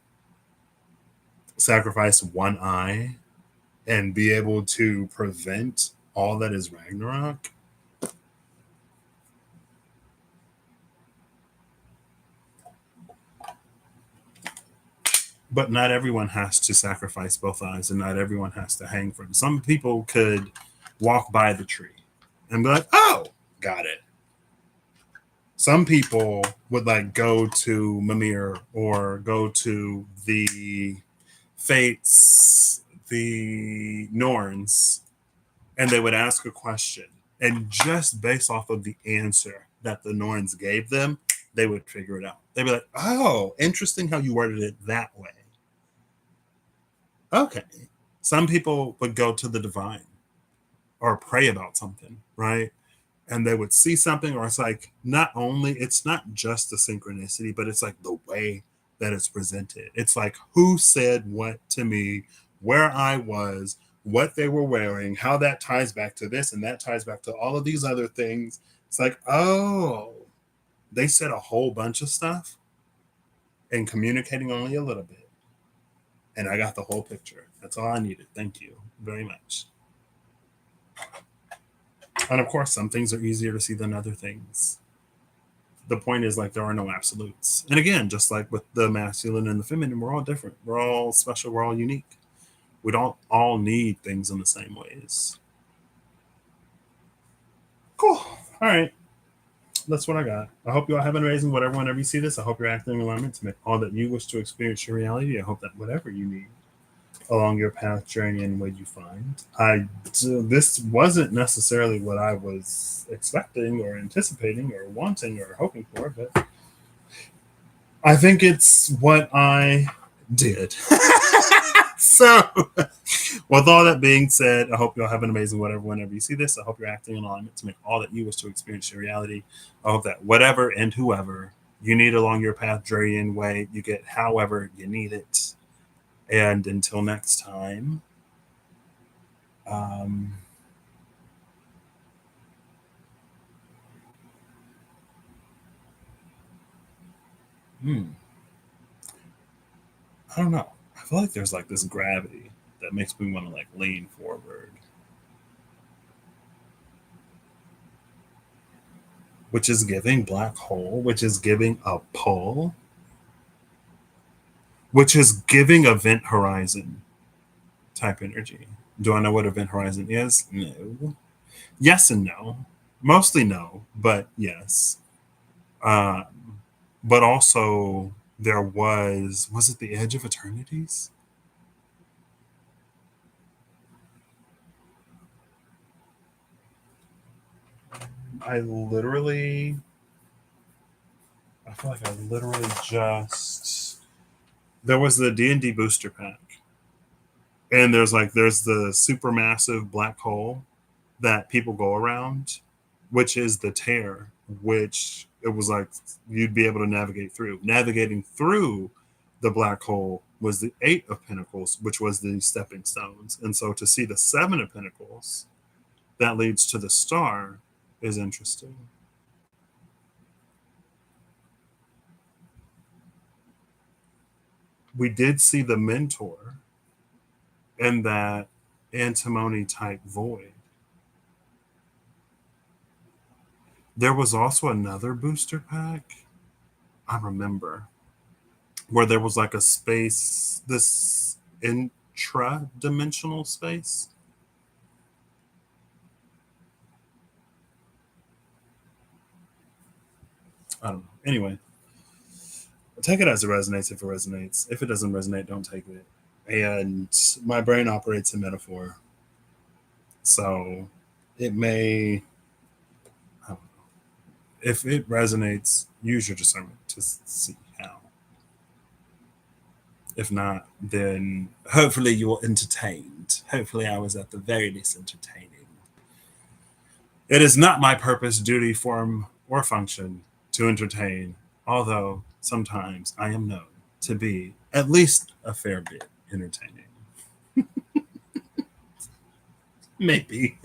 sacrifice one eye, and be able to prevent all that is Ragnarok? But not everyone has to sacrifice both eyes, and not everyone has to hang from. Some people could walk by the tree and be like, "Oh, got it." Some people would like go to Mimir or go to the Fates, the Norns, and they would ask a question, and just based off of the answer that the Norns gave them, they would figure it out. They'd be like, "Oh, interesting how you worded it that way." Okay. Some people would go to the divine or pray about something, right? And they would see something, or it's like not only, it's not just the synchronicity, but it's like the way that it's presented. It's like who said what to me, where I was, what they were wearing, how that ties back to this, and that ties back to all of these other things. It's like, oh, they said a whole bunch of stuff and communicating only a little bit. And I got the whole picture. That's all I needed. Thank you very much. And of course, some things are easier to see than other things. The point is, like, there are no absolutes. And again, just like with the masculine and the feminine, we're all different. We're all special. We're all unique. We don't all need things in the same ways. Cool. All right. That's what I got. I hope you all have an amazing whatever whenever you see this. I hope you're acting in alignment to make all that you wish to experience your reality. I hope that whatever you need along your path, journey, and what you find. This wasn't necessarily what I was expecting or anticipating or wanting or hoping for, but I think it's what I did. So, with all that being said, I hope you'll have an amazing whatever whenever you see this. I hope you're acting in alignment to make all that you wish to experience your reality. I hope that whatever and whoever you need along your path, journey, and way, you get however you need it. And until next time, um, I don't know. I feel like there's like this gravity that makes me want to like lean forward, which is giving black hole, which is giving a pull, which is giving event horizon type energy. Do I know what event horizon is? No. Yes and no. Mostly no, but yes. Um, but also there was it the edge of eternities? I literally, I feel like I literally just, there was the D&D booster pack, and there's the supermassive black hole that people go around, which is the tear, which it was like you'd be able to navigate through. Navigating through the black hole was the Eight of Pentacles, which was the stepping stones. And so to see the Seven of Pentacles that leads to the star is interesting. We did see the mentor in that antimony type void. There was also another booster pack, I remember, where there was like a space, this intra dimensional space. I don't know. Anyway, take it as it resonates if it resonates. If it doesn't resonate, don't take it. And my brain operates in metaphor. So it may, I don't know. If it resonates, use your discernment to see how. If not, then hopefully you were entertained. Hopefully I was at the very least entertaining. It is not my purpose, duty, form, or function to entertain, although sometimes I am known to be at least a fair bit entertaining. Maybe.